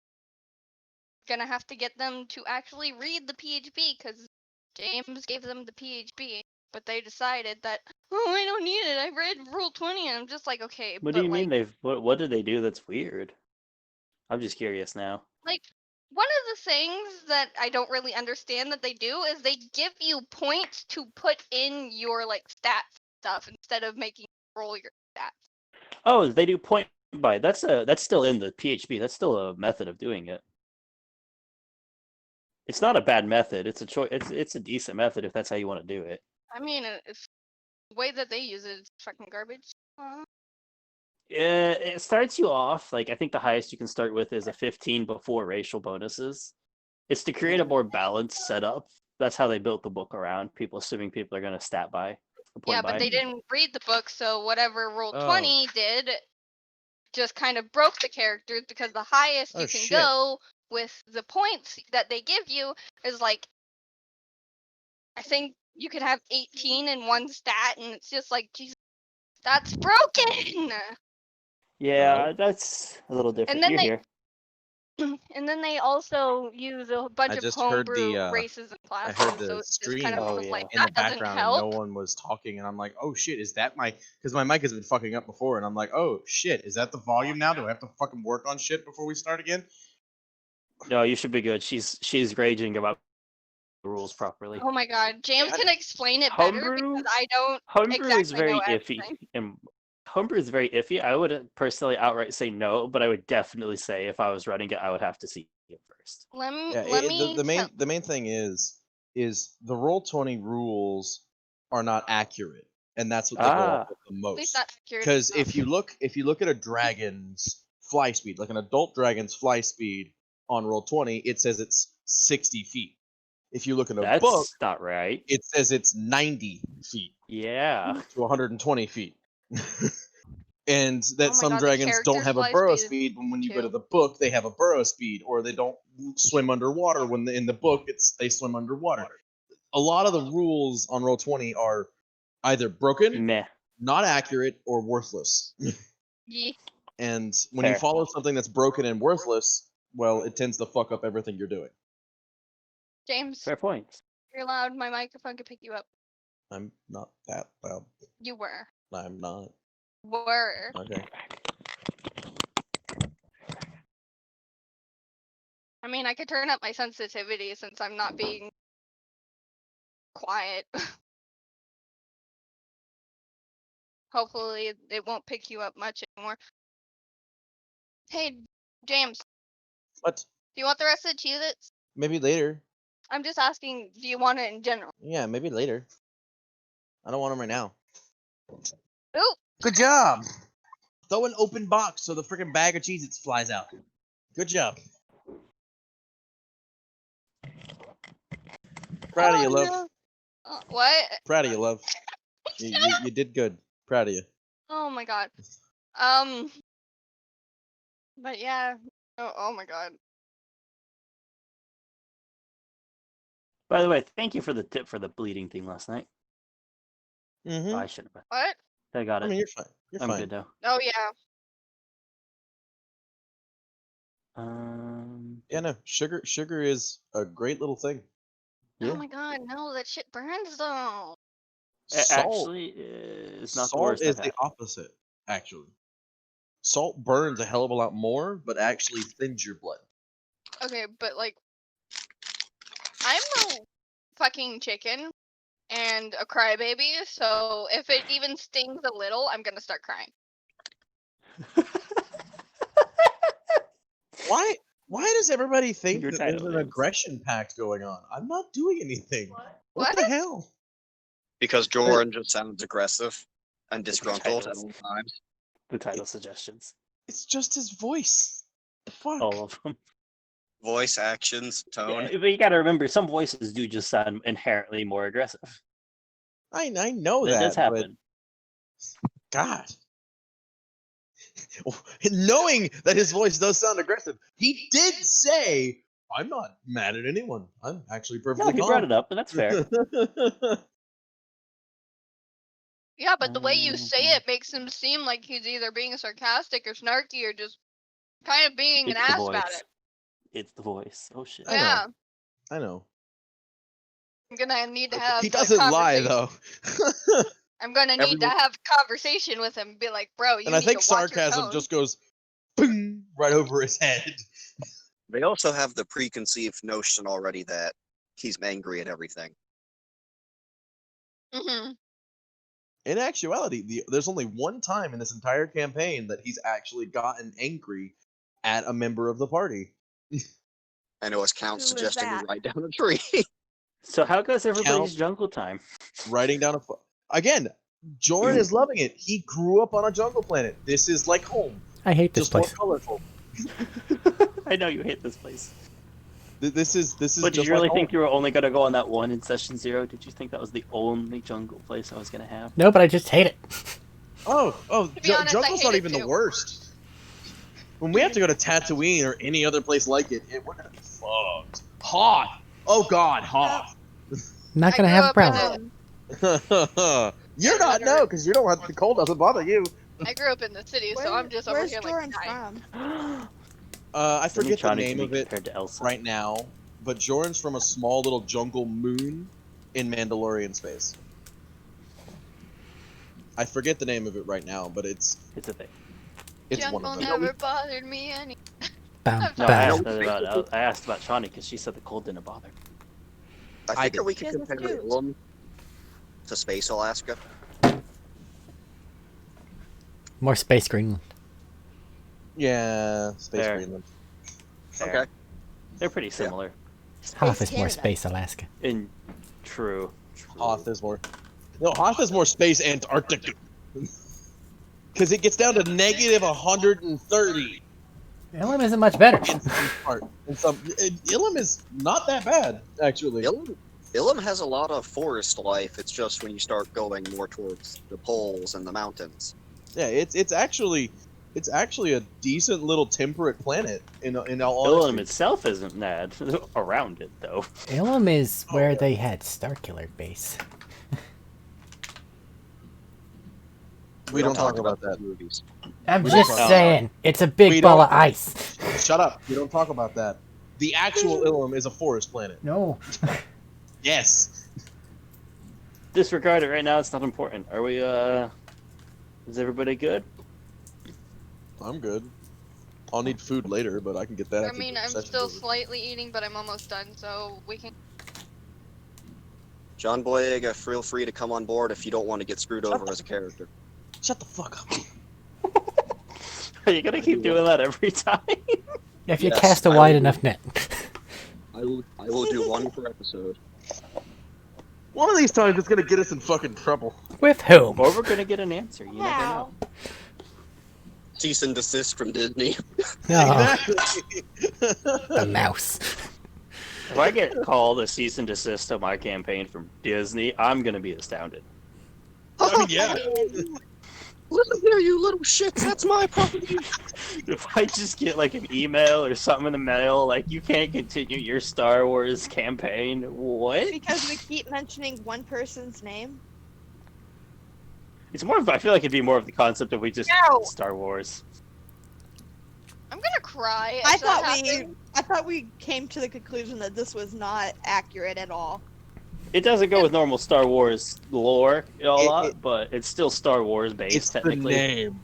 E: gonna have to get them to actually read the PHP because James gave them the PHP, but they decided that I don't need it. I read Rule20, and I'm just like, okay,
C: What do
E: but
C: you mean
E: like,
C: what did they do that's weird? I'm just curious now.
E: like one of the things that I don't really understand that they do is they give you points to put in your like stats stuff instead of making you roll your stats.
C: Oh, they do point by. That's still in the PHP. That's still a method of doing it. It's not a bad method. It's a choice. It's a decent method if that's how you want to do it.
E: I mean, it's the way that they use it is fucking garbage.
C: It starts you off like I think the highest you can start with is a 15 before racial bonuses. It's to create a more balanced setup. That's how they built the book around people, assuming people are going to stat by or
E: Yeah,
C: point
E: but
C: by.
E: they didn't read the book, so whatever
G: Oh.
E: Roll20 did just kind of broke the characters because the highest
G: Oh,
E: you can
G: shit.
E: go with the points that they give you is like, I think you could have 18 in one stat, and it's just like, Jesus, that's broken!
C: Yeah, that's a little different.
E: then
C: You're
E: they-
C: here.
E: And then they also use a bunch
G: I
E: of
G: just heard
E: homebrew
G: the,
E: races and
G: I
E: classes,
G: heard the
E: so it's just
G: stream
E: kind of
C: Oh,
E: like,
G: in the
E: that doesn't
G: background
E: help.
G: and no one was talking, and I'm like, oh shit, is that my? Because my mic has been fucking up before, and I'm like, oh shit, is that the volume now? Do I have to fucking work on shit before we start again?
C: No, you should be good. She's raging about the rules properly.
E: Oh my god, James
G: Yeah.
E: can explain it better
C: Homebrew?
E: because I don't
C: Homebrew is
E: exactly know
C: very iffy,
E: everything.
C: and homebrew is very iffy. I would personally outright say no, but I would definitely say if I was running it, I would have to see it first.
E: Let
G: Yeah,
E: me
G: the main thing is the Roll20 rules are not accurate, and that's what they go off of the
E: at least
G: most.
E: not accurate
G: Because
E: enough.
G: if you look at a dragon's fly speed, like an adult dragon's fly speed on Roll20, it says it's 60 feet. If you look at a
C: That's
G: book,
C: not right.
G: it says it's 90 feet
C: Yeah.
G: to 120 feet. And that
E: Oh my
G: some
E: god, the
G: dragons don't
E: character's
G: have a
E: fly
G: burrow
E: speed is
G: speed, but when you go to
E: too.
G: the book, they have a burrow speed, or they don't swim underwater. When in the book, they swim underwater. A lot of the rules on Roll20 are either broken,
C: Meh.
G: not accurate, or worthless.
E: Yeah.
G: And when you
C: Fair.
G: follow something that's broken and worthless, well, it tends to fuck up everything you're doing.
E: James,
C: Fair point.
E: you're loud. My microphone could pick you up.
G: I'm not that loud.
E: You were.
G: I'm not.
E: Were.
G: Okay.
E: I mean, I could turn up my sensitivity since I'm not being quiet. Hopefully, it won't pick you up much anymore. Hey, James,
G: What?
E: do you want the rest of the Cheez-Its?
G: Maybe later.
E: I'm just asking, do you want it in general?
G: Yeah, maybe later. I don't want them right now.
E: Ooh!
G: Good job. Throw an open box so the freaking bag of Cheez-Its flies out. Good job. Proud of you, love.
E: No. What?
G: Proud of you, love. You did good. Proud of you.
E: Oh my god. But yeah. Oh my god.
C: By the way, thank you for the tip for the bleeding thing last night.
G: Mm-hmm.
C: Oh, I shouldn't have.
E: What?
C: I got it.
G: I mean, you're fine. You're
C: I'm
G: fine.
C: good now.
E: Oh yeah.
G: Yeah, no. Sugar is a great little thing.
C: Yeah.
E: Oh my god, no, that shit burns though.
G: Salt.
C: Actually, it's not the
G: Salt
C: worst
G: is
C: I've
G: the
C: had.
G: opposite, actually. Salt burns a hell of a lot more, but actually thins your blood.
E: Okay, but like, I'm no fucking chicken, and a crybaby. So if it even stings a little, I'm gonna start crying.
G: Why does everybody think
C: Your
G: that there's
C: title
G: an
C: is.
G: aggression pact going on? I'm not doing anything. What the
E: What?
G: hell?
A: Because Jordan just sounds aggressive and disgruntled at
C: titles.
A: all times.
C: The title suggestions.
G: It's just his voice. The fuck?
C: All of them.
A: Voice, actions, tone.
C: Yeah, but you gotta remember, some voices do just sound inherently more aggressive.
G: I know
C: That does
G: that, but
C: happen.
G: God. Knowing that his voice does sound aggressive, he did say, "I'm not mad at anyone. I'm actually
C: No,
G: perfectly
C: he brought it up, and that's fair.
E: Yeah, but the way you
C: Mm,
E: say it makes him seem like he's either being sarcastic or snarky or just kind of being an
C: It's the
E: ass about
C: voice.
E: it.
C: It's the voice. Oh shit.
G: I know.
E: Yeah,
G: I know.
E: I'm gonna need to have
G: He
E: a
G: doesn't lie
E: conversation.
G: though.
E: I'm gonna need to
A: Everyone-
E: have a conversation with him and be like, bro, you
G: And I
E: need
G: think
E: to watch your
G: sarcasm
E: tone.
G: just goes boom, right over his head.
A: They also have the preconceived notion already that he's angry at everything.
E: Mm-hmm.
G: In actuality, there's only one time in this entire campaign that he's actually gotten angry at a member of the party.
A: I know, as Count
F: Who was
A: suggesting we
F: that?
A: write down a tree.
C: So how goes everybody's
G: Count-
C: jungle time?
G: Writing down again, Jordan is loving it. He grew up on a jungle planet. This is like home,
D: I hate this
G: just more
D: place.
G: colorful.
C: I know you hate this place.
G: This is
C: But did
G: just
C: you really
G: like
C: think
G: home.
C: you were only gonna go on that one in session 0? Did you think that was the only jungle place I was gonna have?
D: No, but I just hate it.
G: Oh,
E: To be honest, I
G: jungle's
E: hate
G: not
E: it
G: even the
E: too.
G: worst. When we have to go to Tatooine or any other place like it, we're gonna be fucked. Hot. Oh God, hot.
D: Not
E: I
D: gonna
E: grew
D: have a
E: up in
D: problem.
G: You're not no, because you don't have the cold doesn't bother you.
E: I grew up in the city, so I'm just over
F: where's
E: here
F: Jordan
E: like dying.
F: from?
G: I
C: Sending
G: forget the
C: Johnny to
G: name
C: be
G: of it
C: compared to Elsa.
G: right now, but Jordan's from a small little jungle moon in Mandalorian space. I forget the name of it right now, but it's
C: It's a thing.
G: one
E: Jungle
G: of them.
E: never bothered me any.
D: Bam,
C: No, I
D: bam.
C: asked, about, I asked about Shawnee because she said the cold didn't bother.
A: I think
G: did.
A: we could
F: She has a
A: compare
F: suit.
A: Ilum to Space Alaska.
D: More Space Greenland.
G: Yeah, Space
C: Fair.
G: Greenland.
C: Fair.
A: Okay.
C: They're pretty similar.
D: Hoth is more
F: Canada.
D: Space Alaska.
C: In true.
G: Hoth is more. No, Hoth is more space Antarctica. Because it gets down to negative 130
D: Ilum isn't much better.
G: in some part. Ilum is not that bad, actually.
A: Ilum has a lot of forest life. It's just when you start going more towards the poles and the mountains.
G: Yeah, it's actually a decent little temperate planet. In all
C: Ilum
G: honesty.
C: itself isn't bad. Around it, though.
D: Ilum is
G: Oh,
D: where
G: yeah.
D: they had Starkiller base.
G: We don't talk
A: the
G: about that.
A: movies.
D: I'm
G: We don't
D: just
G: talk-
D: saying, it's a big
G: We
D: ball
G: don't-
D: of ice.
G: Shut up. We don't talk about that. The actual Ilum is a forest planet.
D: No.
G: Yes.
C: Disregard it right now. It's not important. Are we? Is everybody good?
G: I'm good. I'll need food later, but I can get that
E: I
G: after
E: mean,
G: the
E: I'm
G: session's
E: still
G: over.
E: slightly eating, but I'm almost done, so we can.
A: John Boyega, feel free to come on board if you don't want to get screwed over as a character.
G: Shut the fuck up.
C: Are you gonna keep doing that every time?
D: If you
A: Yes,
D: cast a
A: I
D: wide
A: will.
D: enough net.
A: I will do one per episode.
G: One of these times it's gonna get us in fucking trouble.
D: With whom?
C: Or we're gonna get an answer. You never know.
F: How?
A: Cease and desist from Disney.
D: No,
G: Exactly.
D: the mouse.
C: If I get called a cease and desist on my campaign from Disney, I'm gonna be astounded.
G: I mean, yeah.
A: Listen here, you little shits. That's my property.
C: If I just get like an email or something in the mail, like you can't continue your Star Wars campaign, what?
F: Because we keep mentioning one person's name.
C: It's more of, I feel like it'd be more of the concept of we just
E: No.
C: Star Wars.
E: I'm gonna cry.
F: I
E: if that
F: thought
E: happens.
F: we came to the conclusion that this was not accurate at all.
C: It doesn't go with normal Star Wars lore a lot,
G: It-
C: but it's still Star Wars based
G: It's the
C: technically.
G: name.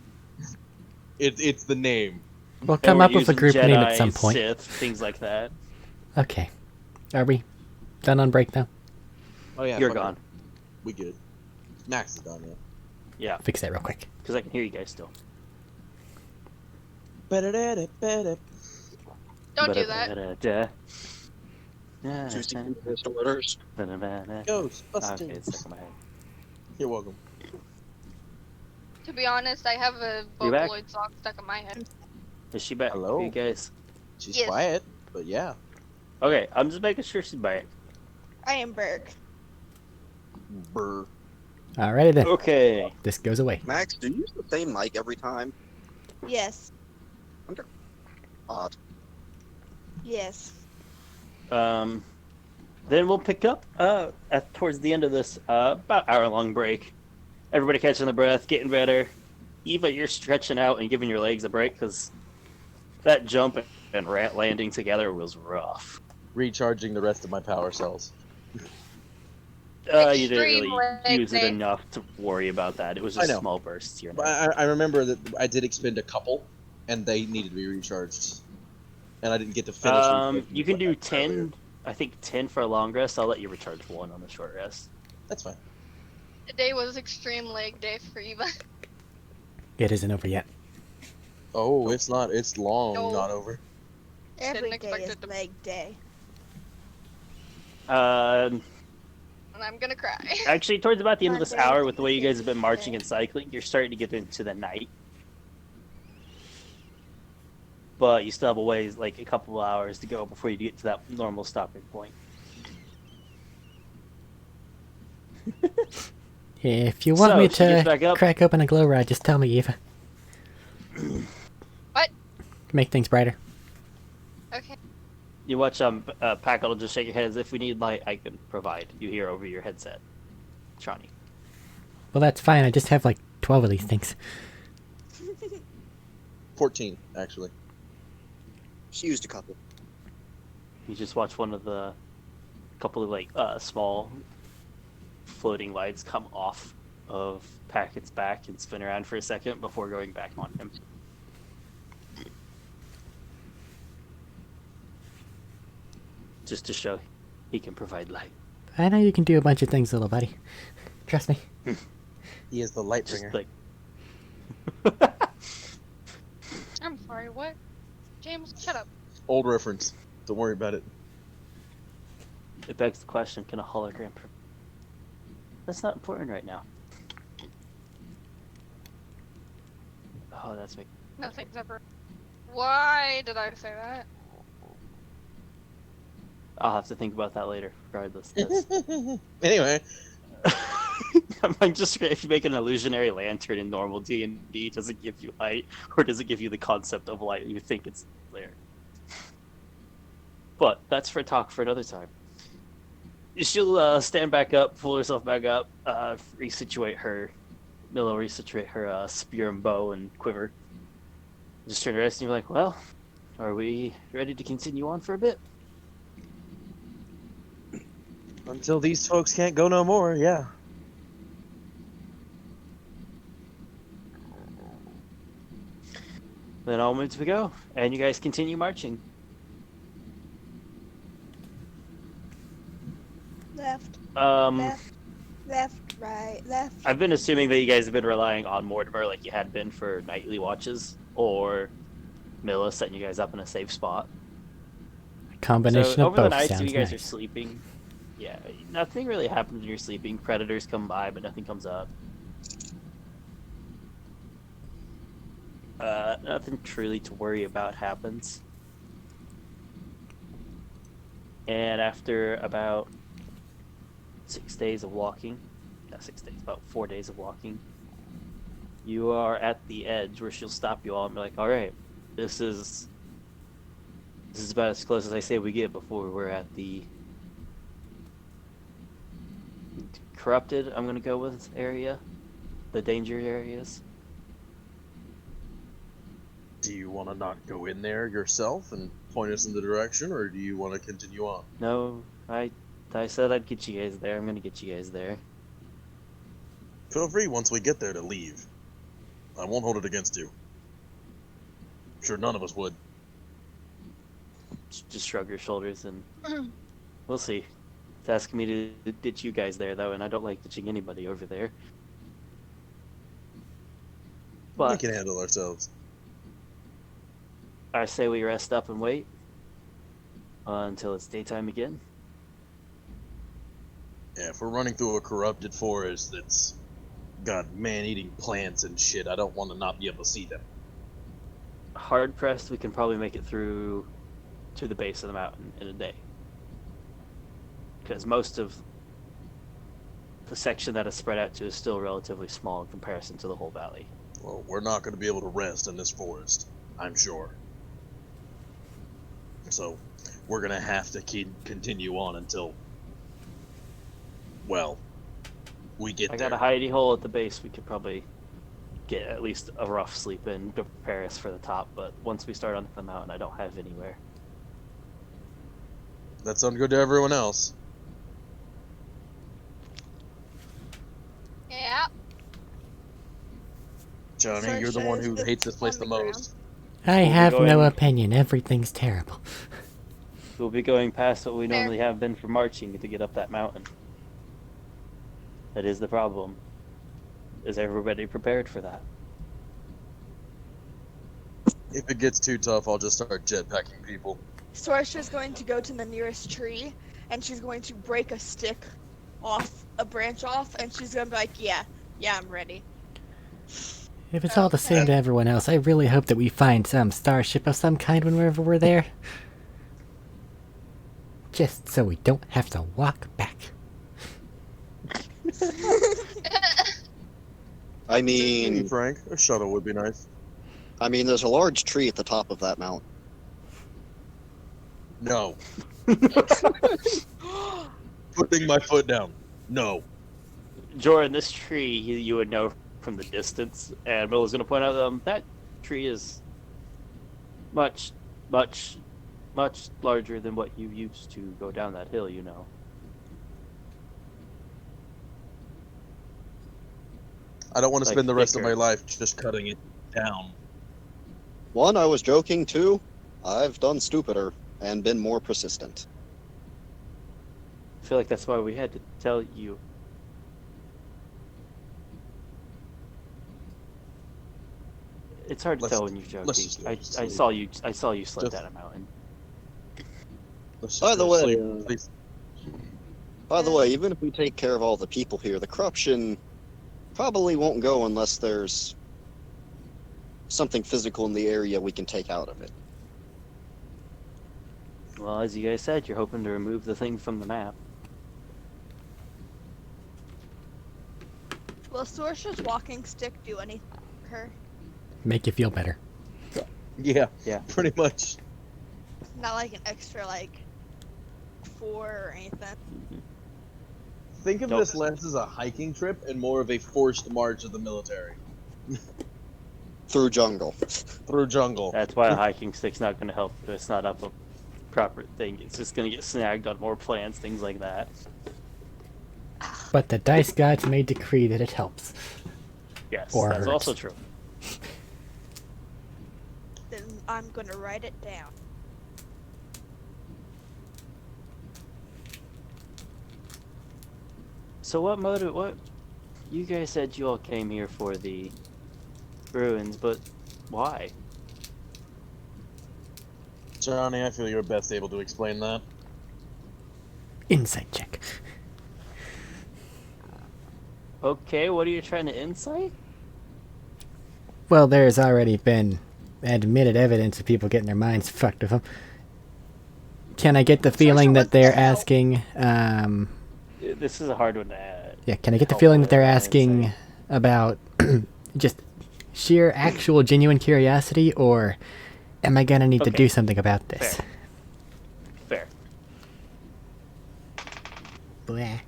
G: It's the name.
D: We'll
C: And
D: come
C: we're
D: up with a
C: using
D: group name at
C: Jedi,
D: some point.
C: Sith, things like that.
D: Okay. Are we done on break now?
G: Oh yeah.
C: You're
G: fuck it.
C: gone.
G: We good. Max is done, yeah.
C: Yeah,
D: Fix that real quick.
C: because I can hear you guys still.
G: Ba-da-da-da-ba-da.
E: Don't do that.
A: Juicy disorders.
C: Okay,
G: Ghostbusters.
C: it's stuck in my head.
G: You're welcome.
E: To be honest, I have a
C: You back?
E: Vocaloid song stuck in my head.
C: Is she back?
G: Hello?
C: You guys?
G: She's
E: Yes.
G: quiet, but yeah.
C: Okay, I'm just making sure she's back.
F: I am Burke.
G: Brr.
D: Alrighty then.
C: Okay.
D: This goes away.
A: Max, do you use the same mic every time?
F: Yes.
A: Odd.
F: Yes.
C: Then we'll pick up towards the end of this about hour-long break. Everybody catching the breath, getting better. Eva, you're stretching out and giving your legs a break because that jump and rat landing together was rough.
G: Recharging the rest of my power cells.
C: You didn't really
E: Extreme leg
C: use it
E: day.
C: enough to worry about that. It was
G: I
C: just
G: know.
C: small bursts here. and
G: But
C: there.
G: I remember that I did expend a couple, and they needed to be recharged. And I didn't get to finish. recharging
C: You can
G: them
C: do 10.
G: earlier.
C: I think 10 for a long rest. I'll let you recharge 1 on the short rest.
G: That's fine.
E: Today was extreme leg day for Eva.
D: It isn't over yet.
G: Oh, it's not. It's long,
E: No.
G: not over.
E: Didn't
F: Every day
E: expect
F: is
E: it to-
F: leg day.
C: Um,
E: And I'm gonna cry.
C: Actually, towards about the end of this
F: Monday,
C: hour, with the way you guys have been
F: Tuesday.
C: marching and cycling, you're starting to get into the night. But you still have a ways, like a couple of hours to go before you get to that normal stopping point.
D: If you want
C: So,
D: me
C: she gets back
D: to
C: up.
D: crack open a glow rod, just tell me, Eva.
E: What?
D: Make things brighter.
E: Okay.
C: You watch Packle will just shake your head as if we need light, I can provide. You hear over your headset. Shawnee.
D: Well, that's fine. I just have like 12 of these things.
G: 14, actually.
A: She used a couple.
C: You just watch one of the couple of like small floating lights come off of Packet's back and spin around for a second before going back on him. Just to show he can provide light.
D: I know you can do a bunch of things, little buddy. Trust me.
G: He is the light
C: Just
G: bringer.
C: like
E: I'm sorry, what? James, shut up.
G: Old reference. Don't worry about it.
C: it begs the question: can a hologram? That's not important right now. Oh, that's me.
E: Nothing's ever. Why did I say that?
C: I'll have to think about that later, regardless. 'Cause
G: Anyway,
C: I'm just if you make an illusionary lantern in normal D&D, does it give you light, or does it give you the concept of light? You think it's there. But that's for talk for another time. She'll stand back up, pull herself back up, resituate her. Mila will resituate her spear and bow and quiver. Just turn to rest and you're like, well, are we ready to continue on for a bit?
G: until these folks can't go no more, yeah.
C: Then onwards we go, and you guys continue marching.
F: Left,
C: Um,
F: left, right, left.
C: I've been assuming that you guys have been relying on Mortimer like you had been for nightly watches, or Mila setting you guys up in a safe spot.
D: Combination
C: So
D: of
C: over the
D: both
C: nights,
D: sounds
C: you guys are
D: nice.
C: sleeping. Yeah, nothing really happens when you're sleeping. Predators come by, but nothing comes up. Nothing truly to worry about happens. And after about 6 days of walking, not 6 days, about 4 days of walking, you are at the edge where she'll stop you all and be like, all right, this is about as close as I say we get before we're at the corrupted, I'm going to go with, area, the danger areas.
G: Do you want to not go in there yourself and point us in the direction, or do you want to continue on?
C: No, I said I'd get you guys there. I'm going to get you guys there.
G: Feel free once we get there to leave. I won't hold it against you. I'm sure none of us would.
C: Just shrug your shoulders and we'll see. It's asking me to ditch you guys there, though, and I don't like ditching anybody over there.
G: We
C: But
G: can handle ourselves.
C: I say we rest up and wait until it's daytime again.
G: Yeah, if we're running through a corrupted forest that's got man-eating plants and shit, I don't want to not be able to see them.
C: Hard pressed, we can probably make it through to the base of the mountain in a day. Because most of the section that is spread out to is still relatively small in comparison to the whole valley.
G: Well, we're not going to be able to rest in this forest, I'm sure. So, we're going to have to continue on until, well, we get
C: I
G: there.
C: got a hidey hole at the base. We could probably get at least a rough sleep in to prepare us for the top. But once we start onto the mountain, I don't have anywhere.
G: That sounds good to everyone else.
E: Yeah.
G: Johnny,
F: So
G: you're the one who
F: it's
G: hates this place
F: on
G: the
F: the ground.
G: most.
D: I
C: We'll be
D: have no
C: going-
D: opinion. Everything's terrible.
C: We'll be going past what we
E: Fair.
C: normally have been for marching to get up that mountain. That is the problem. Is everybody prepared for that?
G: If it gets too tough, I'll just start jetpacking people.
F: Sorsha's going to go to the nearest tree, and she's going to break a stick off, a branch off, and she's going to be like, yeah, I'm ready.
D: If it's all the same to everyone else, I really hope that we find some starship of some kind whenever we're there. Just so we don't have to walk back.
A: I
G: To be
A: mean,
G: frank, a shuttle would be nice.
A: there's a large tree at the top of that mountain.
G: No. Putting my foot down. No.
C: Jordan, this tree you would know from the distance, and Bill is going to point out that tree is much, much, much larger than what you used to go down that hill, you know.
G: I don't want to
C: Like
G: spend the rest of
C: thicker.
G: my life just cutting it down.
A: One, I was joking. Two, I've done stupider and been more persistent.
C: I feel like that's why we had to tell you. It's hard to
G: Let's-
C: tell when you're joking.
G: let's just go
C: I
G: to sleep.
C: saw you slip
G: Just-
C: down a mountain.
G: Let's just
A: By the
G: go to
A: way,
G: sleep, please.
A: By the way, even if we take care of all the people here, the corruption probably won't go unless there's something physical in the area we can take out of it.
C: Well, as you guys said, you're hoping to remove the thing from the map.
F: Will Sorsha's walking stick do anything for her?
D: Make you feel better.
G: Yeah,
C: Yeah.
G: pretty much.
F: Not like an extra, like, 4 or anything.
G: Think of
C: Nope.
G: this less as a hiking trip and more of a forced march of the military
A: Through jungle.
G: through jungle.
C: That's why a hiking stick's not going to help if it's not up a proper thing. It's just going to get snagged on more plants, things like that.
D: But the dice gods may decree that it helps.
C: Yes,
D: Or
C: that's
D: hurts.
C: also true.
F: Then I'm gonna write it down.
C: So what you guys said you all came here for the ruins, but why?
G: Johnny, I feel you're best able to explain that.
D: Insight check.
C: Okay, what are you trying to insight?
D: Well, there's already been admitted evidence of people getting their minds fucked with them. Can I get the feeling
F: what
D: that they're
F: the hell?
D: asking,
C: This is a hard one to add.
D: yeah, can I get the
C: Help
D: feeling that
C: with
D: they're
C: an
D: asking
C: insight.
D: about just sheer, actual, genuine curiosity, or am I gonna need to
C: Okay.
D: do something about this?
C: Fair.
D: Blah.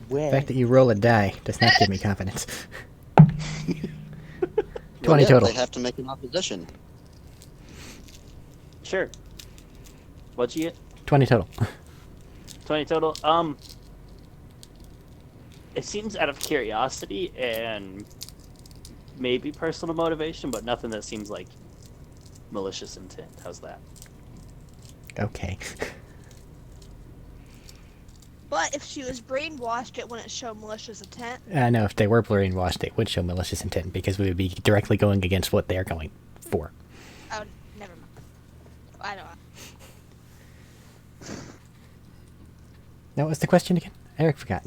D: The fact that you roll a die does not give me confidence. 20
A: yeah,
D: total.
A: They have to make an opposition.
C: Sure. What'd you get?
D: 20 total.
C: 20 total. It seems out of curiosity and maybe personal motivation, but nothing that seems like malicious intent. How's that?
D: Okay.
F: But if she was brainwashed, it wouldn't show malicious intent.
D: No, if they were brainwashed, it would show malicious intent because we would be directly going against what they're going for.
F: Oh, never mind. I don't know.
D: Now, what was the question again? Eric forgot.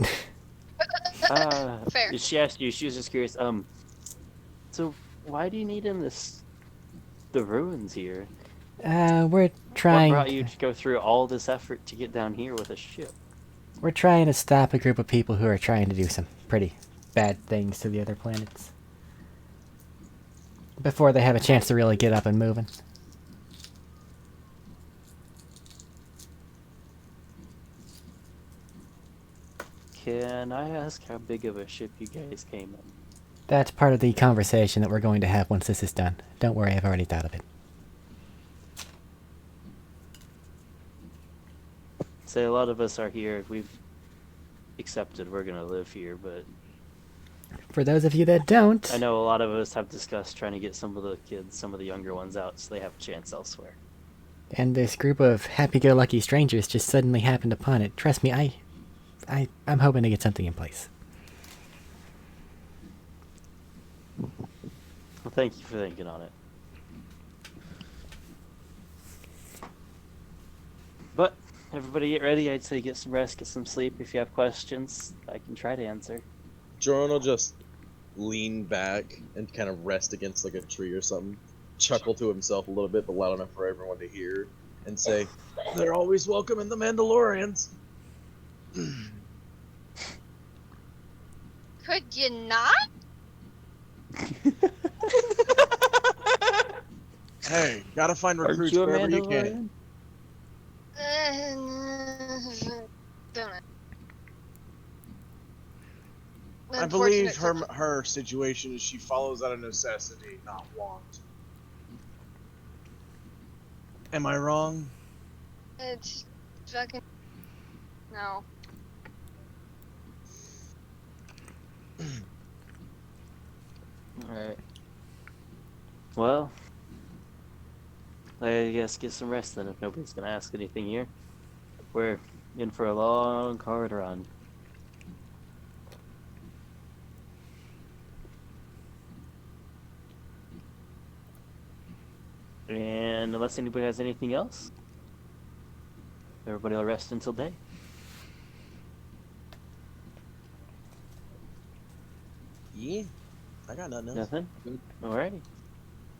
E: Fair.
C: She asked you. She was just curious. So why do you need the ruins here?
D: We're
C: What
D: trying.
C: brought you to go through all this effort to get down here with a ship?
D: We're trying to stop a group of people who are trying to do some pretty bad things to the other planets before they have a chance to really get up and moving.
C: Can I ask how big of a ship you guys came in?
D: That's part of the conversation that we're going to have once this is done. Don't worry, I've already thought of it.
C: Say a lot of us are here. We've accepted we're gonna live here, but
D: For those of you that don't,
C: I know a lot of us have discussed trying to get some of the kids, some of the younger ones out, so they have a chance elsewhere.
D: and this group of happy-go-lucky strangers just suddenly happened upon it, trust me, I'm hoping to get something in place.
C: Well, thank you for thinking on it. But everybody get ready. I'd say get some rest, get some sleep. If you have questions, I can try to answer.
G: Jordan will just lean back and kind of rest against like a tree or something, chuckle to himself a little bit, but loud enough for everyone to hear, and say, "They're always welcome in the Mandalorians."
E: Could you not?
G: Hey, gotta find
C: Aren't
G: recruits
C: you a
G: wherever you can.
C: Mandalorian?
E: Don't know.
G: I believe
E: Unfortunate
G: her situation is she follows out of necessity, not want. Am I wrong?
E: It's fucking no.
C: Alright. Well, I guess get some rest then if nobody's gonna ask anything here. We're in for a long, hard run. And unless anybody has anything else, everybody will rest until day.
G: Yeah, I got nothing else.
C: Nothing? Alrighty.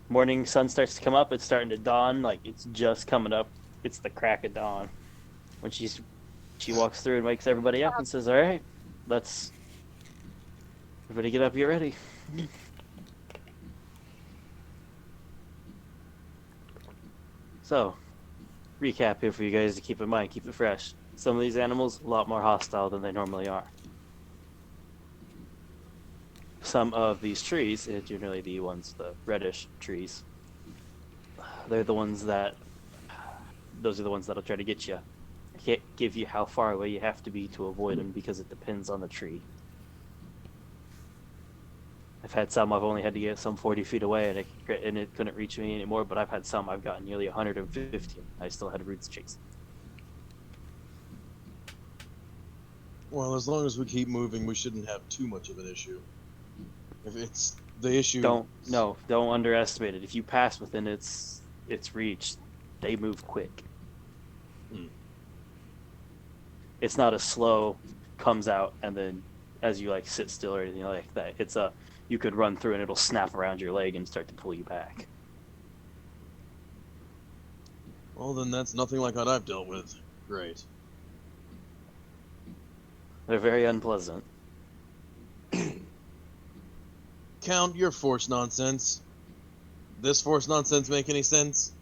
C: Morning sun starts to come up. It's starting to dawn. Like it's just coming up. It's the crack of dawn. When she walks through and wakes everybody up and says, "All right, let's everybody get up, get ready." So, recap here for you guys to keep in mind, keep it fresh. Some of these animals a lot more hostile than they normally are. Some of these trees, generally the ones, the reddish trees, they're the ones that, those are the ones that'll try to get you. I can't give you how far away you have to be to avoid them because it depends on the tree. I've had some I've only had to get some 40 feet away and it couldn't reach me anymore, but I've had some I've gotten nearly 150. I still had roots chasing.
G: Well, as long as we keep moving, we shouldn't have too much of an issue. If it's the issue,
C: Don't underestimate it. If you pass within its reach, they move quick. It's not a slow comes out and then as you like sit still or anything like that. It's a you could run through and it'll snap around your leg and start to pull you back.
G: Well, then that's nothing like what I've dealt with. Great.
C: They're very unpleasant.
G: Count your force nonsense. This force nonsense make any sense?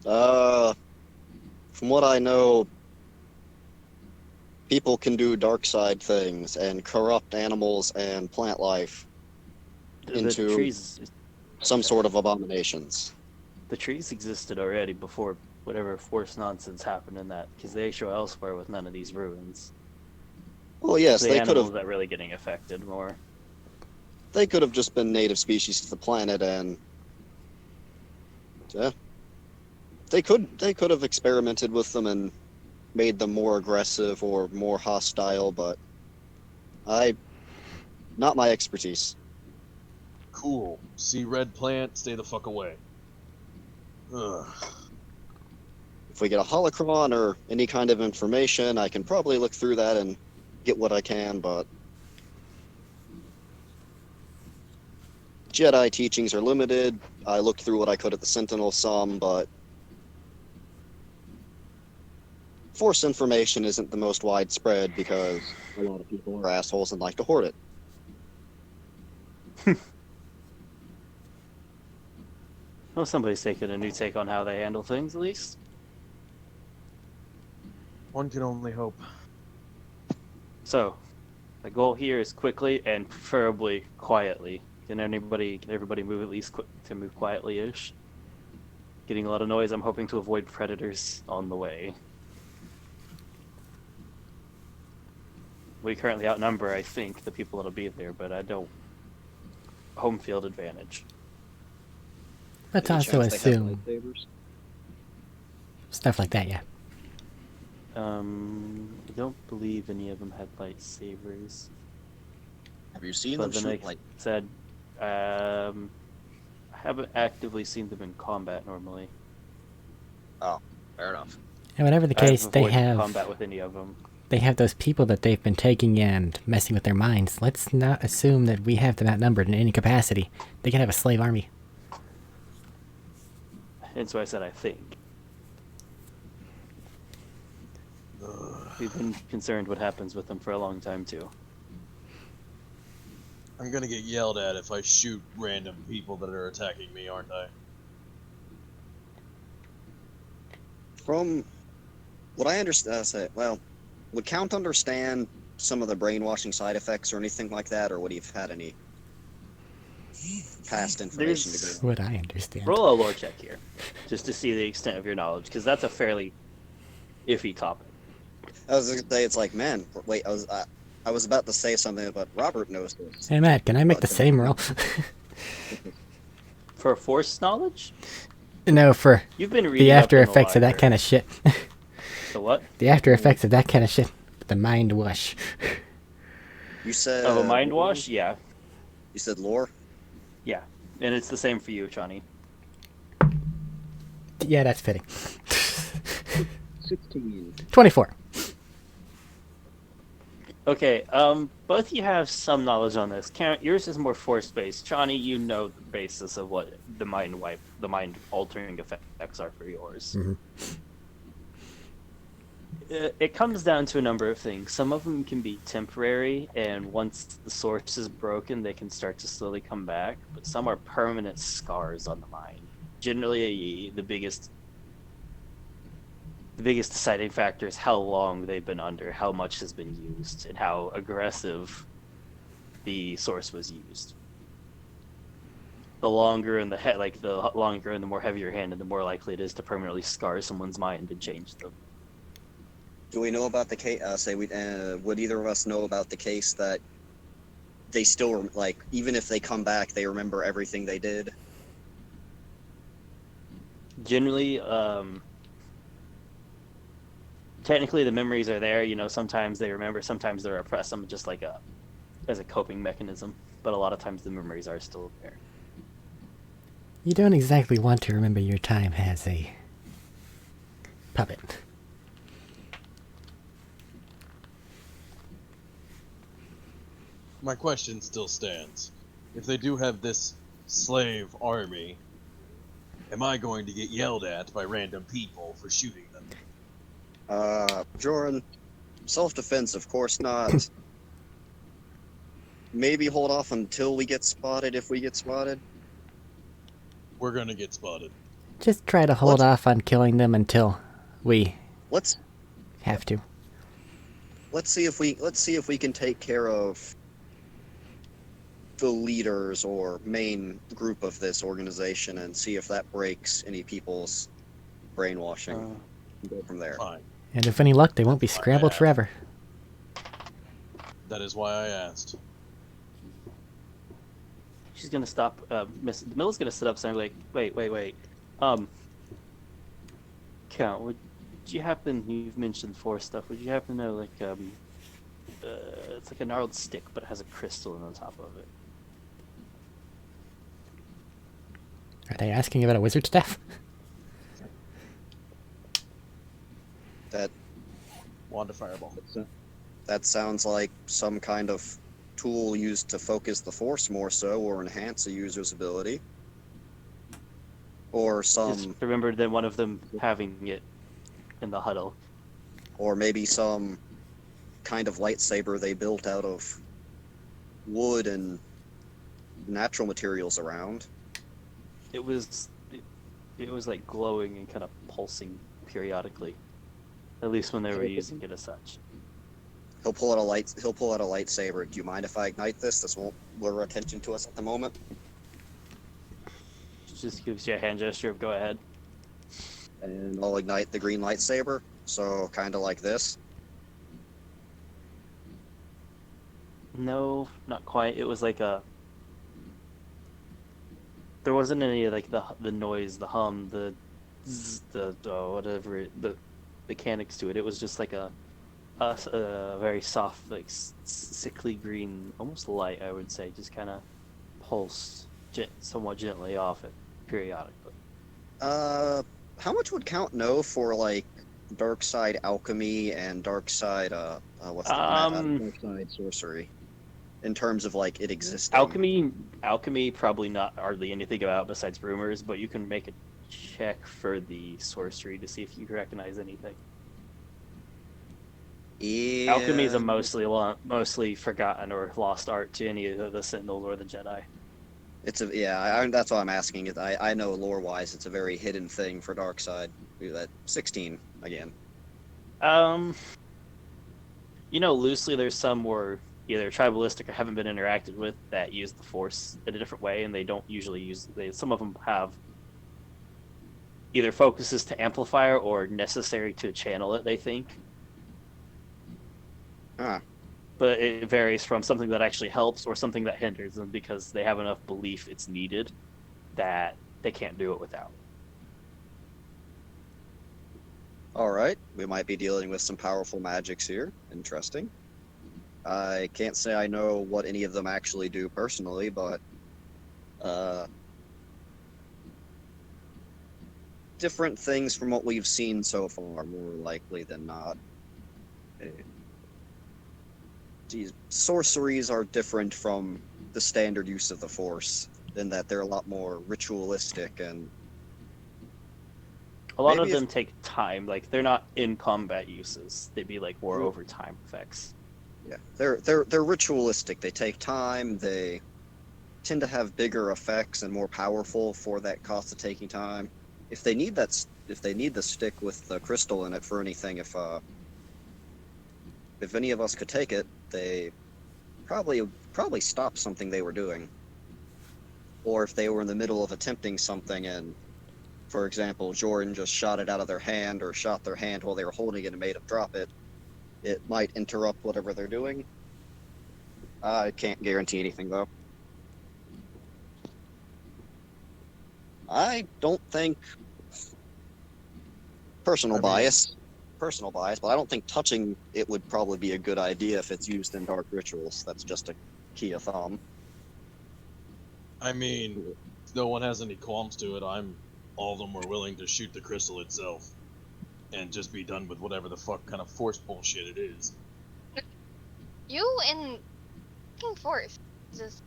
A: From what I know, people can do dark side things and corrupt animals and plant life into
C: The trees,
A: some sort of abominations.
C: the trees existed already before whatever forced nonsense happened in that, because they show elsewhere with none of these ruins.
A: Well, yes,
C: The
A: they could
C: animals
A: have.
C: that really getting affected more.
A: They could have just been native species to the planet, and yeah, they could have experimented with them and made them more aggressive or more hostile, but not my expertise.
G: Cool. See red plant, stay the fuck away. Ugh.
A: If we get a holocron or any kind of information, I can probably look through that and get what I can, but Jedi teachings are limited. I looked through what I could at the Sentinel some, but Force information isn't the most widespread because a lot of people are assholes and like to hoard it.
C: Well, somebody's taking a new take on how they handle things, at least.
G: One can only hope.
C: So, the goal here is quickly and preferably quietly. Can everybody move at least to move quietly-ish? Getting a lot of noise. I'm hoping to avoid predators on the way. We currently outnumber, I think, the people that'll be there, but I don't. Home field advantage.
D: Let's
A: Any
D: also
A: chance they have
D: assume
A: lightsabers?
D: stuff like that, yeah.
C: I don't believe any of them had lightsabers.
A: Have you seen
C: But
A: them
C: then
A: shoot
C: I
A: like?
C: said, I haven't actively seen them in combat normally.
A: Fair enough.
D: And whatever the case,
C: I've
D: they
C: avoided
D: have
C: combat with any of them.
D: they have those people that they've been taking and messing with their minds. Let's not assume that we have them outnumbered in any capacity. They can have a slave army.
C: And so I said, I think. We've been concerned what happens with them for a long time, too.
G: I'm gonna get yelled at if I shoot random people that are attacking me, aren't I?
A: From what I understand, would Count understand some of the brainwashing side effects or anything like that, or would he have had any past information to go?
C: There's-
D: What I understand.
C: Roll a lore check here, just to see the extent of your knowledge, because that's a fairly iffy topic.
A: I was gonna say, it's like, man, wait, I was about to say something, but Robert knows this.
D: Hey Matt, can I make the
A: Okay.
D: same roll?
C: For force knowledge,
D: No, for
C: you've been reading
D: the
C: up
D: after
C: in the
D: effects of that
C: library.
D: kind of shit.
C: The what?
D: The after effects of that kind of shit. The mind wash.
A: You said
C: Of a mind wash? Yeah.
A: You said lore.
C: Yeah. And it's the same for you, Johnny.
D: Yeah, that's fitting.
A: 16.
D: 24.
C: Okay, both you have some knowledge on this. Count, yours is more force-based. Johnny, you know the basis of what the mind-altering effects are for yours.
D: Mhm.
C: It comes down to a number of things. Some of them can be temporary, and once the source is broken, they can start to slowly come back. But some are permanent scars on the mind. Generally, the biggest deciding factor is how long they've been under, how much has been used, and how aggressive the source was used. The longer and the longer and the more heavier handed, the more likely it is to permanently scar someone's mind and change them.
A: Do we know about the case? Would either of us know about the case that they still even if they come back, they remember everything they did?
C: Generally, technically the memories are there. You know, sometimes they remember, sometimes they're repressed. Some just as a coping mechanism. But a lot of times the memories are still there.
D: You don't exactly want to remember your time as a puppet.
G: My question still stands. If they do have this slave army, am I going to get yelled at by random people for shooting them?
A: Joran, self-defense, of course not. Maybe hold off until we get spotted, if we get spotted.
G: We're gonna get spotted.
D: Just try to hold
A: Let's-
D: off on killing them until we
A: Let's
D: have to.
A: see if we can take care of the leaders or main group of this organization and see if that breaks any people's brainwashing. And go from there.
G: Fine.
D: And if any luck, they won't be
G: Fine,
D: scrambled
G: yeah.
D: forever.
G: That is why I asked.
C: She's gonna stop. Miss Milla's gonna sit up and be like, "Wait. Count. you've mentioned force stuff, would you happen to know, like, it's like a gnarled stick, but it has a crystal on the top of it?
D: Are they asking about a wizard staff?
A: That
G: Wand of Fireball.
A: that sounds like some kind of tool used to focus the force more so, or enhance a user's ability. Or
C: Just
A: some,
C: remembered that one of them having it in the huddle.
A: or maybe some kind of lightsaber they built out of wood and natural materials around.
C: It was like glowing and kind of pulsing periodically, at least when they were using it as such.
A: He'll pull out a lightsaber. Do you mind if I ignite this? This won't lure attention to us at the moment.
C: Just gives you a hand gesture of go ahead.
A: And I'll ignite the green lightsaber. So kind of like this.
C: No, not quite. It was like a. There wasn't any like the noise, the hum, the zzz, the whatever the mechanics to it. It was just like a very soft, like sickly green, almost light, I would say, just kind of pulsed somewhat gently off it periodically.
A: How much would count no for like dark side alchemy and dark side dark side sorcery? In terms of like it existing.
C: Alchemy probably not hardly anything about besides rumors, but you can make a check for the sorcery to see if you recognize anything.
A: Yeah.
C: Alchemy is a mostly forgotten or lost art to any of the Sentinels or the Jedi.
A: That's why I'm asking it. I know lore wise it's a very hidden thing for dark side. That 16 again.
C: Loosely there's some where either tribalistic or haven't been interacted with that use the force in a different way, and they don't usually use. Some of them have either focuses to amplifier or necessary to channel it. They think. But it varies from something that actually helps or something that hinders them because they have enough belief it's needed that they can't do it without.
A: Alright, we might be dealing with some powerful magics here. Interesting. I can't say I know what any of them actually do personally, but different things from what we've seen so far, more likely than not. These sorceries are different from the standard use of the Force, in that they're a lot more ritualistic and
C: a lot of
A: maybe
C: them take time. Like they're not in combat uses. They'd be like more over time effects.
A: yeah, they're ritualistic. They take time. They tend to have bigger effects and more powerful for that cost of taking time. If they need the stick with the crystal in it for anything, if any of us could take it, they probably stop something they were doing. Or if they were in the middle of attempting something and, for example, Jordan just shot it out of their hand or shot their hand while they were holding it and made them drop it, it might interrupt whatever they're doing. I can't guarantee anything, though. I don't think personal bias, but I don't think touching it would probably be a good idea if it's used in dark rituals. That's just a key of thumb.
G: I mean, if no one has any qualms to it, I'm all the more willing to shoot the crystal itself and just be done with whatever the fuck kind of force bullshit it is.
E: You and fucking Force. Just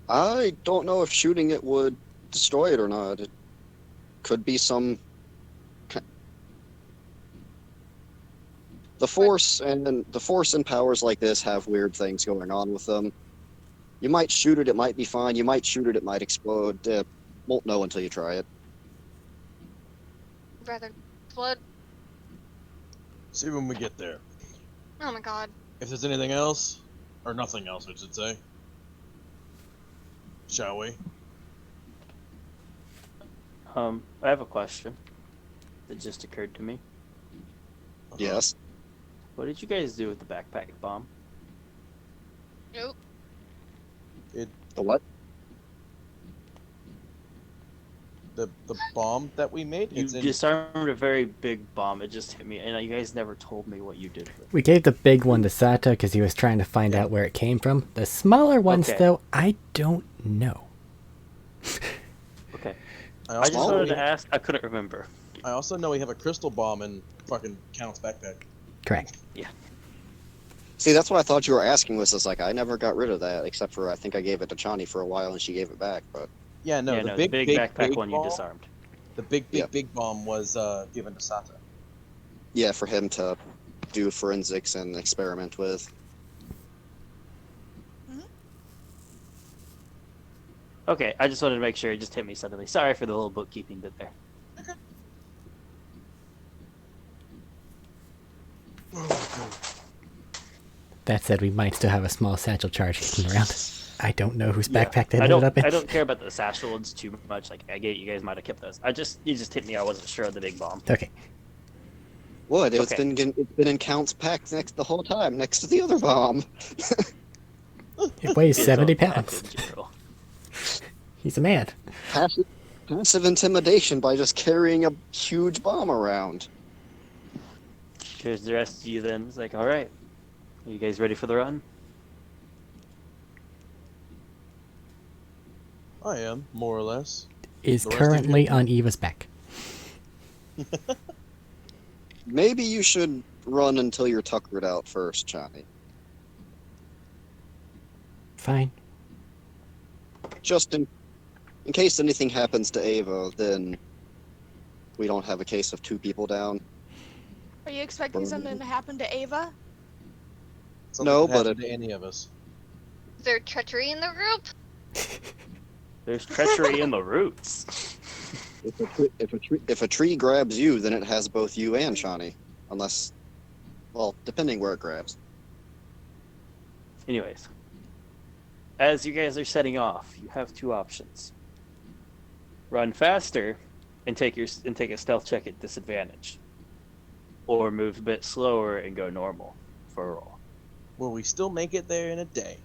A: I don't know if shooting it would destroy it or not. It could be some. The Force and powers like this have weird things going on with them. You might shoot it might be fine. You might shoot it might explode. Won't know until you try it.
E: rather explode.
G: See when we get there.
E: Oh my god.
G: If there's anything else, or nothing else, I should say. Shall we?
C: I have a question that just occurred to me.
A: Yes.
C: What did you guys do with the backpack bomb?
E: Nope.
A: The what?
G: The bomb that we made.
C: You
G: It's in.
C: disarmed a very big bomb. It just hit me, and you guys never told me what you did with it.
D: We gave the big one to Sato because he was trying to find out where it came from. The smaller ones,
C: Okay.
D: though, I don't know.
C: Okay.
G: I
C: I
G: also,
C: just
G: know
C: wanted
G: we,
C: to ask. I couldn't remember.
G: I also know we have a crystal bomb in fucking Count's backpack.
D: Correct.
A: See, that's what I thought you were asking. Was just like I never got rid of that, except for I think I gave it to Chani for a while and she gave it back. But
G: Yeah, no,
C: yeah,
G: the
C: no,
G: big,
C: the big backpack one you
G: bomb,
C: disarmed.
G: The big
A: Yeah.
G: bomb was given to Sato.
A: yeah, for him to do forensics and experiment with.
C: Okay, I just wanted to make sure. It just hit me suddenly. Sorry for the little bookkeeping bit there.
D: That said, we might still have a small satchel charge kicking around. I don't know whose
C: Yeah,
D: backpack that
C: I
D: ended
C: don't.
D: up in.
C: I don't care about the satchel ones too much. Like I get, you guys might have kept those. You just hit me. I wasn't sure of the big bomb.
D: Okay.
A: What? It's
C: Okay.
A: been in Count's pack next the whole time, next to the other bomb.
D: It weighs
C: It's
D: 70
C: all pack
D: pounds.
C: in general.
D: He's a man.
A: Passive intimidation by just carrying a huge bomb around.
C: Here's the rest of you. Then it's like, all right, are you guys ready for the run?
G: I am, more or less.
D: Is
G: The rest of
D: currently
G: you?
D: on Eva's back.
A: Maybe you should run until you're tuckered out first, Chani.
D: Fine.
A: Just in case anything happens to Ava, then we don't have a case of 2 people down.
F: Are you expecting something to happen to Ava?
G: Something
A: No,
G: could
A: but
G: happen to any of us.
E: Is there treachery in the group?
C: There's treachery in the roots.
A: If a tree grabs you, then it has both you and Chani. Unless, well, depending where it grabs.
C: Anyways, as you guys are setting off, you have 2 options: run faster and take a stealth check at disadvantage, or move a bit slower and go normal for a roll.
G: Will we still make it there in a day?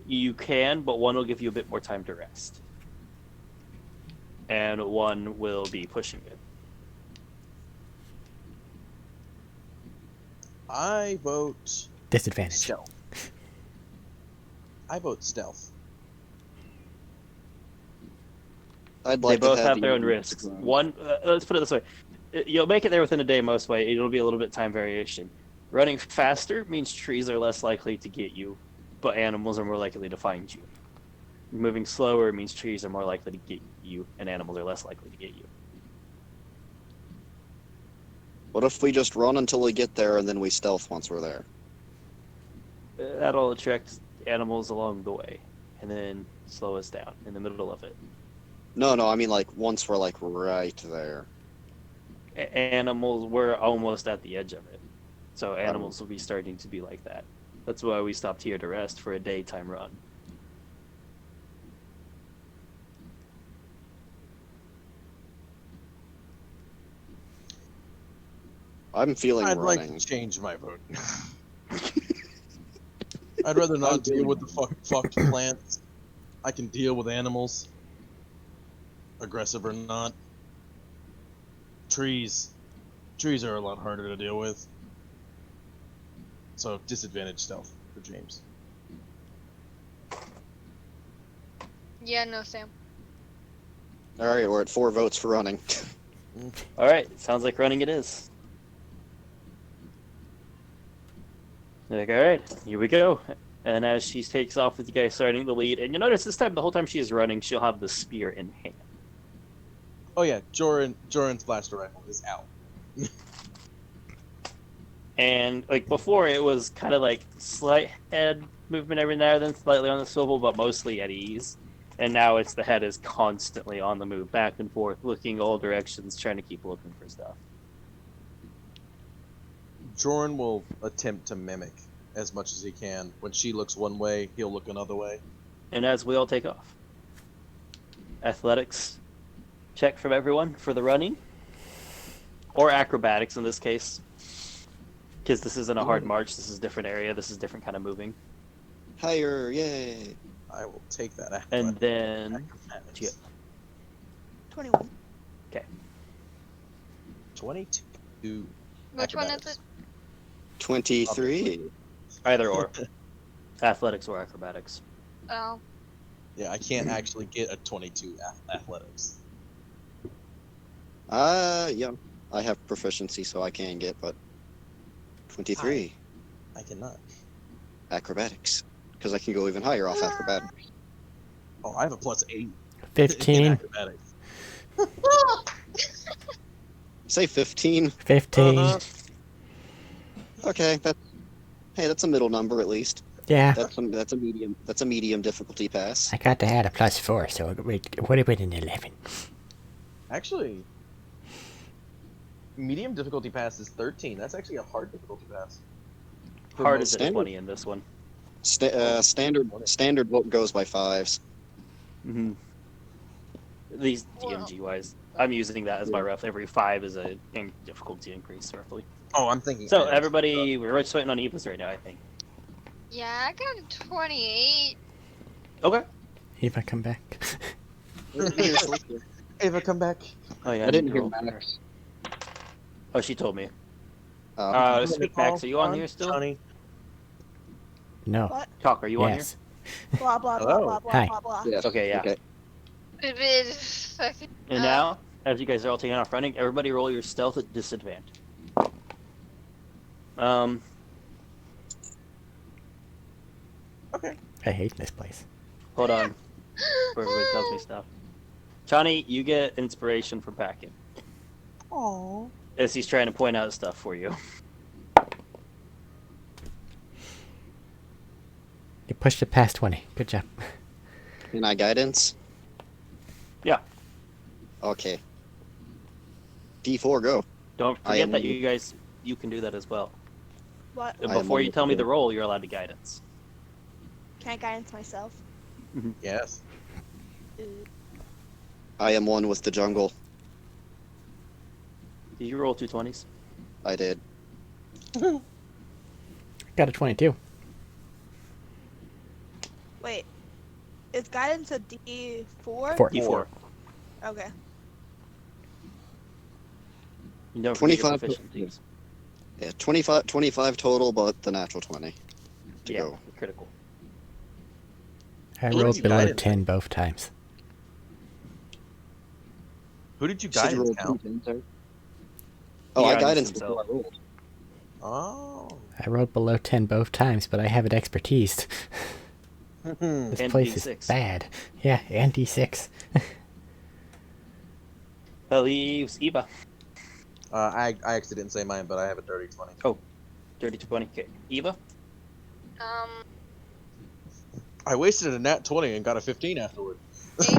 C: You can, but one will give you a bit more time to rest, and one will be pushing it.
G: I vote
D: Disadvantage.
G: stealth. I vote stealth.
A: I'd
C: They
A: like
C: both
A: to
C: have
A: the
C: their own
A: easy
C: risks.
A: run.
C: One, let's put it this way: you'll make it there within a day most way. It'll be a little bit time variation. Running faster means trees are less likely to get you, but animals are more likely to find you. Moving slower means trees are more likely to get you, and animals are less likely to get you.
A: What if we just run until we get there and then we stealth once we're there?
C: That'll attract animals along the way, and then slow us down in the middle of it.
A: No, I mean like once we're like right there.
C: Animals, we're almost at the edge of it, so animals will be starting to be like that. That's why we stopped here to rest for a daytime run.
A: I'm feeling
G: I'd
A: running.
G: like to change my vote. I'd rather not deal with the fucked plants. I can deal with animals, aggressive or not. Trees are a lot harder to deal with. So disadvantage stealth for James.
E: Yeah, no, Sam.
A: All right, we're at 4 votes for running.
C: All right, sounds like running it is. They're like, all right, here we go. And as she takes off with you guys starting the lead, and you notice this time, the whole time she is running, she'll have the spear in hand.
G: Oh yeah, Joran's blaster rifle is out.
C: And like before, it was kind of like slight head movement every now and then, slightly on the swivel, but mostly at ease. And now it's the head is constantly on the move, back and forth, looking all directions, trying to keep looking for stuff.
G: Joran will attempt to mimic as much as he can. When she looks one way, he'll look another way.
C: And as we all take off, athletics check from everyone for the running, or acrobatics in this case, because this isn't a hard march. This is a different area. This is different kind of moving.
A: Higher, yay!
G: I will take that.
C: And then
G: Acrobatics.
F: 21.
G: 22.
E: Which one is
G: acrobatics.
E: it?
A: 23.
C: Either or. Athletics or acrobatics.
E: Oh.
G: Yeah, I can't actually get a 22 athletics.
A: Yeah. I have proficiency, so I can get, but 23
G: I cannot.
A: acrobatics, because I can go even higher off acrobatics.
G: Oh, I have a +8 in
D: 15.
G: acrobatics.
A: Say 15.
D: 15.
G: Uh-huh.
A: Okay, that's a middle number at least.
D: Yeah.
A: That's a medium difficulty pass.
D: I got to add a +4, so it would have been an 11.
G: Actually, medium difficulty pass is 13. That's actually a hard difficulty pass. For
C: Hard
G: most-
C: is a
A: standard.
C: 20 in this one.
A: Standard book goes by 5s.
C: Mm-hmm. These DMG wise, I'm using that as my rough. Every 5 is a difficulty increase, roughly.
G: Oh, I'm thinking.
C: So
G: items.
C: everybody, we're just waiting on Eva's right now, I think.
E: Yeah, I got a 28.
C: Okay.
D: Eva, come back.
G: Ava, come back.
C: Oh yeah,
A: I didn't
C: need to
A: hear
C: roll.
A: Max.
C: Oh, she told me.
A: Oh.
C: Sweet Max, are you on here still?
G: Johnny.
D: No.
F: What?
C: Talk, are you on here?
D: Yes.
F: Blah blah blah
G: Hello.
F: blah blah
D: Hi.
F: blah blah.
A: Yes.
C: Okay, yeah.
A: Okay.
E: It is fucking.
C: And now, as you guys are all taking off running, everybody roll your stealth at disadvantage.
G: Okay.
D: I hate this place.
C: Hold on. Before everybody tells me stuff. Chani, you get inspiration from Packin.
G: Aww.
C: As he's trying to point out stuff for you.
D: You pushed it past 20. Good job.
A: Can I guidance?
C: Yeah.
A: Okay. D4 go.
C: Don't
A: I am
C: forget that
A: on-
C: you can do that as well.
F: What?
C: And
A: I am
C: before
A: on
C: you
A: the
C: tell me the
A: board.
C: roll, you're allowed to guidance.
F: Can I guidance myself?
G: Yes.
A: I am one with the jungle.
C: Did you roll 2 20s?
A: I did.
D: Got a 22.
F: Wait. Is guidance a D4?
D: 4.
C: D4.
F: Okay.
C: You don't forget your
A: 25.
C: proficiencies.
A: Yeah, 25 total, but the natural 20 to
C: Yeah,
A: go.
C: critical.
D: I
G: Who did
D: rolled
G: you
D: below
G: guidance?
D: 10 both times.
G: Who did you
A: You said you
G: guidance
A: rolled
G: count?
A: 2 10s, sir? Oh,
C: He
A: I
C: guidance
A: guidance
C: himself.
A: before I rolled.
G: Oh.
D: I rolled below 10 both times, but I have it expertised. This
C: And
D: place
C: D6.
D: is bad. Yeah, and D6.
C: That leaves Eva.
G: I actually didn't say mine, but I have a dirty 20.
C: Dirty 20. Okay. Eva?
G: I wasted a nat 20 and got a 15 afterward.
E: 18.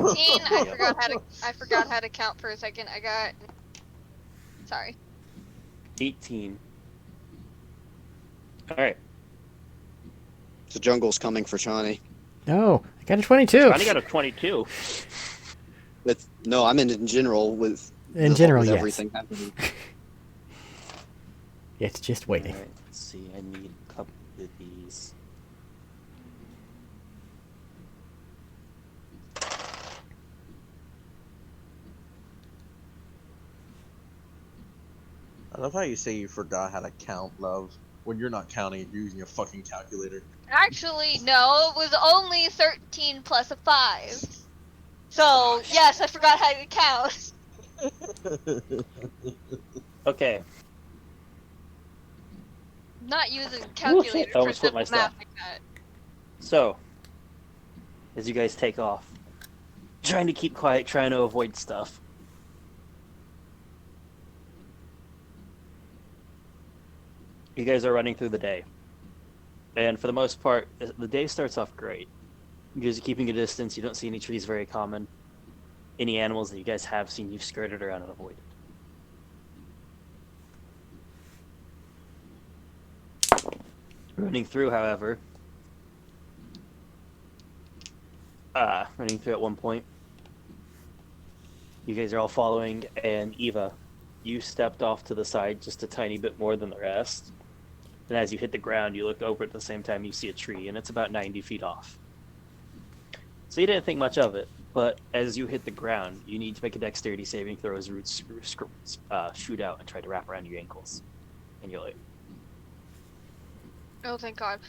E: I forgot how to count for a second. I got. Sorry.
C: 18. Alright.
A: The jungle's coming for Shawnee.
D: No, I got a 22.
C: Johnny got a 22.
A: No, I'm in general with.
D: In general,
A: with
D: yes.
A: everything happening.
D: It's just waiting.
C: Alright, let's see. I need a couple of these.
G: I love how you say you forgot how to count, love. When you're not counting, you're using a fucking calculator.
E: Actually, no. It was only 13 plus a 5. So yes, I forgot how to count.
C: Okay.
E: Not using calculator
C: I
E: for
C: almost flipped
E: simple
C: my stuff.
E: math like that.
C: So, as you guys take off, trying to keep quiet, trying to avoid stuff. You guys are running through the day. And for the most part, the day starts off great. You guys are keeping a distance, you don't see any trees very common. Any animals that you guys have seen, you've skirted around and avoided. Running through, however, running through at one point, you guys are all following, and Eva, you stepped off to the side just a tiny bit more than the rest. And as you hit the ground, you look over at the same time, you see a tree, and it's about 90 feet off. So you didn't think much of it, but as you hit the ground, you need to make a dexterity saving throw as roots shoot out and try to wrap around your ankles and your leg.
E: Oh, thank God.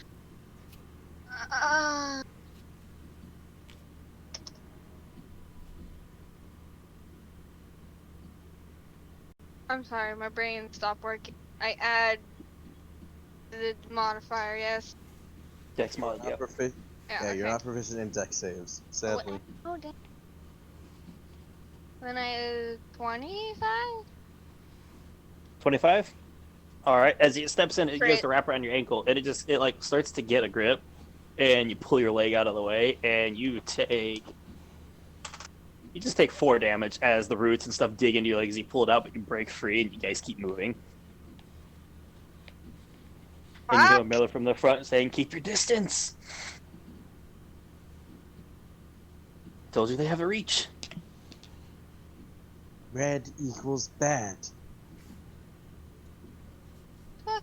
E: I'm sorry, my brain stopped working. I add the modifier, yes.
C: Dex mod,
G: Not
C: yep.
G: Yeah, you're not proficient in dex saves, sadly.
E: Oh, damn. Then I 25?
C: 25? Alright, as it steps in, it goes
E: Great.
C: to wrap around your ankle, and it like starts to get a grip, and you pull your leg out of the way, and you just take 4 damage as the roots and stuff dig into your legs. You pull it out, but you break free, and you guys keep moving. And you hear Miller from the front saying, "Keep your distance." Told you they have a reach.
G: Red equals bad.
E: Fuck.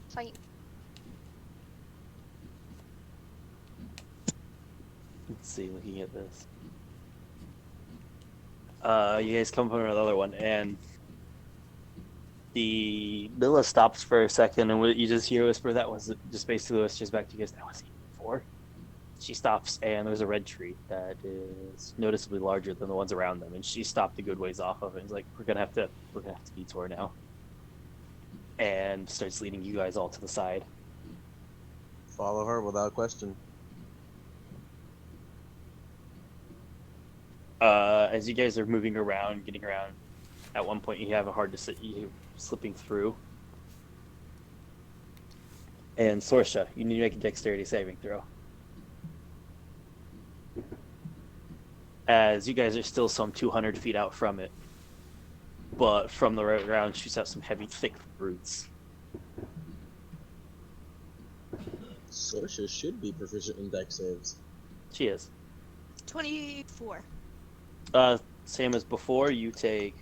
E: Fight.
C: Let's see, looking at this. You guys come from another one, and the Milla stops for a second, and you just hear a whisper. That was just basically whispers back to you guys. That was E4. She stops, and there's a red tree that is noticeably larger than the ones around them, and she stopped a good ways off of it. It's like, we're gonna have to detour now, and starts leading you guys all to the side.
G: Follow her without question.
C: As you guys are moving around, getting around, at one point you have a hard to sit, you slipping through. And Sorsha, you need to make a dexterity saving throw. As you guys are still some 200 feet out from it, but from the ground shoots out some heavy, thick roots.
G: Sorsha should be proficient in dex saves.
C: She is.
F: 24.
C: Same as before, you take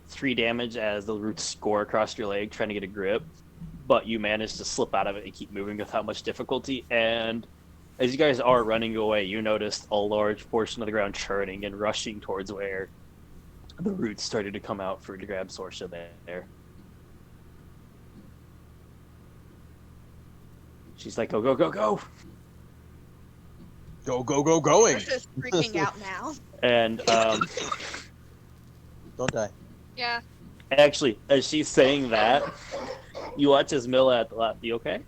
C: 3 damage as the roots score across your leg trying to get a grip, but you manage to slip out of it and keep moving without much difficulty. And as you guys are running away, you noticed a large portion of the ground churning and rushing towards where the roots started to come out to grab Sorsha there. She's like, "Go, go, go, go!"
G: Go, go, go, going!
F: We're just freaking out now.
C: And
G: Don't die.
E: Yeah.
C: actually, as she's saying that, you watch as Milla at the left. You okay?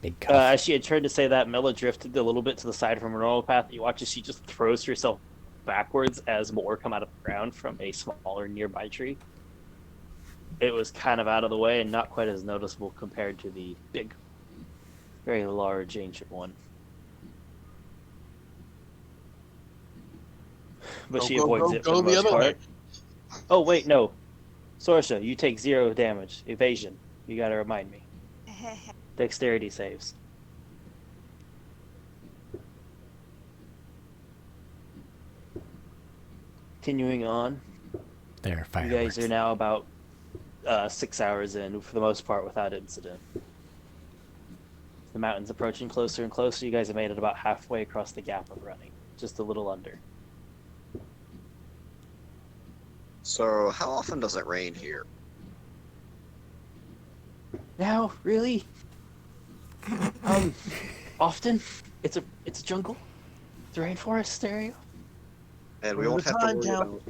D: Big cuff.
C: As she had turned to say that, Milla drifted a little bit to the side from her normal path. You watch as she just throws herself backwards as more come out of the ground from a smaller nearby tree. It was kind of out of the way and not quite as noticeable compared to the big, very large ancient one. But she avoids it for the most part. Oh, wait, no. Sorsha, you take 0 damage. Evasion. You gotta remind me. Dexterity saves. Continuing on,
D: There are
C: you
D: fireworks.
C: guys are now about 6 hours in, for the most part, without incident. The mountain's approaching closer and closer. You guys have made it about halfway across the gap of running. Just a little under.
A: So, how often does it rain here?
C: Now, really? Often? It's a jungle? It's a rainforest area?
A: And we
G: All
A: won't
G: the
A: have to
G: time,
A: worry
G: Cal.
A: about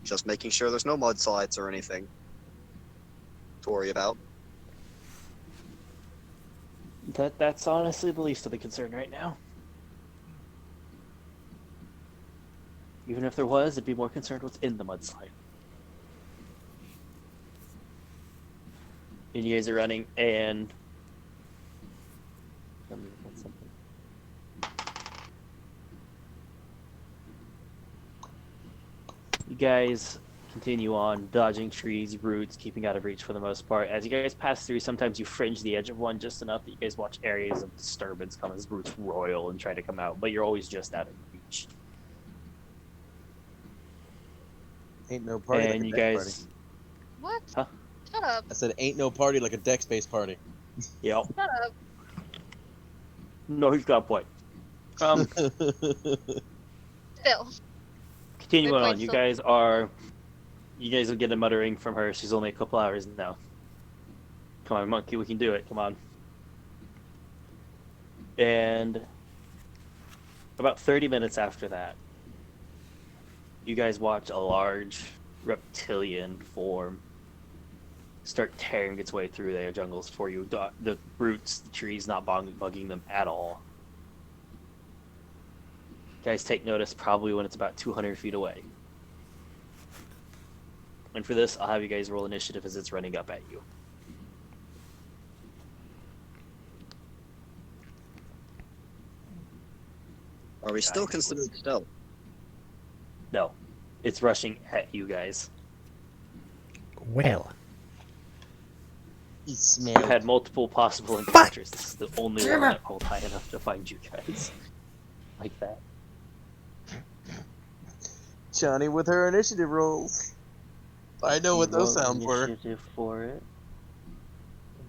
A: just making sure there's no mudslides or anything to worry about.
C: That's honestly the least of the concern right now. Even if there was, I'd be more concerned what's in the mudslide. And you guys are running, and let me look at something. You guys continue on, dodging trees, roots, keeping out of reach for the most part. As you guys pass through, sometimes you fringe the edge of one just enough that you guys watch areas of disturbance come as roots roil and try to come out, but you're always just out of reach.
G: Ain't no party like
C: And
G: a
C: you
G: dex
C: guys,
G: party.
E: What?
C: Huh?
E: Shut up.
G: I said ain't no party like a dex-based party.
C: Yep.
E: Shut up.
C: No, he's got a point. Um,
E: Still.
C: continuing
E: My
C: on.
E: point's
C: You
E: still-
C: guys will get a muttering from her. She's only a couple hours now. Come on, monkey, we can do it. Come on. And about 30 minutes after that, you guys watch a large reptilian form start tearing its way through their jungles for you. The roots, the trees not bugging them at all. Guys, take notice probably when it's about 200 feet away. And for this, I'll have you guys roll initiative as it's running up at you.
A: Are we still considered stealth?
C: No, it's rushing at you guys.
D: Well,
G: He
C: I've
G: smelled.
C: had multiple possible encounters. This is the only one that rolled high enough to find you guys. Like that.
G: Johnny with her initiative rolls. I know what those
C: Roll
G: sounds were.
C: initiative for it.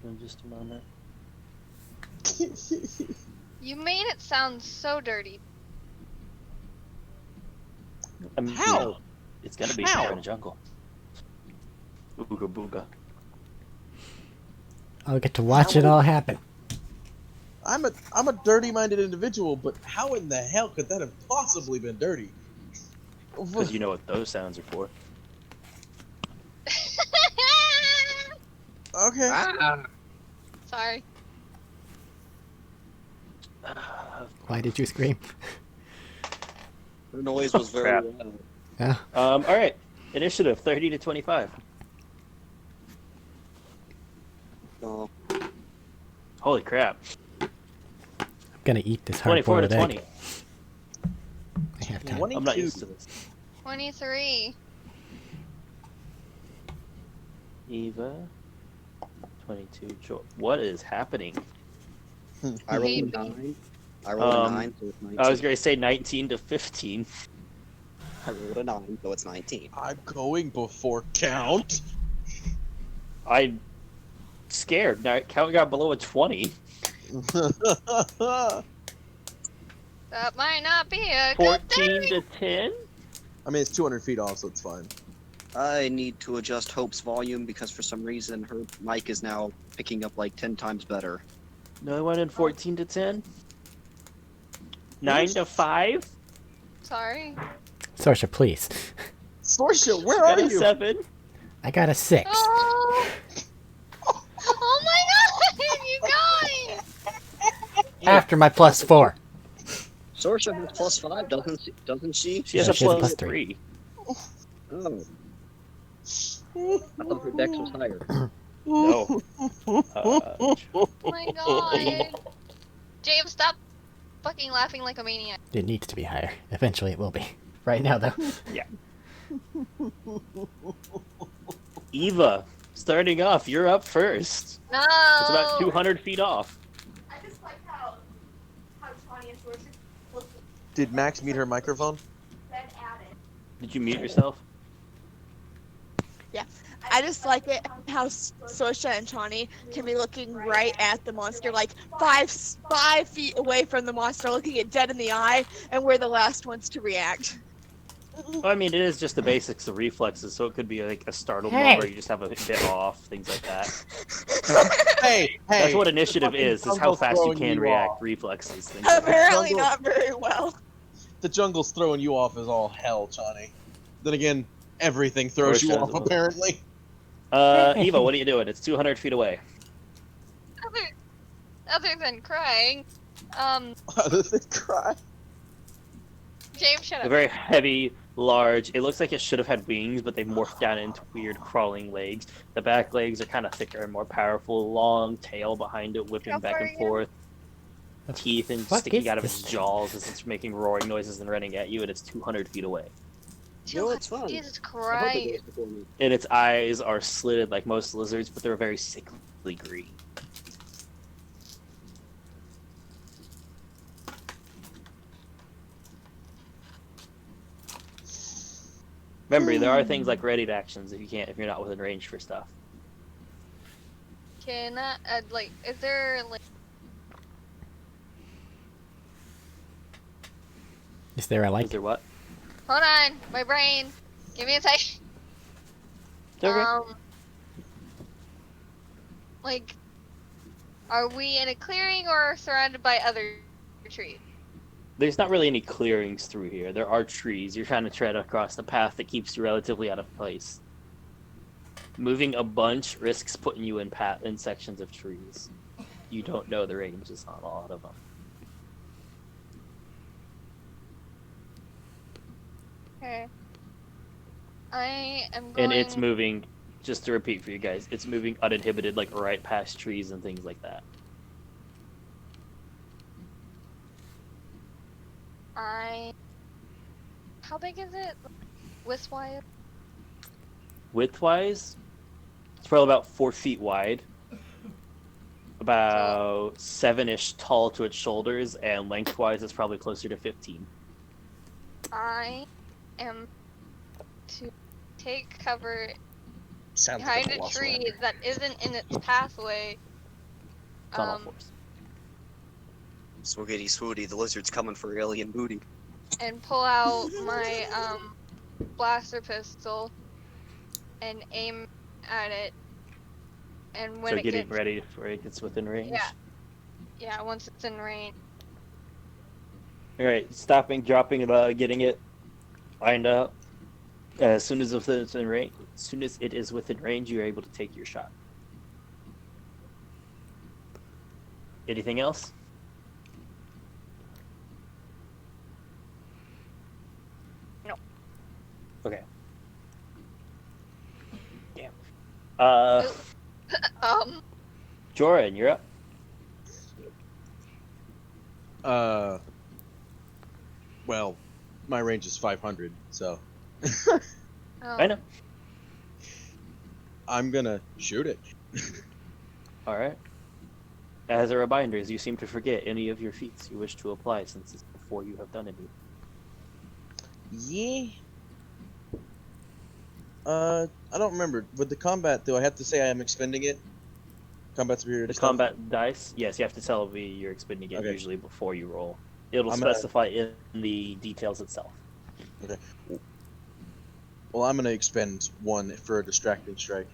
C: Hold on just a moment.
E: You made it sound so dirty.
C: I mean,
G: How?
C: you know, it's gonna be
G: How?
C: here in the jungle. Ooga booga.
D: I'll get to watch it all happen.
G: I'm a dirty-minded individual, but how in the hell could that have possibly been dirty?
C: Because you know what those sounds are for.
G: Okay.
E: Sorry.
D: Why did you scream?
A: The noise was very
C: Crap.
A: loud.
D: Yeah.
C: All right. Initiative 30 to 25.
A: Oh,
C: Holy crap.
D: I'm gonna eat this
C: 24 to
D: hard-boiled
C: 20.
D: egg. I have time.
G: 22.
C: I'm not used to this.
E: 23.
C: Eva. 22. What is happening?
A: I rolled a
E: Maybe.
A: 9. I rolled a
C: Um,
A: 9, so it's 19.
C: I was going to say 19 to 15.
A: I rolled a 9, so it's 19.
G: I'm going before count.
C: I'm scared. Now, count got below a 20.
G: I
E: That might not be a good
C: 14
E: thing.
C: to 10?
G: mean, it's 200 feet off, so it's fine.
A: I need to adjust Hope's volume because for some reason her mic is now picking up like 10 times better.
C: No, I went in 14 to 10. 9 to 5?
E: Sorry.
D: Sorsha, please.
G: Sorsha, where
C: Got
G: are
C: a
G: you?
C: 7.
D: I got a 6.
E: Oh! Oh my god! You guys!
D: After my +4.
A: Sorsha has +5, doesn't she?
C: She has
D: Yeah,
C: a
D: she has a
C: plus
D: plus 3.
C: 3.
A: Oh, I thought her dex was higher.
C: No.
E: Oh my god. James, stop fucking laughing like a maniac.
D: It needs to be higher. Eventually it will be. Right now, though.
C: Eva, starting off, you're up first.
E: No!
C: It's about 200 feet off.
F: I just like how Tanya and Sorsha both
G: Did Max mute her microphone?
F: been at it.
C: Did you mute yourself?
F: I just like it how Sorsha and Tawny can be looking right at the monster, like 5 feet away from the monster, looking it dead in the eye, and we're the last ones to react.
C: Well, I mean, it is just the basics of reflexes, so it could be like a startled
D: Hey!
C: moment where you just have a bit off, things like that.
G: Hey,
C: That's what initiative
G: fucking
C: is how
G: jungle's
C: fast you
G: throwing
C: can
G: you
C: react,
G: off.
C: reflexes, things like that.
F: Apparently
G: Jungle-
F: not very well.
G: the jungle's throwing you off as all hell, Johnny. Then again, everything throws you off,
C: Foreshadow.
G: apparently.
C: Eva, what are you doing? It's 200 feet away.
E: Other than crying,
G: Other than cry.
E: James, shut
C: A
E: up.
C: very heavy, large, it looks like it should have had wings, but they've morphed down into weird crawling legs. The back legs are kind of thicker and more powerful, long tail behind it, whipping
E: How
C: back
E: far
C: and
E: again?
C: forth. Teeth and
D: fuck
C: sticking
D: is
C: out of
D: this
C: its
D: thing?
C: jaws as it's making roaring noises and running at you, and it's 200 feet away.
A: No, it's fine.
E: Jesus
A: I hope it
E: Christ.
A: goes before me.
C: And its eyes are slitted like most lizards, but they're very sickly green. Remember, there are things like ready actions if you're not within range for stuff.
E: Can I, like, is there, like,
D: Is there a
C: Is
D: like?
C: there what?
E: hold on, my brain. Give me a sec.
C: Okay.
E: Like, are we in a clearing or surrounded by other trees?
C: There's not really any clearings through here. There are trees. You're trying to tread across the path that keeps you relatively out of place. Moving a bunch risks putting you in sections of trees. You don't know the ranges on a lot of them.
E: Okay. I am going.
C: And it's moving, just to repeat for you guys, it's moving uninhibited, like right past trees and things like that.
E: How big is it? Width-wise?
C: Width-wise, it's probably about 4 feet wide, about 7-ish tall to its shoulders, and lengthwise it's probably closer to 15.
E: I am to take cover
G: Sounds
E: behind
G: like
E: a
G: lost
E: tree
G: land.
E: that isn't in its pathway.
C: It's on all fours.
A: Swoogity swooty, the lizard's coming for alien booty.
E: And pull out my blaster pistol and aim at it. And when
C: So
E: it
C: getting
E: gets
C: ready for it gets within range.
E: yeah, once it's in range.
C: Alright, stopping, dropping, getting it lined up. As soon as it's in range, as soon as it is within range, you're able to take your shot. Anything else?
E: No.
C: Okay. Damn. Joran, you're up.
G: Well, my range is 500, so
C: I know.
G: I'm gonna shoot it.
C: Alright. As a reminder, as you seem to forget any of your feats you wish to apply since it's before you have done any.
G: Yeah. I don't remember. With the combat, do I have to say I am expending it? Combat superiority
C: The
G: stuff?
C: combat dice, yes, you have to tell me you're expending it
G: Okay.
C: usually before you roll. It'll
G: I'm gonna-
C: specify in the details itself.
G: Okay. Well, I'm gonna expend 1 for a distracting strike.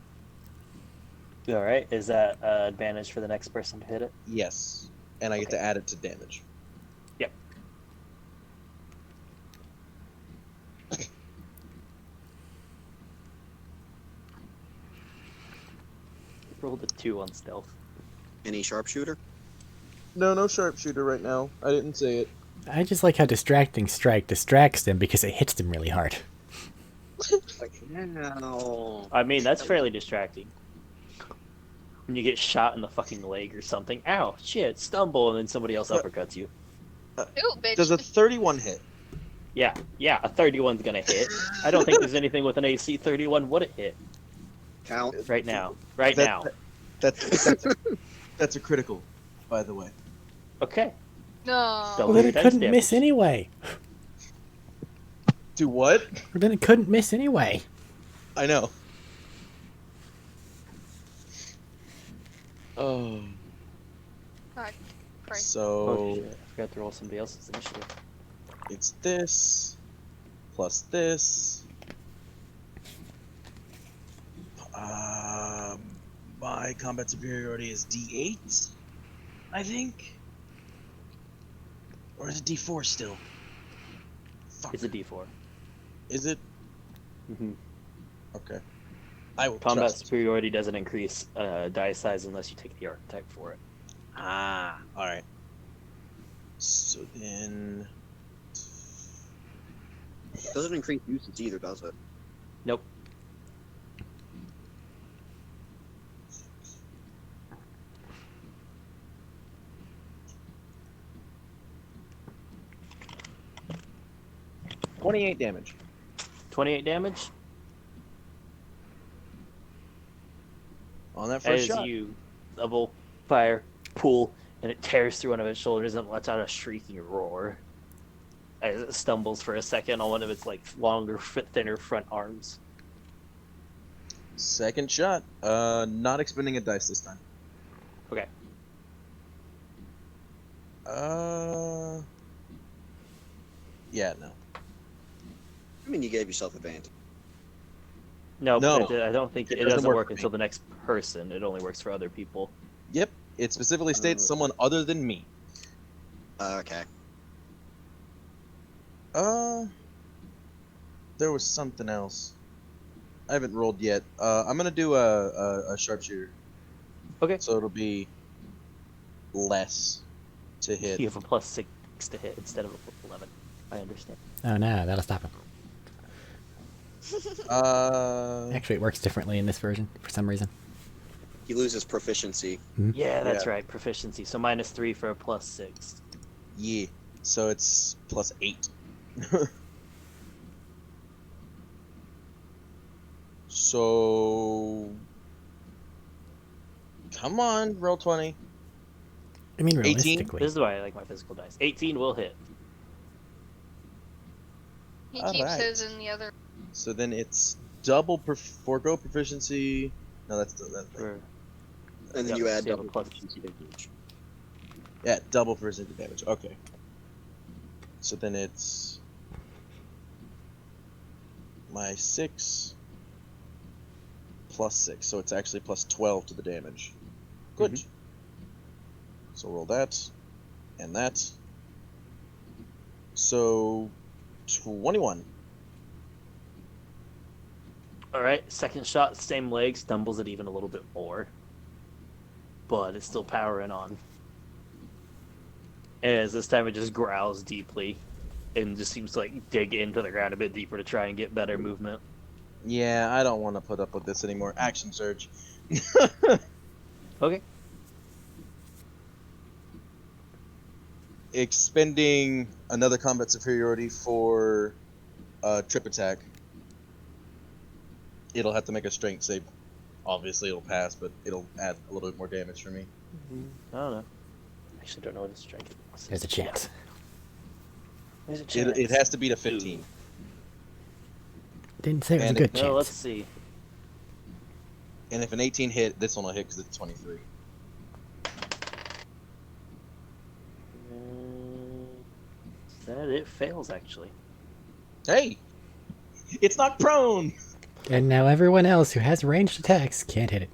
C: Alright, is that advantage for the next person to hit it?
G: Yes, and I get
C: Okay.
G: to add it to damage.
C: Yep. Rolled a 2 on stealth.
A: Any sharpshooter?
G: No sharpshooter right now. I didn't say it.
D: I just like how distracting strike distracts them because it hits them really hard.
A: No.
C: I mean, that's fairly distracting. When you get shot in the fucking leg or something, ow, shit, stumble, and then somebody else uppercuts you.
E: Ooh, bitch.
G: Does a 31 hit?
C: Yeah, a 31's gonna hit. I don't think there's anything with an AC 31 would it hit
A: Count.
C: right now.
G: That's a critical, by the way.
C: Okay.
E: No.
C: Double
D: Well, then
C: your
D: it
C: dice
D: couldn't miss
C: damage.
D: anyway.
G: Do what?
D: Well, then it couldn't miss anyway.
G: I know. Oh.
E: God, Christ.
G: So
C: Oh shit, I forgot to roll somebody else's initiative.
G: it's this plus this. My combat superiority is D8, I think. Or is it D4 still? Fuck.
C: It's a D4.
G: Is it?
C: Mm-hmm.
G: Okay. I will
C: Combat
G: trust.
C: superiority doesn't increase die size unless you take the architect for it.
G: Ah, all right. So then,
A: Doesn't increase usage either, does it?
C: Nope.
G: $28 damage.
C: 28 damage.
G: On that first
C: As
G: shot.
C: you double fire, pull, and it tears through one of its shoulders and lets out a shrieking roar as it stumbles for a second on one of its like longer, thinner front arms.
G: Second shot. Not expending a dice this time.
C: Okay.
G: Yeah, no.
A: I mean, you gave yourself advantage.
C: No,
G: No,
C: I don't think
G: it
C: it
G: doesn't
C: doesn't
G: work
C: work
G: for me.
C: until the next person. It only works for other people.
G: Yep, it specifically states someone other than me.
A: Okay.
G: There was something else. I haven't rolled yet. I'm gonna do a sharpshooter.
C: Okay.
G: So it'll be less to hit.
C: You have a +6 to hit instead of a +11. I understand.
D: Oh no, that'll stop him. Actually, it works differently in this version for some reason.
A: He loses proficiency.
C: Yeah, that's
G: Yeah.
C: right. Proficiency. So -3 for a +6.
G: Yeah. So it's +8. So come on, roll 20.
D: I mean,
G: 18?
D: realistically.
C: This is why I like my physical dice. 18 will hit.
E: He
G: All
E: keeps
G: right.
E: his in the other.
G: So then it's double forego proficiency. No, that's that thing.
C: For,
A: And then
C: Yep,
A: you add
C: so you have a
A: double
C: plus-
A: proficiency damage.
G: Yeah, double proficiency damage. Okay. So then it's my 6 +6. So it's actually +12 to the damage. Good. So roll that and that. So 21.
C: All right, second shot, same leg, stumbles it even a little bit more, but it's still powering on. As this time it just growls deeply, and just seems to like dig into the ground a bit deeper to try and get better movement.
G: Yeah, I don't want to put up with this anymore. Action surge.
C: Okay.
G: Expending another combat superiority for trip attack. It'll have to make a strength save. Obviously, it'll pass, but it'll add a little bit more damage for me.
C: I don't know. Actually, don't know what his strength is.
D: There's a chance.
C: There's a chance.
G: It has to beat a 15.
D: Didn't say it was a
G: And
D: good
C: No,
D: chance.
C: let's see.
G: And if an 18 hit, this one will hit because it's 23.
C: That it fails actually.
G: Hey! It's not prone!
D: And now everyone else who has ranged attacks can't hit it.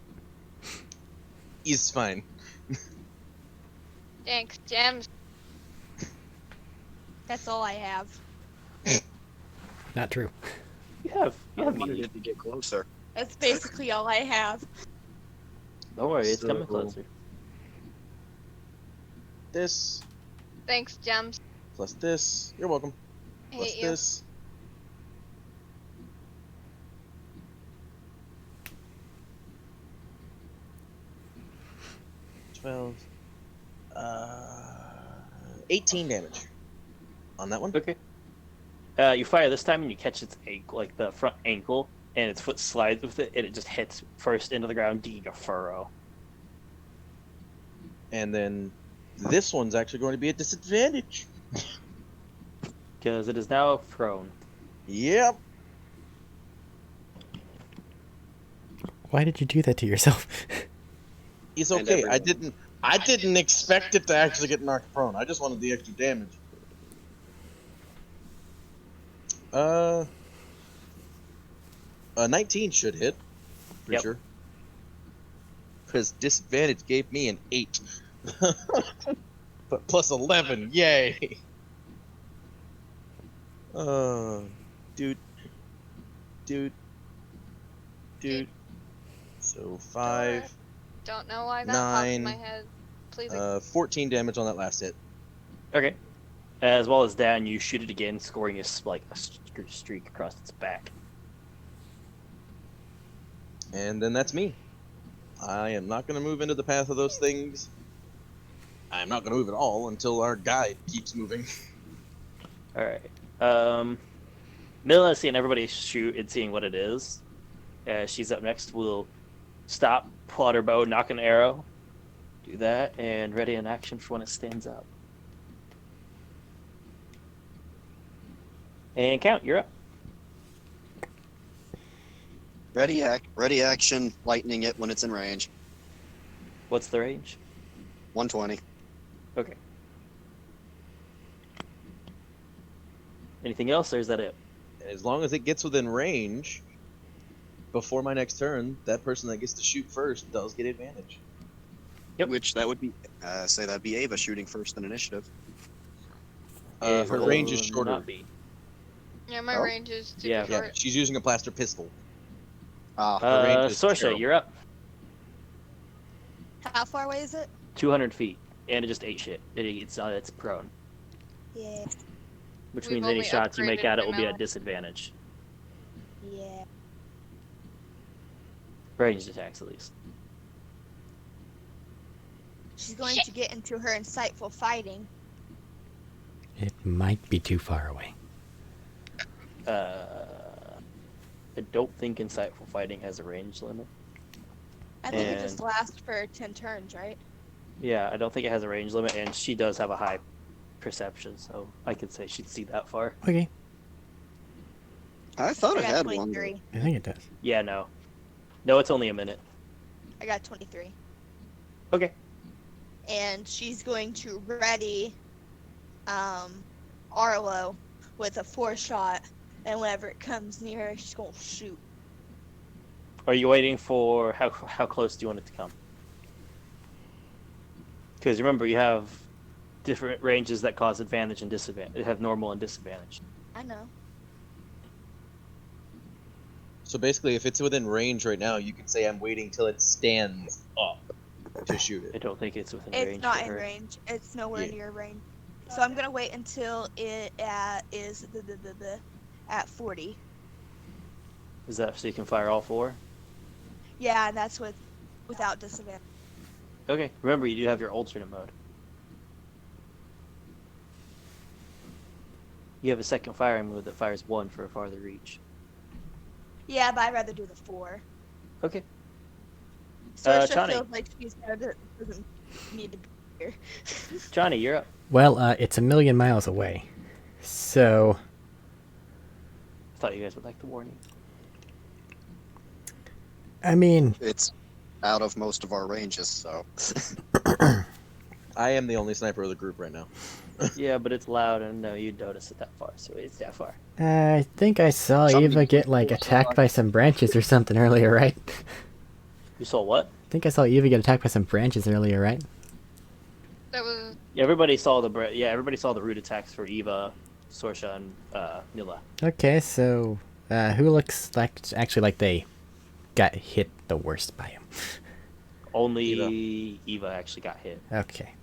G: He's fine.
E: Thanks, gems.
F: That's all I have.
D: Not true.
C: You have
A: I wanted
C: meat.
A: it to get closer.
F: That's basically all I have.
C: Don't worry, it's coming
G: So-
C: closer.
G: This
E: Thanks, gems.
G: plus this. You're welcome.
E: I
G: Plus
E: hate you.
G: this. $12. 18 damage on that one.
C: Okay. You fire this time and you catch its ankle, like the front ankle, and its foot slides with it, and it just hits first into the ground, digging a furrow.
G: And then this one's actually going to be at disadvantage.
C: Because it is now prone.
G: Yep.
D: Why did you do that to yourself?
G: It's
A: And
G: okay.
A: everyone.
G: I didn't expect it to actually get knocked prone. I just wanted the extra damage. A 19 should hit. For
C: Yep.
G: sure. Because disadvantage gave me an 8. But plus 11, yay! Dude. So 5,
E: Don't know why that popped in
G: 9,
E: my head. Please.
G: 14 damage on that last hit.
C: Okay. As well as down, you shoot it again, scoring a streak across its back.
G: And then that's me. I am not going to move into the path of those things. I'm not going to move at all until our guide keeps moving.
C: All right. Mila, seeing everybody shoot and seeing what it is, she's up next. Will stop, pull out her bow, knock an arrow, do that, and ready in action for when it stands up. And Count, you're up.
A: Ready action, lightning it when it's in range.
C: What's the range?
A: 120.
C: Okay. Anything else, or is that it?
G: As long as it gets within range, before my next turn, that person that gets to shoot first does get advantage.
C: Yep.
A: Which that would be, say that'd be Ava shooting first in initiative.
C: It
G: Her range is
C: will
G: shorter.
C: not be.
E: Yeah, my
A: Oh.
E: range is super
C: Yeah.
G: Yeah,
E: short.
G: she's using a blaster pistol.
A: Ah,
G: Her range is
C: Sorsha,
G: terrible.
C: you're up.
F: How far away is it?
C: 200 feet, and it just ate shit. It's prone,
F: Yeah.
C: which
E: We've
C: means any
E: only
C: shots you make
E: upgraded
C: at it
E: my
C: will be at
E: melee.
C: disadvantage.
F: Yeah.
C: Ranged attacks, at least.
F: She's going
E: Shit.
F: to get into her insightful fighting.
D: It might be too far away.
C: I don't think insightful fighting has a range limit.
F: I think it just
C: And-
F: lasts for 10 turns, right?
C: Yeah, I don't think it has a range limit, and she does have a high perception, so I could say she'd see that far.
D: Okay,
A: I thought
F: I
A: it
F: got
A: had one.
F: 23.
D: I think it does.
C: Yeah, no. No, it's only a minute.
F: I got 23.
C: Okay.
F: And she's going to ready Arlo with a 4-shot, and whenever it comes near her, she's going to shoot.
C: Are you waiting for how close do you want it to come? Because remember, you have different ranges that cause advantage and disadvantage. They have normal and disadvantage.
F: I know.
G: So basically, if it's within range right now, you can say I'm waiting till it stands up to shoot
C: I
G: it.
C: don't think it's within
F: It's
C: range
F: not
C: for
F: in
C: her.
F: range. It's nowhere
G: Yeah.
F: near range. So I'm going to wait until it is at 40.
C: Is that so you can fire all 4?
F: Yeah, and that's without disadvantage.
C: Okay. Remember, you do have your alternate mode. You have a second firing mode that fires 1 for a farther reach.
F: Yeah, but I'd rather do the 4.
C: Okay.
F: Sorsha
C: Chani.
F: feels like she's doesn't need to be here.
C: Johnny, you're up.
D: Well, it's a million miles away. So,
C: I thought you guys would like the warning.
D: I mean,
A: It's out of most of our ranges, so.
G: I am the only sniper of the group right now.
C: Yeah, but it's loud, and no, you'd notice it that far, so it's that far.
D: I think I saw
A: Somebody
D: Eva get,
A: put
D: like,
A: force
D: attacked
A: on.
D: by some branches or something earlier, right?
C: You saw what?
D: I think I saw Eva get attacked by some branches earlier, right?
E: That was
C: Yeah, everybody saw everybody saw the root attacks for Eva, Sorsha, and Nila.
D: Okay, so, who looks like, actually like they got hit the worst by him?
C: Only Eva actually got hit.
D: Okay.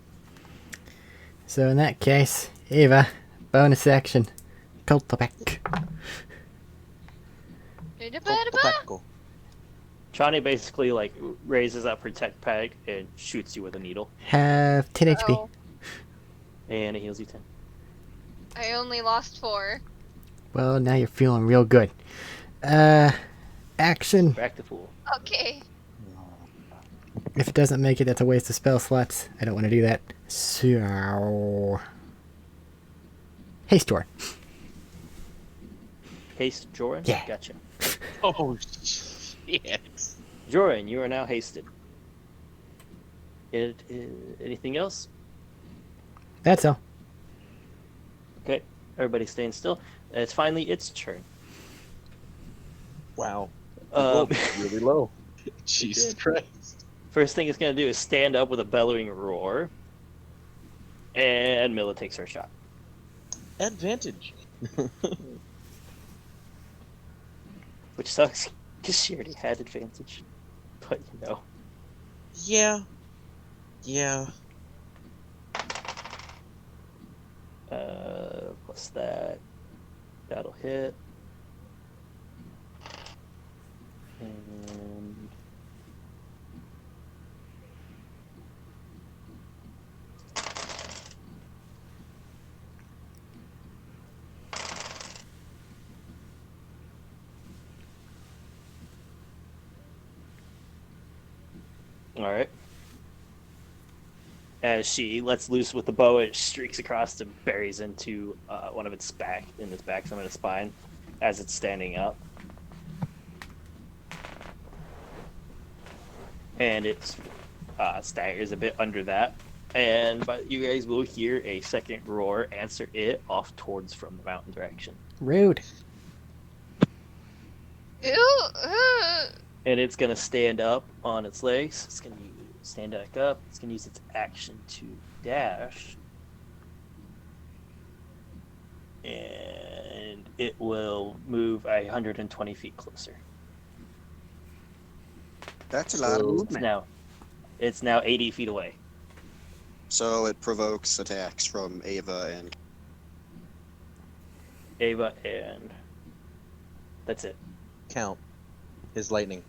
D: So in that case, Eva, bonus action, cultivac.
G: Tactical.
C: Chani basically like raises up her tech pack and shoots you with a needle,
D: Have 10 HP.
E: Uh-oh.
C: and it heals you 10.
E: I only lost 4.
D: Well, now you're feeling real good. Action.
C: Back to full.
E: Okay.
D: If it doesn't make it, that's a waste of spell slots. I don't want to do that. So... Haste Door.
C: Haste, Joran?
D: Yeah.
C: Gotcha.
G: Oh, shit.
C: Joran, you are now hasted. Anything else?
D: That's all.
C: Okay, everybody staying still. It's finally its turn.
G: Wow.
C: Um,
G: Really low. Jesus
C: did.
G: Christ.
C: First thing it's going to do is stand up with a bellowing roar. And Mila takes her shot.
G: Advantage.
C: Which sucks, because she already had advantage. But, you know.
G: Yeah. Yeah.
C: Plus that. That'll hit. And... Alright. As she lets loose with the bow, it streaks across and buries into one of its back, in its back, some of its spine, as it's standing up. And it's staggers a bit under that. But you guys will hear a second roar answer it off towards from the mountain direction.
D: Rude.
E: Ew,
C: And it's going to stand up on its legs. It's going to stand back up. It's going to use its action to dash. And it will move 120 feet closer.
A: That's a lot of movement.
C: It's now 80 feet away.
A: So it provokes attacks from Ava and
C: that's it.
G: Count his lightning.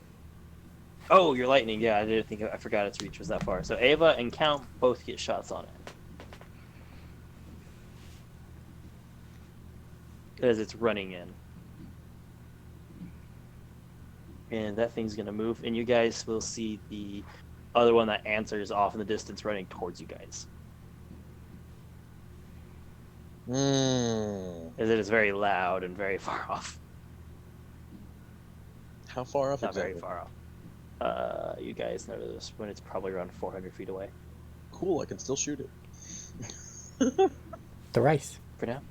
C: Oh, your lightning. Yeah, I forgot its reach was that far. So Ava and Count both get shots on it. As it's running in. And that thing's going to move, and you guys will see the other one that answers off in the distance running towards you guys. As it is very loud and very far off.
G: How far off?
C: Not
G: exactly?
C: very far off. You guys notice when it's probably around 400 feet away.
G: Cool, I can still shoot it.
D: Thrice.
C: For now.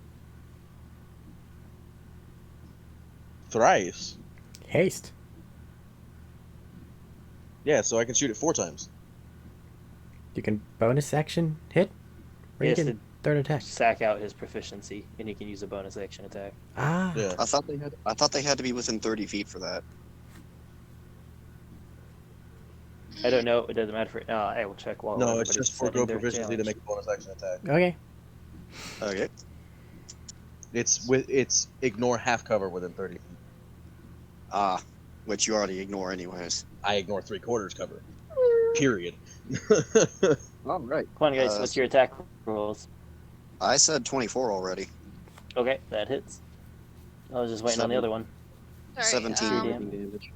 G: Thrice?
D: Haste.
G: Yeah, so I can shoot it 4 times.
D: You can bonus action hit? Or
C: Yes,
D: you can third attack.
C: Sack out his proficiency, and he can use a bonus action attack.
D: Ah.
G: Yeah.
A: I thought they had to be within 30 feet for that.
C: I don't know. It doesn't matter for. I will check while.
G: No, it's
C: everybody's
G: just forego
C: setting their
G: proficiency to
C: challenge.
G: make a bonus action attack.
D: Okay.
A: Okay.
G: It's ignore half cover within 30 feet.
A: Ah, which you already ignore anyways.
G: I ignore 3/4 cover. Period.
A: All right.
C: Come on, guys. What's your attack rolls?
A: I said 24 already.
C: Okay, that hits. I was just waiting on the other one.
E: sorry.
A: 17
C: um,
A: radiant damage.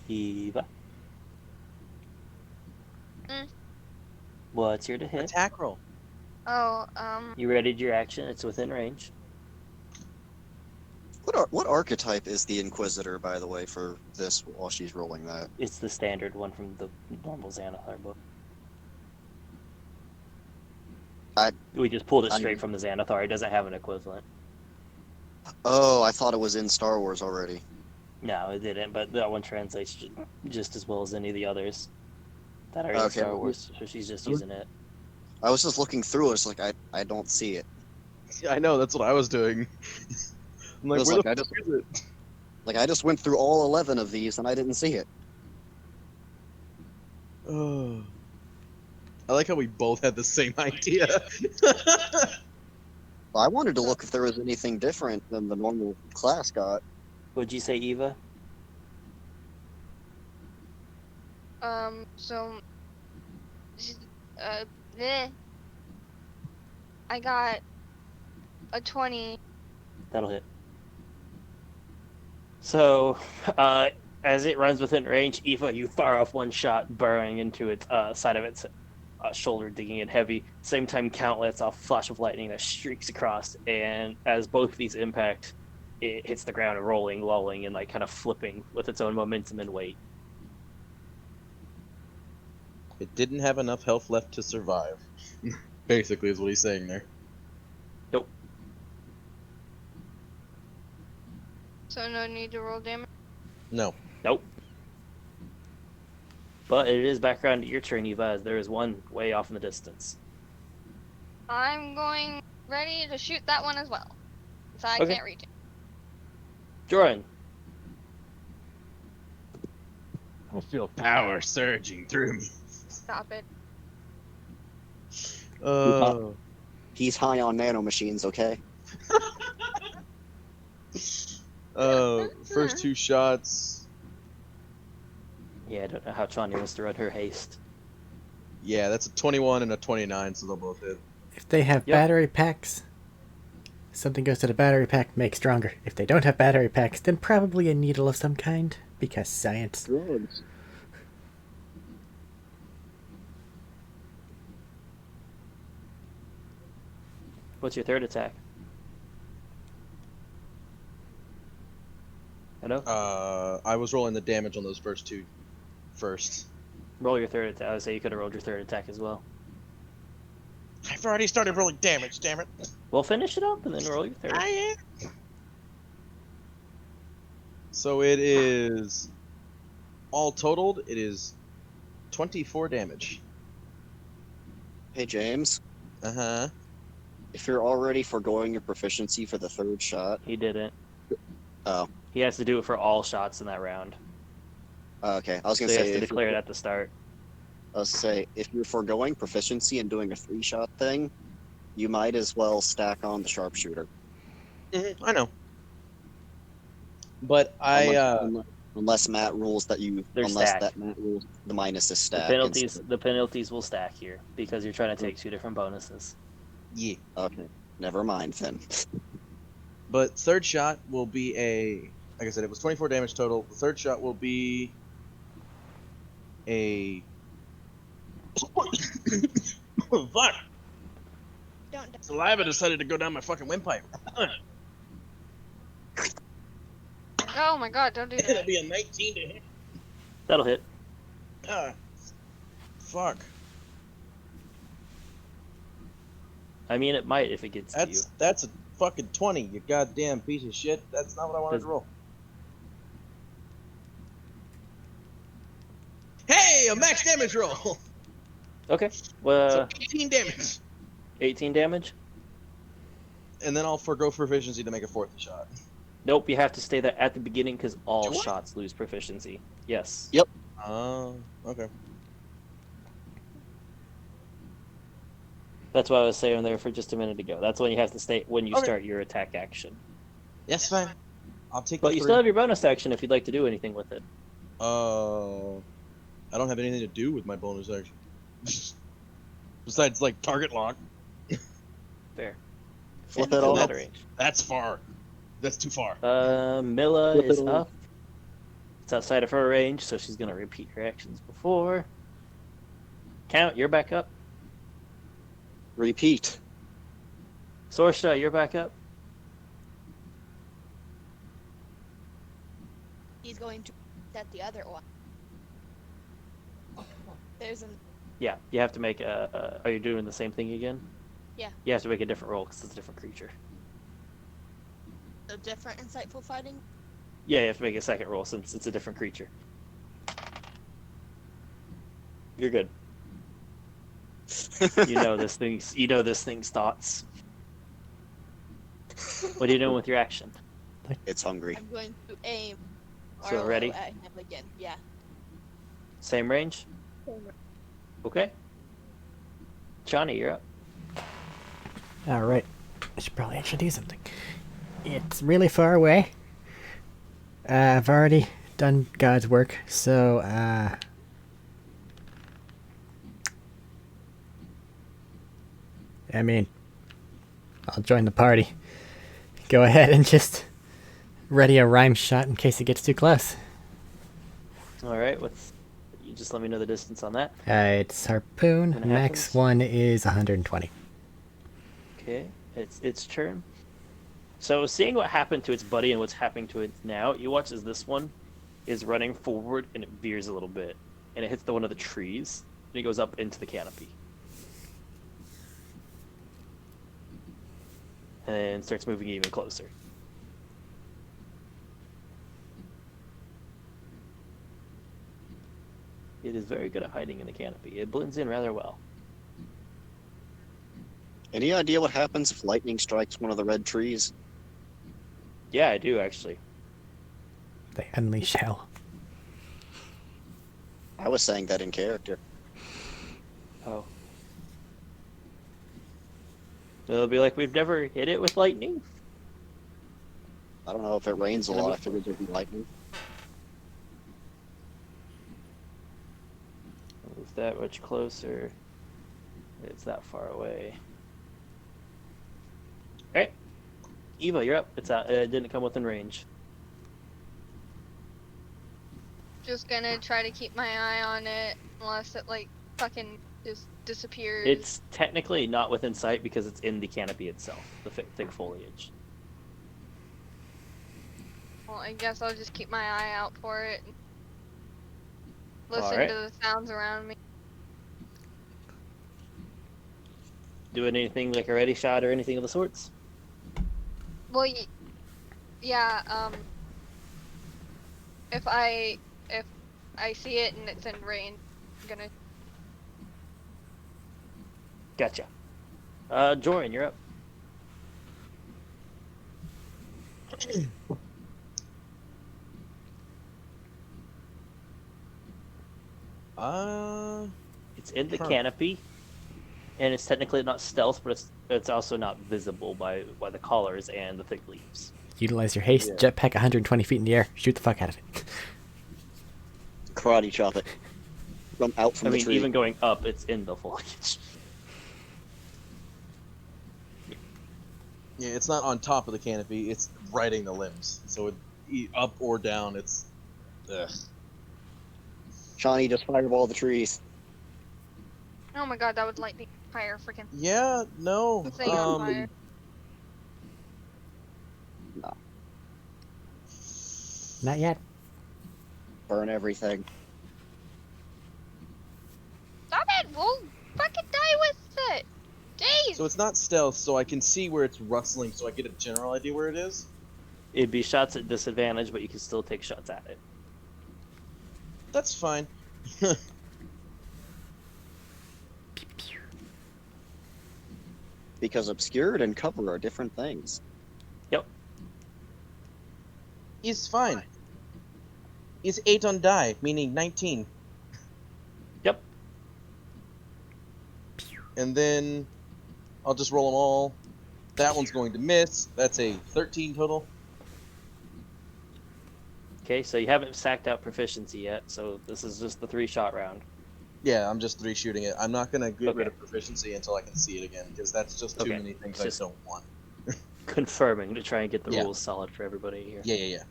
C: Eva.
E: Mm.
C: What's your to hit?
G: Attack roll.
E: Oh,
C: You readied your action. It's within range.
A: What archetype is the Inquisitor, by the way, for this while she's rolling that?
C: It's the standard one from the normal Xanathar book. We just pulled it straight from the Xanathar. It doesn't have an equivalent.
A: Oh, I thought it was in Star Wars already.
C: No, it didn't, but that one translates just as well as any of the others that are in
A: Okay,
C: Star
A: well,
C: Wars, so she's just using it.
A: I was just looking through it. It's like I don't see it.
G: I know, that's what I was doing. I'm like,
A: Feels
G: where
A: like
G: the
A: I
G: fuck
A: just-
G: is it?
A: Like I just went through all 11 of these and I didn't see it.
G: Oh. I like how we both had the same idea.
A: I wanted to look if there was anything different than the normal class got.
C: Would you say Eva?
E: so, bleh. I got a 20.
C: That'll hit. So, as it runs within range, Eva, you fire off one shot, burrowing into its side of its shoulder, digging it heavy. Same time, Count lets off a flash of lightning that streaks across, and as both of these impact, it hits the ground, rolling, lolling, and like kind of flipping with its own momentum and weight.
G: It didn't have enough health left to survive. Basically, is what he's saying there.
C: Nope.
E: So no need to roll damage.
G: No.
C: Nope. But it is back around to your turn, Eva, as there is one way off in the distance.
E: I'm going ready to shoot that one as well. So I
C: Okay.
E: can't reach it.
C: Joran.
G: I feel power surging through me.
E: Stop it.
A: He's high on nanomachines, okay?
G: First 2 shots.
C: Yeah, I don't know how Chani wants to run her haste.
G: Yeah, that's a 21 and a 29, so they'll both hit.
D: If they have
C: Yep.
D: battery packs, something goes to the battery pack, make stronger. If they don't have battery packs, then probably a needle of some kind, because science.
A: Drugs.
C: What's your third attack? Hello?
G: I was rolling the damage on those first two first.
C: Roll your third attack. I would say you could have rolled your third attack as well.
G: I've already started rolling damage, damn it.
C: We'll finish it up and then roll your third.
G: I am. So it is all totaled, it is 24 damage.
A: Hey, James,
G: Uh-huh.
A: if you're already foregoing your proficiency for the third shot,
C: He didn't.
A: Oh.
C: He has to do it for all shots in that round.
A: Okay, I was
C: So
A: gonna
C: he has
A: say
C: to
A: if
C: declare it
A: you're,
C: at the start.
A: if you're foregoing proficiency and doing a 3-shot thing, you might as well stack on the sharpshooter.
G: I know. But
A: Unless Matt rules that
C: They're stacked.
A: Matt rules the minus is
C: The
A: stacked.
C: penalties will stack here because you're trying to take 2 different bonuses.
G: yeah.
A: Okay, never mind then.
G: But third shot will be like I said, it was 24 damage total. The third shot will be a oh, fuck.
F: Don't die.
G: Saliva decided to go down my fucking windpipe.
E: Oh my god, don't do
G: It'll
E: that.
G: be a 19 to hit.
C: That'll hit.
G: Fuck.
C: I mean, it might if it gets to you.
G: That's a fucking 20, you goddamn piece of shit. That's not what I wanted to roll. Hey, a max damage roll.
C: Okay.
G: So
C: Well,
G: 18 damage.
C: 18 damage?
G: And then I'll forgo proficiency to make a fourth shot.
C: Nope, you have to stay there at the beginning because all
G: Do I?
C: shots lose proficiency. Yes.
A: Yep.
G: Oh, okay.
C: That's why I was saying there for just a minute ago. That's when you have to stay when you
G: Okay.
C: start your attack action.
G: Yes, fine. I'll take
C: But
G: the
C: you
G: 3.
C: still have your bonus action if you'd like to do anything with it.
G: I don't have anything to do with my bonus action. Besides, like, target lock.
C: Fair.
A: Flip
C: Yeah,
A: it
C: it's
A: all.
C: out of range.
G: That's far. That's too far.
C: Milla
A: Flip it
C: is
A: all.
C: up. It's outside of her range, so she's gonna repeat her actions before. Count, you're back up.
A: Repeat.
C: Sorsha, you're back up.
F: He's going to set the other one. There's an
C: Yeah, you have to make a. Are you doing the same thing again?
F: Yeah.
C: You have to make a different roll because it's a different creature.
F: a different insightful fighting.
C: Yeah, you have to make a second roll since it's a different creature. You're good. You know this thing's. You know this thing's thoughts. What are you doing with your action?
A: It's hungry.
F: I'm going to aim.
C: So
F: arrow
C: ready?
F: at him again. Yeah.
C: Same range. Okay. Johnny, you're up.
D: Alright. I should probably actually do something. It's really far away. I've already done God's work, so, I mean, I'll join the party. Go ahead and just ready a rhyme shot in case it gets too close.
C: All right. You just let me know the distance on that.
D: It's harpoon.
C: When it
D: Max
C: happens.
D: one is 120.
C: Okay. It's its turn. So seeing what happened to its buddy and what's happening to it now, you watch as this one is running forward and it veers a little bit, and it hits one of the trees and it goes up into the canopy. And starts moving even closer. It is very good at hiding in the canopy. It blends in rather well.
A: Any idea what happens if lightning strikes one of the red trees?
C: Yeah, I do actually.
D: They unleash hell.
A: I was saying that in character.
C: Oh. It'll be like we've never hit it with lightning.
A: I don't know if it rains a lot. I figured there'd be lightning.
C: It's that much closer. It's that far away. Alright. Eva, you're up. It's out. It didn't come within range.
E: Just gonna try to keep my eye on it unless it like fucking just disappears.
C: It's technically not within sight because it's in the canopy itself, the thick foliage.
E: Well, I guess I'll just keep my eye out for it. And listen
C: Alright.
E: to the sounds around me.
C: Doing anything like a ready shot or anything of the sorts?
E: Well, yeah. If I see it and it's in range, I'm gonna.
C: Gotcha. Jorin, you're up. It's in the
G: Huh.
C: canopy, and it's technically not stealth, but it's also not visible by the collars and the thick leaves.
D: Utilize your haste,
G: Yeah.
D: jetpack 120 feet in the air, shoot the fuck out of it.
A: Karate chop it from out from
C: I
A: the
C: mean,
A: tree.
C: even going up, it's in the foliage.
G: Yeah, it's not on top of the canopy. It's riding the limbs. So up or down, it's. Ugh.
A: Shawnee just fireball the trees.
E: Oh my god, that would light the entire freaking
G: Yeah. No.
E: thing on fire.
D: Not yet.
A: Burn everything.
E: Stop it! We'll fucking die with it! Jeez!
G: So it's not stealth, so I can see where it's rustling, so I get a general idea where it is.
C: It'd be shots at disadvantage, but you can still take shots at it.
G: That's fine.
A: Because obscured and cover are different things.
C: Yep.
G: He's fine. He's 8 on die, meaning 19.
C: Yep.
G: And then I'll just roll them all. That one's going to miss. That's a 13 total.
C: Okay, so you haven't sacked out proficiency yet, so this is just the 3-shot round.
G: Yeah, I'm just 3 shooting it. I'm not going to get rid
C: Okay.
G: of proficiency until I can see it again, because that's just too
C: Okay,
G: many things
C: it's just-
G: I don't want.
C: Confirming to try and get the
G: Yeah.
C: rules solid for everybody here.
G: Yeah.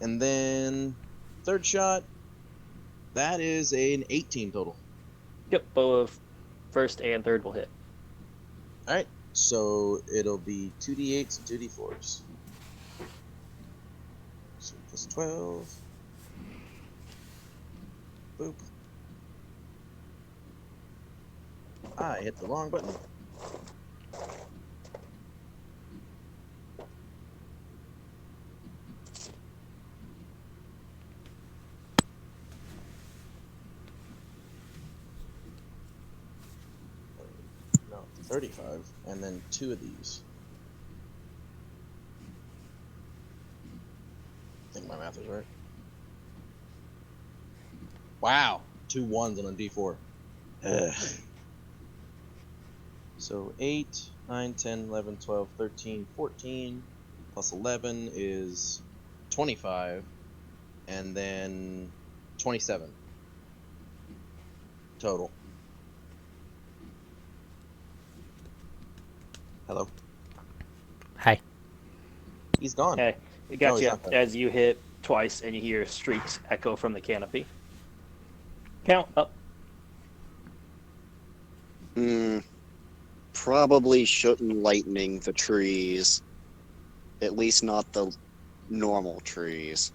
G: And then 3rd shot, that is an 18 total.
C: Yep, both first and third will hit.
G: Alright, so it'll be 2d8s and 2d4s. So plus 12. Boop. I hit the wrong button. No, 35, and then 2 of these. I think my math is right. Wow, 2 1s on a d4. Ugh. So 8, 9, 10, 11, 12, 13, 14, plus 11 is 25, and then 27 total. Hello?
D: Hi.
G: He's gone.
C: Okay, it
G: No,
C: got
G: he's
C: you
G: not dead.
C: as you hit twice and you hear streaks echo from the canopy. Count up.
A: Probably shouldn't lightning the trees. At least not the normal trees.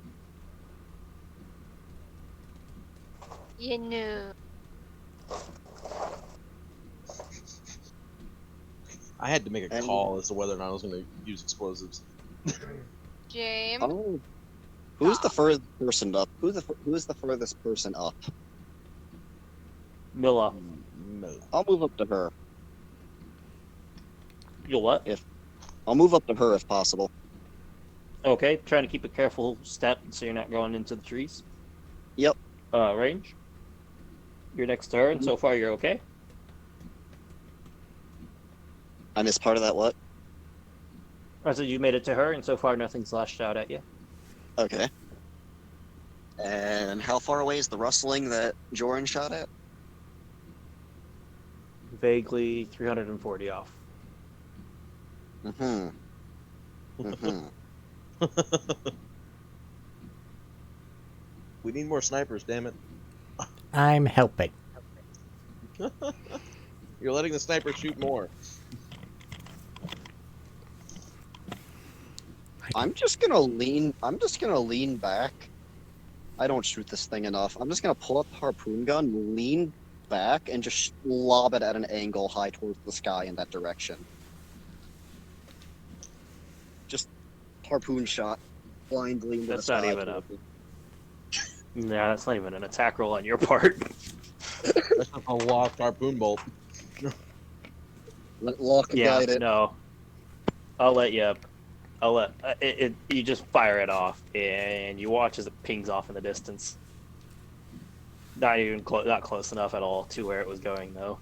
E: You know.
G: I had to make a
A: And-
G: call as to whether or not I was going to use explosives.
E: James.
A: Oh. Who's the furthest person up? Who is the furthest person up?
C: Milla,
G: No.
A: I'll move up to her.
C: you'll what?
A: I'll move up to her if possible.
C: Okay, trying to keep a careful step so you're not going into the trees.
A: Yep.
C: Range. You're next to her, and so far you're okay.
A: I missed part of that. What?
C: I said you made it to her, and so far nothing's lashed out at you.
A: Okay. And how far away is the rustling that Joran shot at?
C: Vaguely 340 off.
A: Mm-hmm. Mm-hmm.
G: We need more snipers, damn it.
D: I'm helping.
G: You're letting the sniper shoot more.
A: I'm just gonna lean back. I don't shoot this thing enough. I'm just gonna pull up the harpoon gun, lean back, and just lob it at an angle high towards the sky in that direction. Just harpoon shot blindly into
C: That's
A: the
C: not
A: sky.
C: even
A: towards it.
C: Yeah, that's not even an attack roll on your part.
G: That's just a lost harpoon bolt.
A: Let Luck
C: Yeah,
A: guide it.
C: no. I'll let you. You just fire it off, and you watch as it pings off in the distance. Not even not close enough at all to where it was going, though.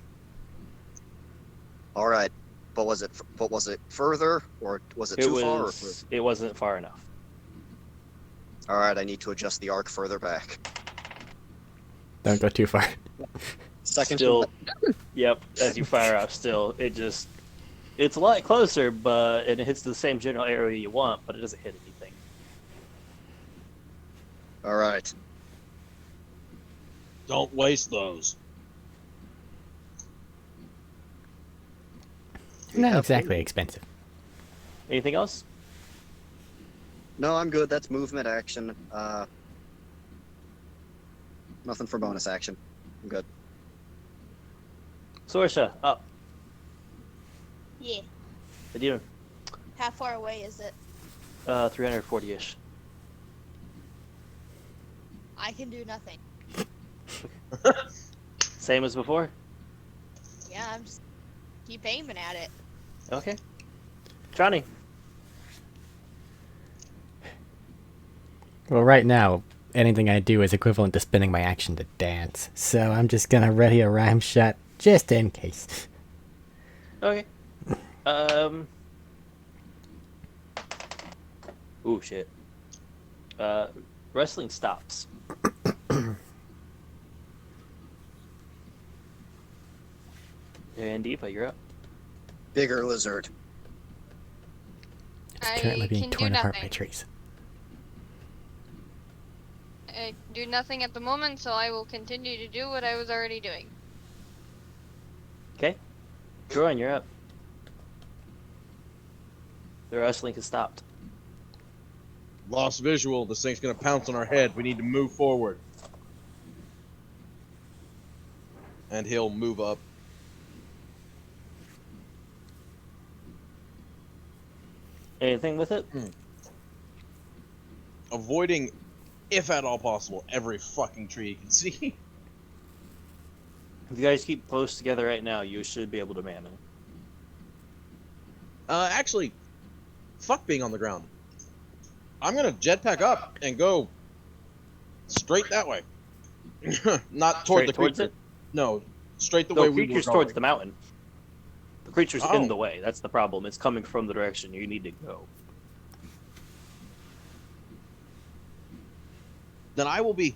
A: All right, but was it further or was it too far? Or
C: It wasn't far enough.
A: all right, I need to adjust the arc further back.
D: Don't go too far.
A: Second
C: Still,
A: shot.
C: yep. As you fire off, still it's a lot closer, but it hits the same general area you want, but it doesn't hit anything.
A: All right.
G: Don't waste those.
D: Not exactly expensive.
C: Anything else?
A: No, I'm good. That's movement action. Nothing for bonus action. I'm good.
C: Sorsha, up.
F: Yeah.
C: What are you doing?
F: How far away is it?
C: 340-ish.
F: I can do nothing.
C: Same as before?
F: Yeah, I'm just keep aiming at it.
C: Okay. Johnny.
D: Well, right now, anything I do is equivalent to spending my action to dance. So I'm just gonna ready a rhyme shot just in case.
C: Okay. Ooh, shit. Wrestling stops. And Deepa, you're up.
A: Bigger lizard.
D: It's currently
E: I
D: being
E: can do
D: torn apart by
E: nothing.
D: trees.
E: I do nothing at the moment, so I will continue to do what I was already doing.
C: Okay. Jordan, you're up. The wrestling has stopped.
G: Lost visual. This thing's gonna pounce on our head. We need to move forward. And he'll move up.
C: Anything with it?
G: Avoiding, if at all possible, every fucking tree you can see.
C: If you guys keep close together right now, you should be able to man it.
G: Actually, fuck being on the ground. I'm gonna jetpack up and go straight that way. Not toward
C: Straight
G: the
C: towards
G: creature.
C: it?
G: No, straight the
C: The
G: way we were
C: creature's
G: going.
C: towards the mountain. The creature's
G: Oh.
C: in the way. That's the problem. It's coming from the direction you need to go.
G: Then I will be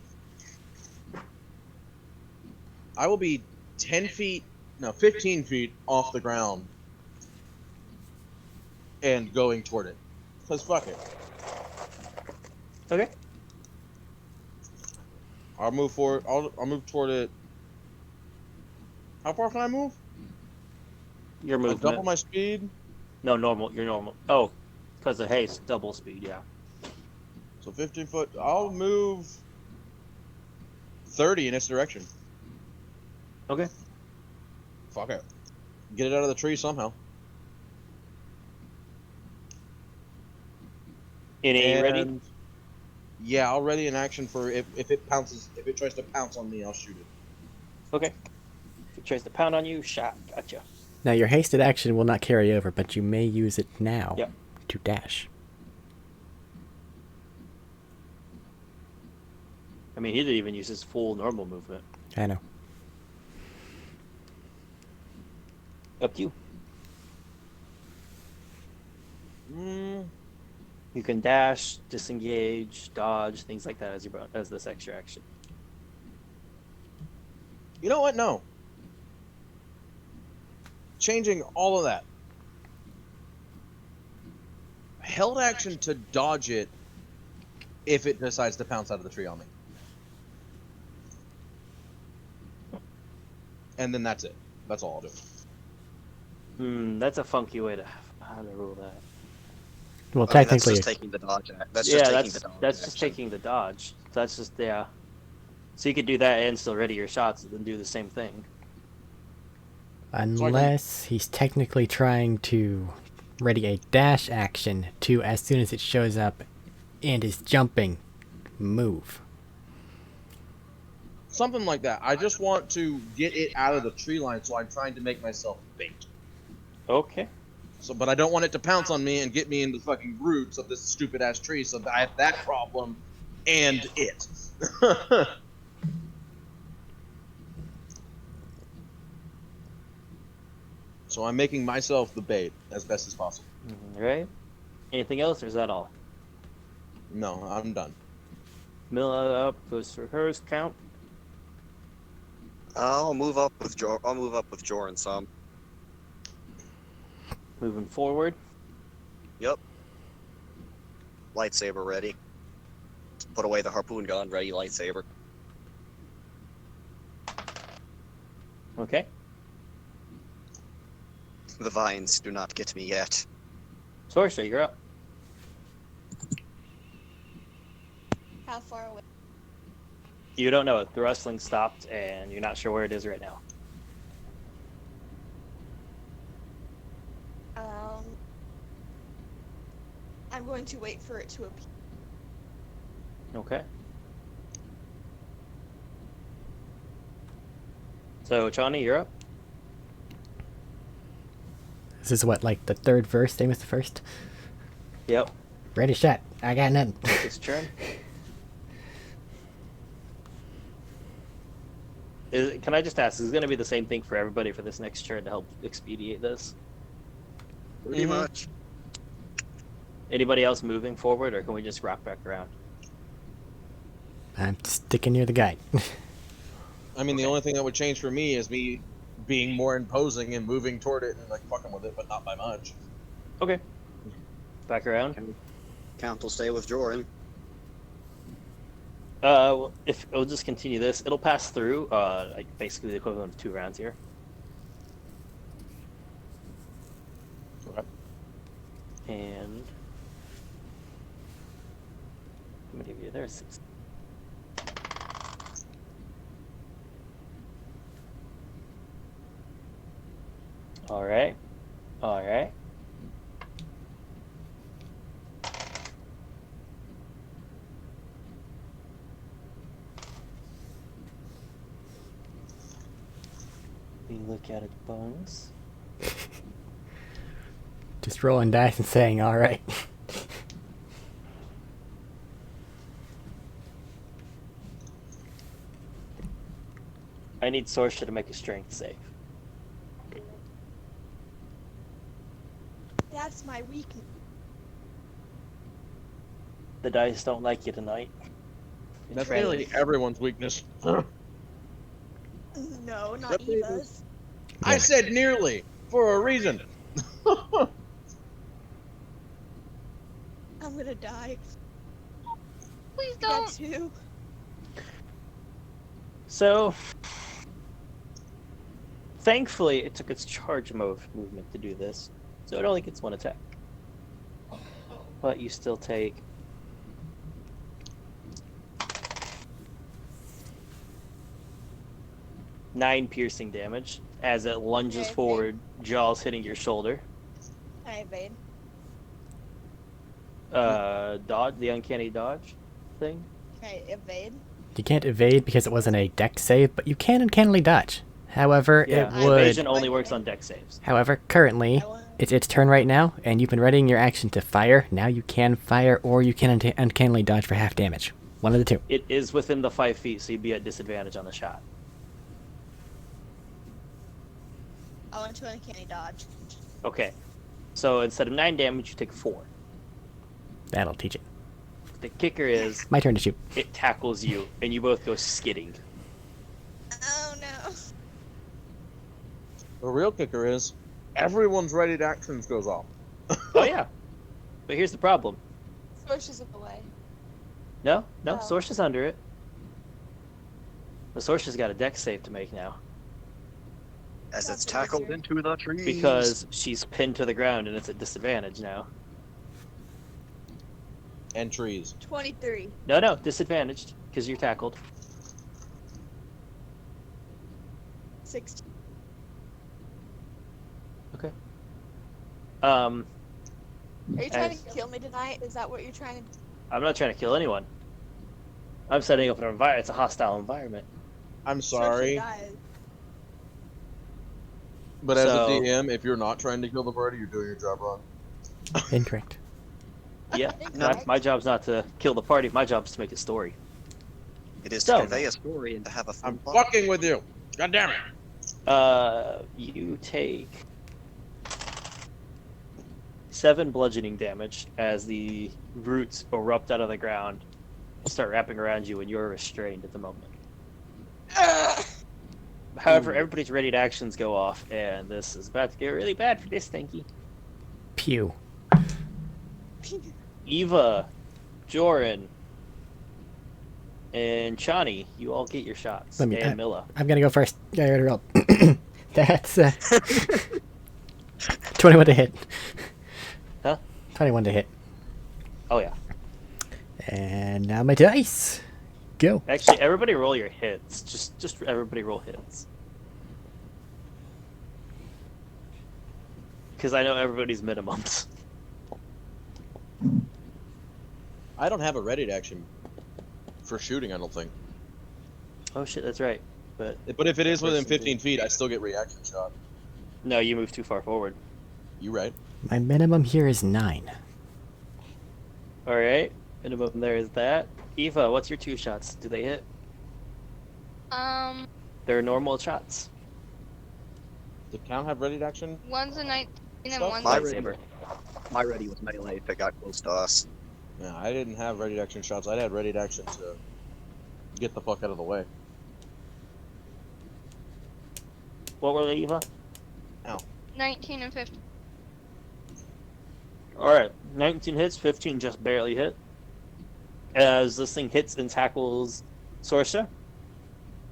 G: 10 feet, no, 15 feet off the ground and going toward it. Because fuck it.
C: Okay.
G: I'll move forward. I'll move toward it. How far can I move?
C: Your
G: Like double
C: movement.
G: my speed?
C: No, normal. You're normal. Oh, because of haste, double speed, yeah.
G: So 15 foot. I'll move 30 in its direction.
C: Okay.
G: Fuck it. Get it out of the tree somehow.
C: Any ready?
G: And- Yeah, I'll ready an action for if it pounces. If it tries to pounce on me, I'll shoot it.
C: Okay. If it tries to pound on you, shot. Gotcha.
D: Now, your hasted action will not carry over, but you may use it now
C: Yep.
D: to dash.
C: I mean, he didn't even use his full normal movement.
D: I know.
C: Up to you. You can dash, disengage, dodge, things like that as this extra action.
G: You know what? No. Changing all of that. Held action to dodge it if it decides to pounce out of the tree on me. and then that's it. That's all I'll do.
C: That's a funky way to how to rule that.
D: Well,
A: I mean, that's
D: technically,
A: just taking the dodge. That's
C: yeah,
A: just taking the dodge.
C: that's just
A: action.
C: taking the dodge. That's just yeah. So you could do that and still ready your shots and then do the same thing.
D: unless he's technically trying to ready a dash action to, as soon as it shows up and is jumping, move.
G: Something like that. I just want to get it out of the tree line, so I'm trying to make myself bait.
C: Okay.
G: So, but I don't want it to pounce on me and get me into the fucking roots of this stupid ass tree. So I have that problem, and it. So I'm making myself the bait as best as possible.
C: Right. Anything else, or is that all?
G: No, I'm done.
C: Milla up goes for hers count.
A: I'll move up with Joran some.
C: Moving forward.
A: Yep. Lightsaber ready. Put away the harpoon gun. Ready lightsaber.
C: Okay.
A: The vines do not get me yet.
C: Sorsha, you're up.
F: How far away?
C: You don't know it. The rustling stopped, and you're not sure where it is right now.
F: I'm going to wait for it to appear.
C: Okay. So, Chani, you're up.
D: This is what, like the third verse, same as the first?
C: Yep.
D: Ready, shot. I got nothing.
C: It's turn. Can I just ask, is it going to be the same thing for everybody for this next turn to help expedite this?
A: Pretty much.
C: Anybody else moving forward, or can we just wrap back around?
D: I'm sticking near the guy.
G: I mean, the only thing that would change for me is me being more imposing and moving toward it and like fucking with it, but not by much.
C: Okay. Back around.
A: Count will stay with Joran.
C: Well, if we'll just continue this, it'll pass through. Like basically the equivalent of 2 rounds here.
G: Okay.
C: And how many of you? There's 6. All right. All right. We look at its bones.
D: Just rolling dice and saying, all right.
C: I need Sorsha to make a strength save.
F: That's my weakness.
C: The dice don't like you tonight.
G: That's
C: Right.
G: nearly everyone's weakness.
F: No, not
G: Yep.
F: Eva's.
G: I said nearly for a reason.
F: I'm gonna die.
E: Please
F: I got
E: don't.
F: 2.
C: So, thankfully, it took its charge movement to do this, so it only gets 1 attack. But you still take 9 piercing damage as it lunges
F: Okay.
C: forward, jaws hitting your shoulder.
F: Can I evade?
C: Dodge, the uncanny dodge thing.
F: Can I evade?
D: You can't evade because it wasn't a dex save, but you can uncannily dodge. However,
C: Yeah,
D: it would.
C: evasion only works on dex saves.
D: However, currently,
F: I want-
D: it's its turn right now, and you've been readying your action to fire. Now you can fire, or you can uncannily dodge for half damage. One of the two.
C: It is within the 5 feet, so you'd be at disadvantage on the shot.
F: I want to uncanny dodge.
C: Okay, so instead of 9 damage, you take 4.
D: That'll teach it.
C: The kicker is
D: My turn to shoot.
C: it tackles you, and you both go skidding.
F: Oh no.
G: The real kicker is everyone's ready to actions goes off.
C: Oh yeah, but here's the problem.
F: Sorsha's in the way.
C: No,
F: Oh.
C: Sorsha's under it. The Sorsha's got a dex save to make now.
A: As it's
F: That's
A: tackled
F: easier.
A: into the trees.
C: Because she's pinned to the ground and it's at disadvantage now.
G: And trees.
F: 23.
C: No, disadvantaged because you're tackled.
F: 16.
C: Um,
F: Are you trying
C: As-
F: to kill me tonight? Is that what you're trying to do?
C: I'm not trying to kill anyone. I'm setting up an environment. It's a hostile environment.
G: I'm
F: Sure
G: sorry,
F: she does.
G: but as a
C: So-
G: DM, if you're not trying to kill the party, you're doing your job wrong.
D: Incorrect.
C: Yeah,
F: Incorrect.
C: my job's not to kill the party. My job's to make a story.
A: It is
C: So-
A: to convey a story and to have a fun
G: I'm
A: plot.
G: fucking with you. God damn it.
C: You take 7 bludgeoning damage as the roots erupt out of the ground, start wrapping around you, and you're restrained at the moment. However,
G: Ooh.
C: everybody's ready to actions go off, and this is about to get really bad for this Stinky.
D: Pew.
C: Eva, Joran, and Chani, you all get your shots.
D: Let me-
C: And Milla.
D: I'm gonna go first. Yeah, I already rolled. That's 21 to hit.
C: Huh?
D: 21 to hit.
C: Oh yeah.
D: And now my dice. Go.
C: Actually, everybody roll your hits. Just everybody roll hits. Because I know everybody's minimums.
G: I don't have a ready action for shooting, I don't think.
C: Oh shit, that's right. But
G: But if it is within
C: Person
G: 15 feet, I still get reaction shot.
C: no, you move too far forward.
G: You right?
D: My minimum here is 9.
C: All right, minimum there is that. Eva, what's your 2 shots? Do they hit?
E: One's
C: They're normal shots.
G: Did count have ready action?
E: a 19 and
G: Stuff?
E: one's
A: My
E: a
C: Lightsaber.
A: My ready was melee if it got close to us.
G: Yeah, I didn't have ready action shots. I had ready action to get the fuck out of the way.
C: What were they, Eva?
E: 19 and 15.
C: All right, 19 hits, 15 just barely hit. As this thing hits and tackles Sorsa,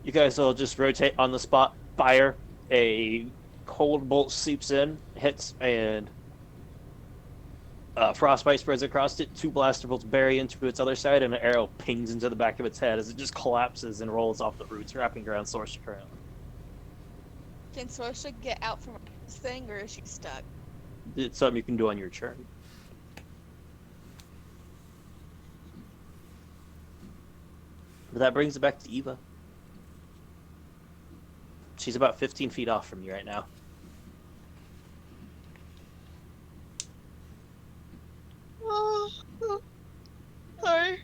C: you guys will just rotate on the spot, fire. A cold bolt seeps in, hits, and frostbite spreads across it. 2 blaster bolts bury into its other side, and an arrow pings into the back of its head as it just collapses and rolls off the roots, wrapping around Sorsa currently.
F: Can Sorsha get out from this thing, or is she stuck?
C: It's something you can do on your turn. But that brings it back to Eva. She's about 15 feet off from you right now.
E: Sorry.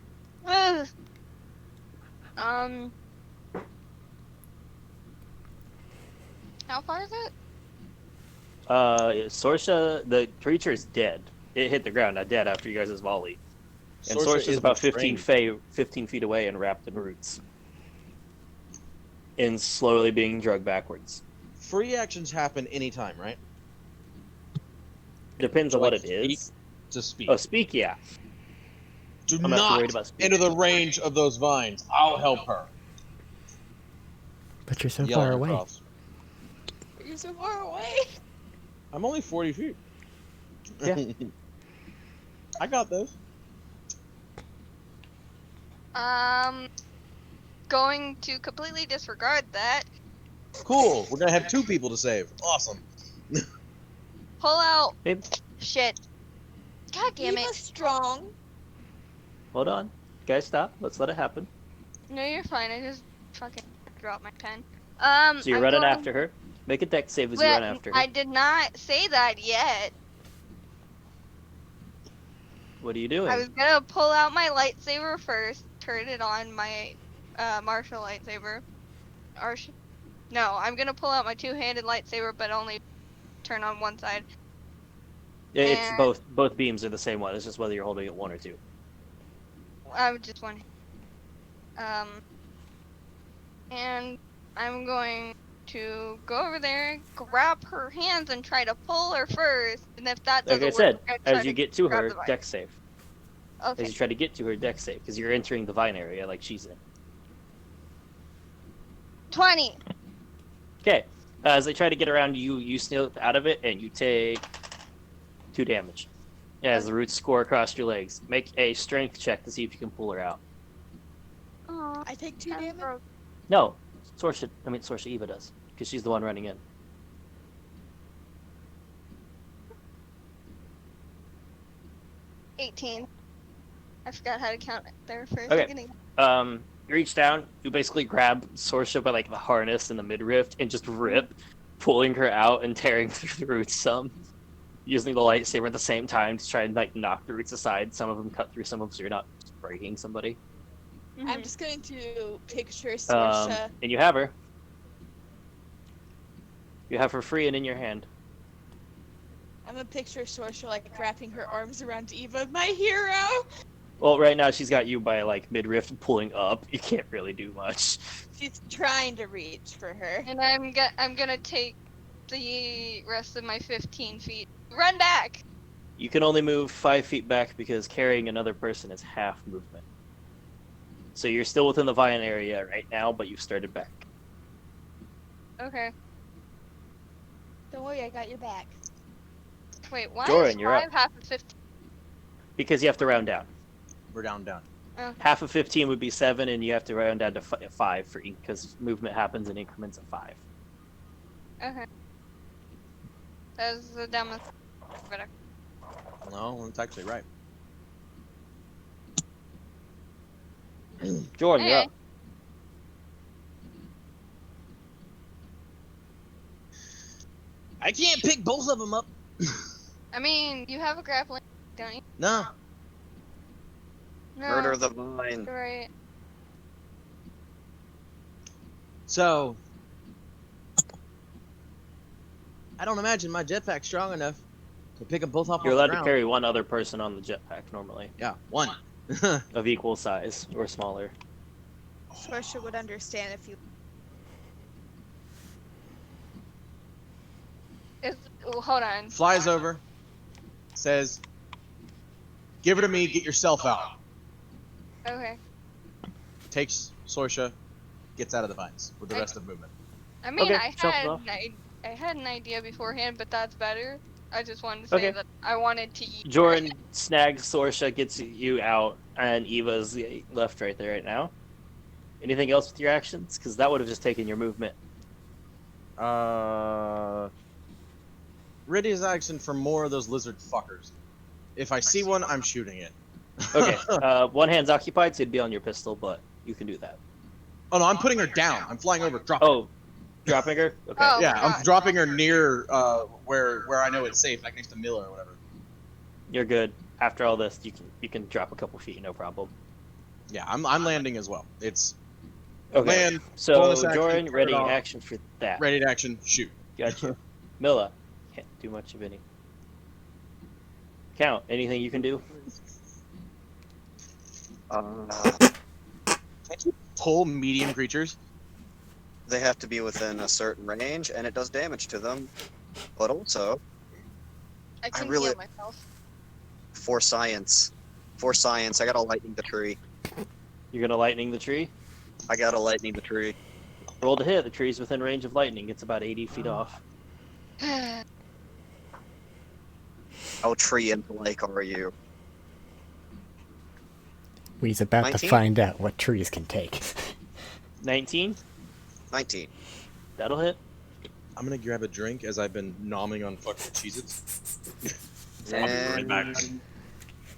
E: How far is it?
C: Sorsha, the creature is dead. It hit the ground, not dead after you guys' volley. And
G: Sorcerer
C: Sorsha's
G: is
C: about 15
G: restrained.
C: 15 feet away and wrapped in roots. And slowly being dragged backwards.
G: Free actions happen anytime, right?
C: Depends on
G: So,
C: what
G: like,
C: it is.
G: To speak.
C: Oh, speak, yeah.
G: Do
C: I'm not too
G: not
C: worried about speak.
G: enter the range of those vines. I'll help her.
D: But you're so
G: Yelling
D: far away.
G: across.
F: You're so far away.
G: I'm only 40 feet.
C: Yeah.
G: I got this.
E: Going to completely disregard that.
G: Cool. We're gonna have 2 people to save. Awesome.
E: Pull out.
C: Babe,
E: Shit. God damn
F: Eva's
E: it.
F: strong.
C: hold on. Guys, stop. Let's let it happen.
E: No, you're fine. I just fucking dropped my pen.
C: So you're
E: I'm
C: running
E: going-
C: after her. Make a dex save as you
E: Well,
C: run after her.
E: I did not say that yet.
C: What are you doing?
E: I was gonna pull out my lightsaber first, turn it on my martial lightsaber. No, I'm gonna pull out my 2-handed lightsaber, but only turn on one side.
C: Yeah, it's
E: and-
C: both beams are the same one. It's just whether you're holding it 1 or 2.
E: I would just want. And I'm going to go over there, grab her hands, and try to pull her first. And if that
C: Like
E: doesn't
C: I said,
E: work, I'm gonna try
C: as you
E: to
C: get to
E: grab
C: her,
E: the vine.
C: dex save.
E: Okay.
C: As you try to get to her, dex save, because you're entering the vine area like she's in.
E: 20.
C: Okay, As they try to get around you, you slip out of it, and you take 2 damage. As the roots score across your legs. Make a strength check to see if you can pull her out.
E: Aw,
F: I take 2
E: I'm
F: damage.
E: broke.
C: No, Sorsha Eva does, because she's the one running in.
E: 18. I forgot how to count it there for a
C: Okay.
E: second.
C: You reach down, you basically grab Sorsha by like the harness and the midriff and just rip, pulling her out and tearing through the roots some. Using the lightsaber at the same time to try and like knock the roots aside. Some of them cut through some of them, so you're not breaking somebody.
F: I'm just going to picture
C: Um,
F: Sorsha.
C: and you have her. You have her free and in your hand.
F: I'm gonna picture Sorsha like wrapping her arms around Eva, my hero.
C: Well, right now she's got you by like midriff pulling up. You can't really do much.
F: She's trying to reach for her.
E: And I'm gonna take the rest of my 15 feet. Run back!
C: You can only move 5 feet back because carrying another person is half movement. So you're still within the vine area right now, but you've started back.
E: Okay.
F: Don't worry, I got your back.
E: Wait, why
C: Jordan,
E: is
C: you're up.
E: 5 half of 15?
C: Because you have to round down.
G: We're down.
C: Half of 15 would be 7, and you have to round down to 5 for because movement happens in increments of 5.
E: Okay. That was the dumbest. But
G: No, it's actually right.
C: Jordan, you're
E: Hey.
C: up.
G: I can't pick both of them up.
E: I mean, you have a grappling, don't you?
G: No.
E: No.
A: Murder the vine.
E: You're right.
G: So, I don't imagine my jetpack's strong enough to pick them both up
C: You're
G: off
C: allowed
G: the
C: to
G: ground.
C: carry one other person on the jetpack normally,
G: Yeah, one.
C: of equal size or smaller.
F: Sorsha would understand if you.
E: Hold on.
G: Flies over, says, "Give her to me. Get yourself out."
E: Okay.
G: Takes Sorsha, gets out of the vines with the rest of movement.
E: I mean,
C: Okay, shuffle
E: I had an idea beforehand, but that's better. I just wanted to say
C: Okay.
E: that I wanted to eat.
C: Jordan snags Sorsha, gets you out, and Eva's left right there right now. Anything else with your actions? Because that would have just taken your movement.
G: Ready as action for more of those lizard fuckers. If I see one, I'm shooting it.
C: Okay, one hand's occupied, so it'd be on your pistol, but you can do that.
G: Oh no, I'm putting her down. I'm flying over, dropping.
C: Oh, dropping her? Okay.
E: Oh,
G: Yeah, I'm
E: God.
G: dropping her near where I know it's safe, like next to Miller or whatever.
C: You're good. After all this, you can drop a couple feet, no problem.
G: Yeah, I'm landing as well. It's
C: Okay.
G: land,
C: So
G: bonus action,
C: Jordan,
G: turn
C: ready
G: it off.
C: action for that.
G: ready to action, shoot.
C: Gotcha. Milla, can't do much of any. Count, anything you can do?
G: Pull medium creatures.
A: They have to be within a certain range, and it does damage to them. But also,
E: I can
A: really-
E: heal myself.
A: for science, I gotta lightning the tree.
C: You're gonna lightning the tree?
A: I gotta lightning the tree.
C: Roll to hit. The tree's within range of lightning. It's about 80 feet off.
A: How tree and like are you?
D: We's about to
A: 19?
D: find out what trees can take.
C: 19?
A: 19.
C: That'll hit.
G: I'm gonna grab a drink as I've been nomming on fucking Cheez-Its.
A: And
G: I'll be right back.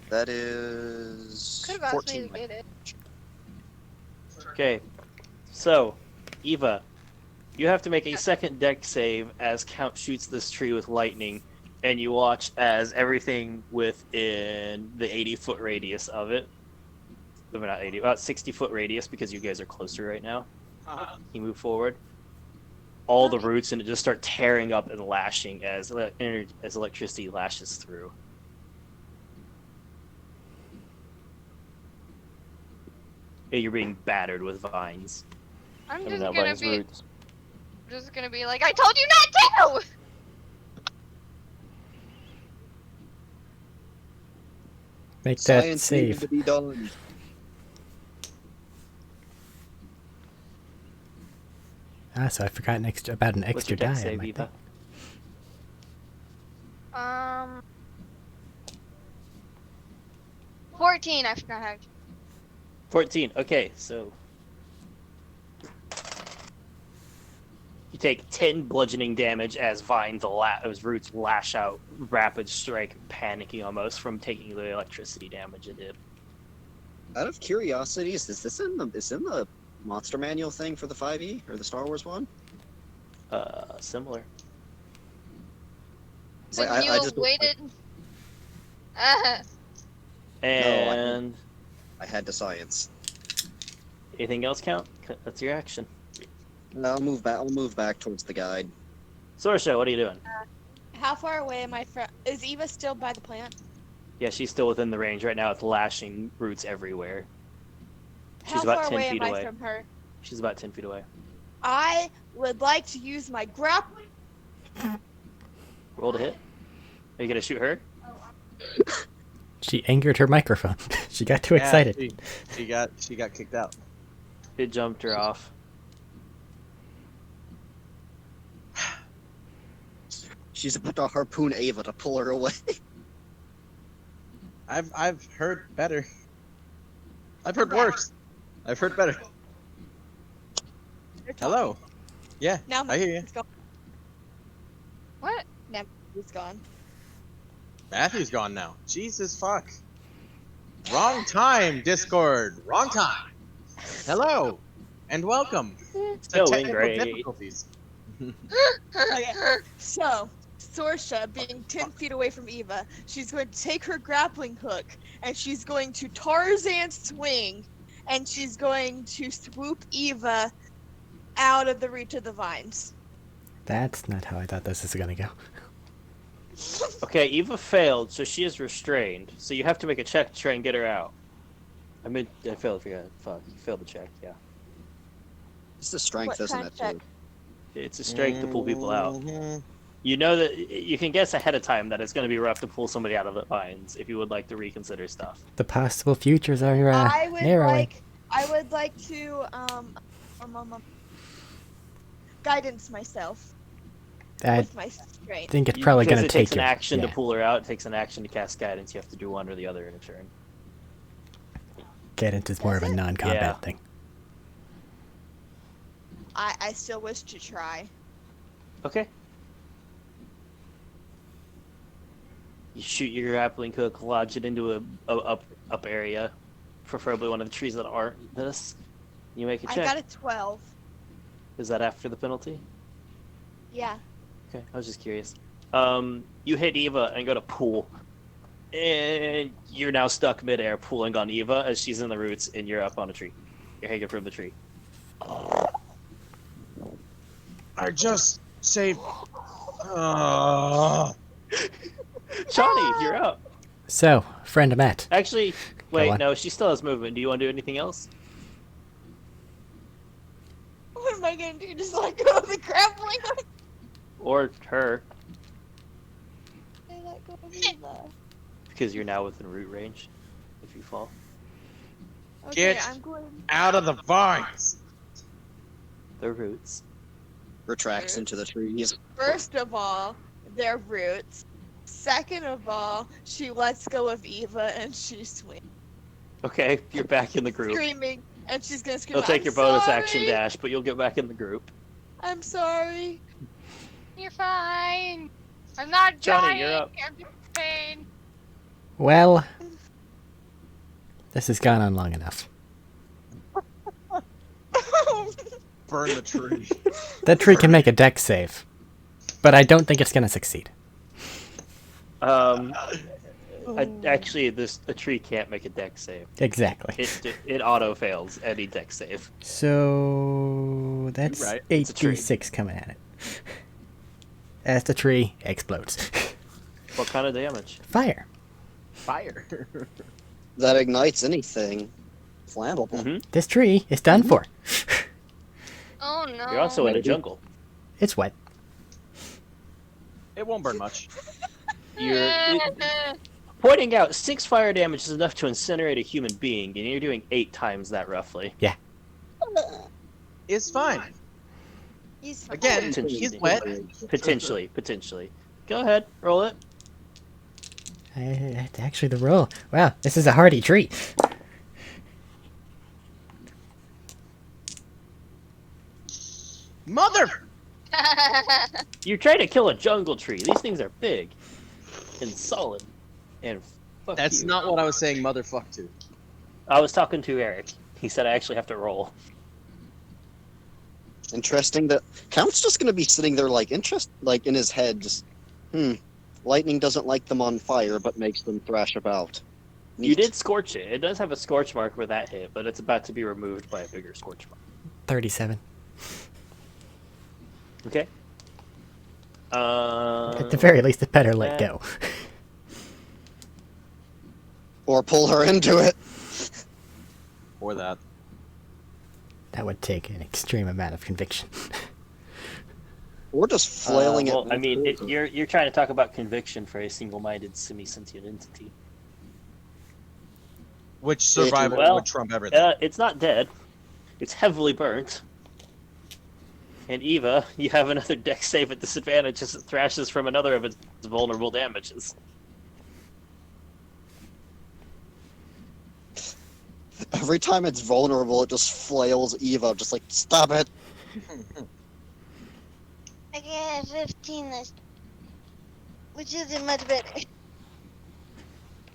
A: that is
E: Could have asked me
A: 14.
E: to get it.
C: Okay. So, Eva, you have to make a second deck save as Count shoots this tree with lightning, and you watch as everything within the 80-foot radius of it, maybe not 80, about 60-foot radius because you guys are closer right now. You move forward. All the roots and it just start tearing up and lashing as electricity lashes through. Yeah, you're being battered with vines.
E: I'm
C: I mean,
E: just
C: not
E: gonna
C: vines,
E: be
C: roots.
E: like, I told you not to!
D: Make that
A: Science needed
D: save.
A: to be done.
D: Ah, so I forgot about an
C: What's
D: extra
C: your deck
D: die. on
C: save,
D: my
C: Eva?
D: thing.
E: 14. I forgot how.
C: 14. Okay, so you take 10 bludgeoning damage as as roots lash out, rapid strike, panicking almost from taking the electricity damage it did.
A: Out of curiosity, is this in the monster manual thing for the 5e or the Star Wars one?
C: Similar.
A: It's
E: So
A: like,
E: you
A: I just
E: waited.
C: And
A: I had to science.
C: anything else count? That's your action.
A: I'll move back. I'll move back towards the guide.
C: Sorsha, what are you doing?
F: How far away am I from? Is Eva still by the plant?
C: Yeah, she's still within the range right now. It's lashing roots everywhere. She's
F: How
C: about
F: far
C: 10
F: away
C: feet
F: am
C: away.
F: I from her?
C: She's about 10 feet away.
F: I would like to use my grappling.
C: Roll to hit. Are you gonna shoot her?
D: She angered her microphone. She got too excited.
G: She got kicked out.
C: It jumped her off.
A: She's about to harpoon Ava to pull her away.
G: I've heard better. I've heard worse. I've heard better.
F: They're talking.
G: Hello. Yeah,
F: Now
G: I hear you.
F: Matthew's gone.
E: What?
F: Now Matthew's gone.
G: Matthew's gone now. Jesus fuck. Wrong time, Discord. Wrong time. Hello, and welcome to
C: Going
G: technical
C: great.
G: difficulties.
F: Okay. So, Sorsha, being 10 feet away from Eva, she's going to take her grappling hook and she's going to Tarzan swing and she's going to swoop Eva out of the reach of the vines.
D: That's not how I thought this was gonna go.
C: Okay, Eva failed, so she is restrained. So you have to make a check to try and get her out. I mean, I failed. Fuck, you failed the check. Yeah,
A: It's the strength,
F: What
A: isn't
F: kind
A: it?
F: of check?
A: Too?
C: it's a strength to pull people out.
G: Mhm.
C: You know that you can guess ahead of time that it's going to be rough to pull somebody out of the vines if you would like to reconsider stuff.
D: The possible futures are
F: I would
D: narrowing.
F: like to guidance myself
D: I
F: with my strength.
D: think it's probably
C: Because
D: gonna
C: it
D: take
C: takes an
D: you.
C: action
D: Yeah.
C: to pull her out. It takes an action to cast guidance. You have to do one or the other in a turn.
D: Guidance is more of a
F: Does it?
D: non-combat
C: Yeah.
D: thing.
F: I still wish to try.
C: Okay. You shoot your grappling hook, lodge it into a up area, preferably one of the trees that aren't this. You make a
F: I
C: check.
F: got a 12.
C: Is that after the penalty?
F: Yeah.
C: Okay, I was just curious. You hit Eva and go to pull, and you're now stuck midair, pulling on Eva as she's in the roots, and you're up on a tree. You're hanging from the tree.
G: I just saved.
C: Johnny, you're up.
D: So, friend Matt.
C: Actually,
D: Go
C: wait,
D: on.
C: no, she still has movement. Do you want to do anything else?
F: What am I gonna do? Just let go of the grappling hook?
C: Or her,
F: I let go of Eva.
C: because you're now within root range if you fall.
F: Okay,
G: Get
F: I'm going.
G: out of the vines.
C: The roots.
A: Retracts into the trees.
F: First of all, their roots. Second of all, she lets go of Eva and she swings,
C: Okay, you're back in the group.
F: screaming, and she's gonna scream.
C: You'll take
F: "I'm
C: your bonus
F: sorry!
C: action dash, but you'll get back in the group.
F: I'm sorry.
E: You're fine. I'm not
C: Johnny,
E: dying.
C: you're up.
E: I'm just in pain.
D: Well, this has gone on long enough.
G: Burn the tree.
D: That tree can make a deck save, but I don't think it's gonna succeed.
C: Actually, a tree can't make a deck save.
D: Exactly.
C: It auto fails any deck save.
D: So that's
G: right.
C: It's a tree.
D: 8d6 coming at it. As the tree explodes.
C: What kind of damage?
D: Fire.
G: Fire.
A: That ignites anything flammable.
C: Mm-hmm.
D: This tree is done for.
E: Oh no.
C: You're also in a
A: Maybe.
C: jungle.
D: It's wet.
G: It won't burn much.
C: Pointing out 6 fire damage is enough to incinerate a human being, and you're doing 8 times that roughly.
G: It's fine.
F: He's
G: Again,
C: Potentially.
G: he's wet.
C: Potentially. Go ahead, roll it.
D: It's actually the roll. Wow, this is a hearty treat.
G: Mother!
C: You're trying to kill a jungle tree. These things are big and solid. And fuck
G: That's
C: you.
G: not what I was saying motherfuck to.
C: I was talking to Eric. He said I actually have to roll.
A: Interesting that Count's just gonna be sitting there like in his head, just lightning doesn't like them on fire, but makes them thrash about.
C: You
A: Neat.
C: did scorch it. It does have a scorch mark where that hit, but it's about to be removed by a bigger scorch mark.
D: 37.
C: Okay.
D: At the very least, it better let go.
A: Or pull her into it.
G: Or that.
D: That would take an extreme amount of conviction.
A: Or just flailing
C: well,
A: it.
C: I mean, you're trying to talk about conviction for a single-minded semi-sentient entity.
G: Which survival
C: Well,
G: would trump everything.
C: It's not dead. It's heavily burnt. And Eva, you have another dex save at disadvantage as it thrashes from another of its vulnerable damages.
A: Every time it's vulnerable, it just flails Eva, just like, stop it.
E: I get 15 this, which isn't much better.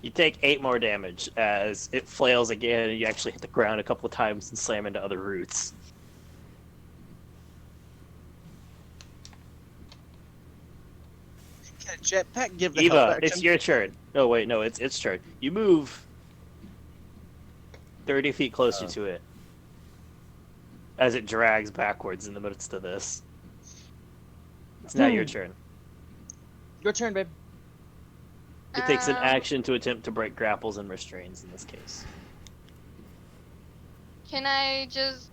C: You take 8 more damage as it flails again, and you actually hit the ground a couple of times and slam into other roots.
G: Can a jetpack give the health
C: Eva,
G: action?
C: it's your turn. No, wait, no, it's its turn. You move 30 feet closer to it as it drags backwards in the midst of this. It's now your turn.
G: Your turn, babe.
C: It takes an action to attempt to break grapples and restraints in this case.
E: Can I just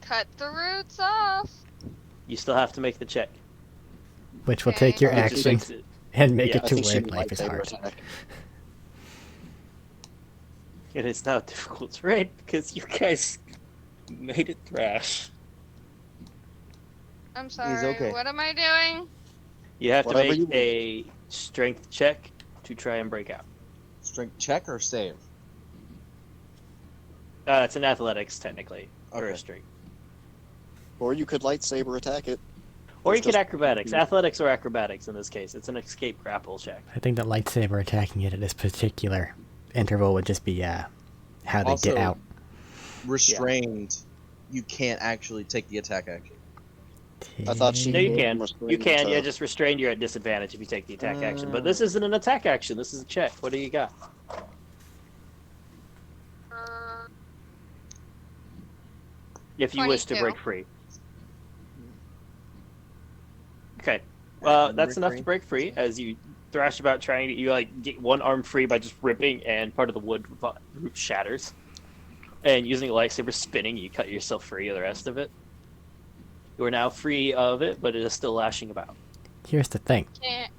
E: cut the roots off?
C: You still have to make the check.
D: Which will take your
E: Okay.
C: It just
D: action
C: makes it-
D: and make
C: yeah,
D: it
A: I
D: to
A: think she
D: where
A: might
D: life is
A: lightsaber
D: hard.
A: attack.
C: And it's now difficult to raid because you guys made it thrash.
E: I'm sorry.
G: okay.
E: What am I doing?
C: You have to
A: Whatever
C: make
A: you want.
C: a strength check to try and break out.
G: Strength check or save?
C: It's an athletics, technically, or a
G: Okay.
C: strength.
A: Or you could lightsaber attack it.
C: Or you
A: It's
C: could
A: just-
C: acrobatics. Athletics or acrobatics in this case. It's an escape grapple check.
D: I think that lightsaber attacking it at this particular interval would just be how they
G: Also,
D: get out.
G: Restrained, you can't actually take the attack action.
A: I thought she-
C: No, you
A: Well,
C: can.
A: must
C: You
A: bring
C: can.
A: it
C: Yeah,
A: up.
C: just restrained. You're at disadvantage if you take the attack action. But this isn't an attack action. This is a check. What do you got?
E: Uh,
C: If you wish to
E: 22.
C: break free. Okay.
G: And
C: That's
G: break
C: enough
G: free.
C: to break free as you thrash about trying to you like get one arm free by just ripping and part of the wood root shatters. And using a lightsaber spinning, you cut yourself free of the rest of it. You are now free of it, but it is still lashing about.
D: Here's the thing.
E: can't.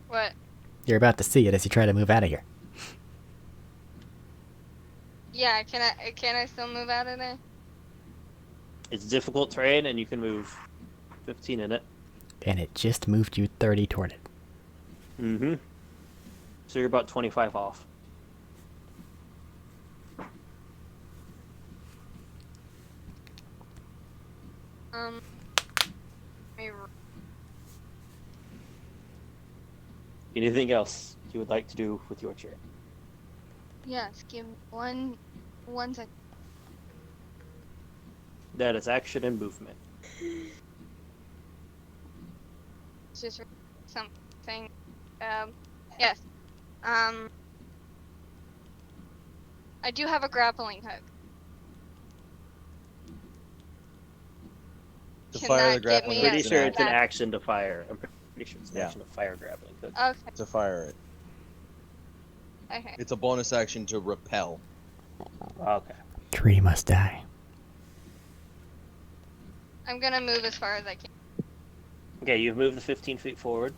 E: What?
D: You're about to see it as you try to move out of here.
E: Yeah, can I still move out of there?
C: It's difficult terrain, and you can move 15 in it.
D: And it just moved you 30 toward it.
C: Mm-hmm. So you're about 25 off.
E: Let me
C: Anything else you would like to do with your turn?
E: yes, give me one second.
C: That is action and movement.
E: It's just something. Yes. I do have a grappling hook.
G: To
E: Can
G: fire
E: that
G: the
E: get
G: grappling
E: me
G: hook
C: Pretty
G: is an
C: sure it's an
G: action.
C: action to fire. I'm pretty sure it's an
G: Yeah.
C: action to fire grappling hook.
E: Okay.
G: To fire it.
E: Okay.
G: It's a bonus action to repel.
C: Okay.
D: Tree must die.
E: I'm gonna move as far as I can.
C: Okay, you've moved the 15 feet forward.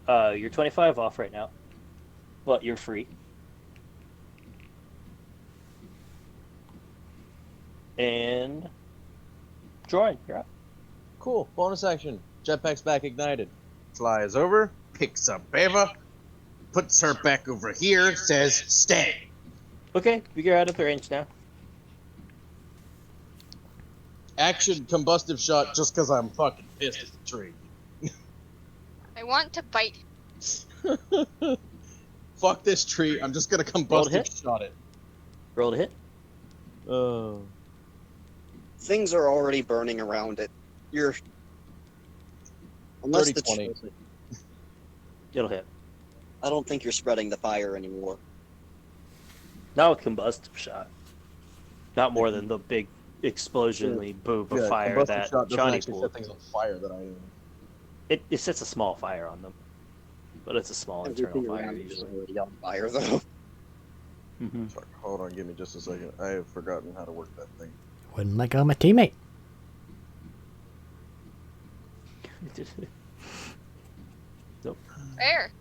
C: You're 25 off right now, but you're free. And drawing, you're up.
G: Cool. Bonus action. Jetpack's back ignited. Flies over, picks up Ava, puts her back over here, says, stay.
C: Okay, you're out of the range now.
G: Action combustive shot just because I'm fucking pissed at the tree.
E: I want to bite.
G: Fuck this tree. I'm just gonna combustive
C: hit?
G: shot it.
C: Roll to hit.
G: Oh.
A: Things are already burning around it. You're unless
G: 30,
A: the
G: 20.
C: It'll hit.
A: I don't think you're spreading the fire anymore.
C: Now a combustive shot. Not more than the big explosionly boom of fire
G: combustive
C: that
G: shot doesn't
C: Johnny
G: actually
C: pulled.
G: set things on fire that I am.
C: It sets a small fire on them. But it's a small internal
A: Everything
C: fire
A: around you is
C: usually.
A: already on fire, though.
C: Mm-hmm.
G: Fuck, hold on, give me just a second. I have forgotten how to work that thing.
D: Wouldn't let go of my teammate.
E: Fair.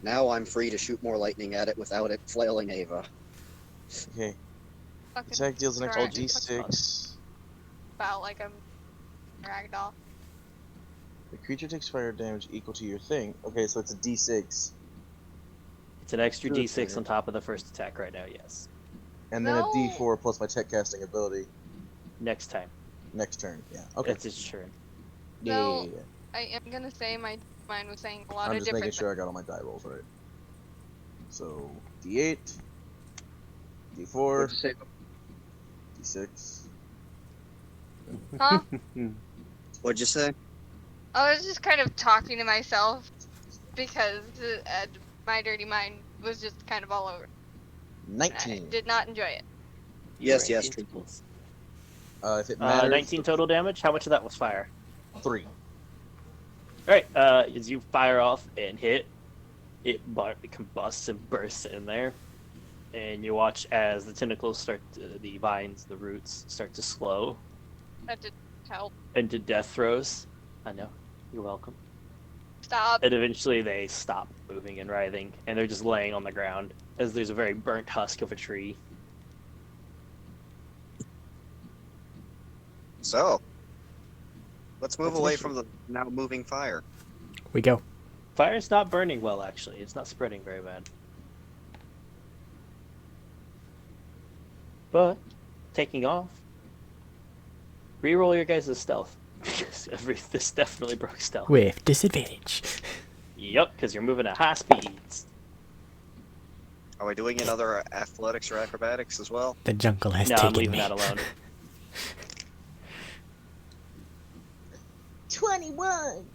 A: Now I'm free to shoot more lightning at it without it flailing Ava.
G: Okay.
E: Fucking
G: Attack deals an extra
E: drag-
G: d6.
E: About like I'm ragdoll.
G: The creature takes fire damage equal to your thing. Okay, so it's a d6.
C: It's an extra
G: Good
C: d6
G: for
C: on top of the first attack right now, yes.
G: And then a
E: No.
G: d4 plus my tech casting ability
C: Next time.
G: next turn. Yeah. Okay.
C: It's its turn.
E: No. I am gonna say mine was saying a lot
G: I'm
E: of
G: just
E: different
G: making sure I got all my die rolls right. So d8, d4, d6.
E: Huh?
A: What'd you say?
E: I was just kind of talking to myself because my dirty mind was just kind of all over. And I
G: 19.
E: did not enjoy it.
A: Yes, yes.
C: 19 totals.
G: If it matters,
C: 19 total damage. How much of that was fire?
G: 3.
C: Alright, as you fire off and hit, it combusts and bursts in there. And you watch as the tentacles the vines, the roots start to slow
E: That didn't help.
C: into death throes. I know. You're welcome.
E: Stop.
C: And eventually they stop moving and writhing, and they're just laying on the ground as there's a very burnt husk of a tree.
A: So, let's move
C: That's
A: away
C: initiative.
A: from the now moving fire.
D: We go.
C: Fire's not burning well, actually. It's not spreading very bad. But, taking off, reroll your guys' stealth. Because this definitely broke stealth.
D: With disadvantage.
C: Yep, because you're moving at high speeds.
A: Are we doing another athletics or acrobatics as well?
D: The jungle has
C: No, I'm
D: taken
C: leaving
D: me.
C: that alone.
G: 21!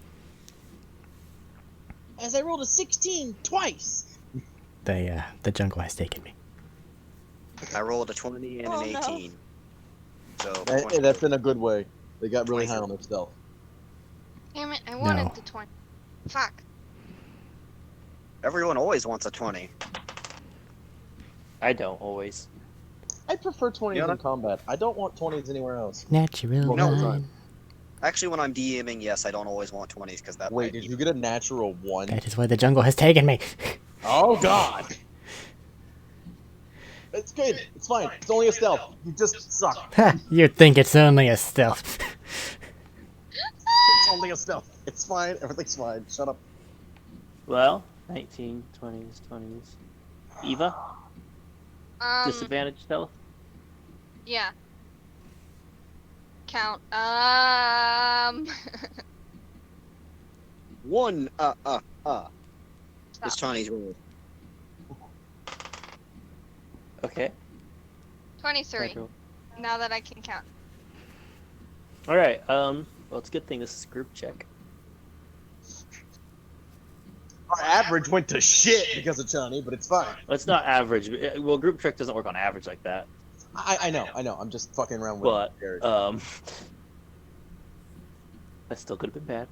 G: As I rolled a 16 twice!
D: The jungle has taken me.
A: I rolled a 20 and
F: Oh,
A: an
F: no.
A: 18. So,
G: Hey, that's in a good way. They got really
A: 20.
G: high on their stealth.
E: Damn it! I wanted
D: No.
E: the 20. Fuck.
A: everyone always wants a 20.
C: I don't always.
G: I prefer 20s
A: Yeah.
G: in combat. I don't want 20s anywhere else.
D: Natural
G: No, it's
D: line.
A: Actually, when I'm DMing, yes, I don't always want 20s because that
G: Wait,
A: might
G: did
A: be-
G: you get a natural 1?
D: That is why the jungle has taken me.
G: Oh god! It's good. It's fine. It's only a stealth. You just suck.
D: Ha! You think it's only a stealth.
G: It's only a stealth. It's fine. Everything's fine. Shut up.
C: Well, 19, 20s, 20s. Eva, disadvantage stealth?
E: Yeah. Count.
A: One,
E: Stop.
A: It's Chinese roll.
C: Okay.
E: 23. Now that I can count.
C: Alright, well, it's a good thing this is a group check.
G: Our average went to shit because of Chani, but it's fine.
C: Well, it's not average. Well, group check doesn't work on average like that.
G: I know. I'm just fucking around with
C: But,
G: it.
C: that still could have been bad.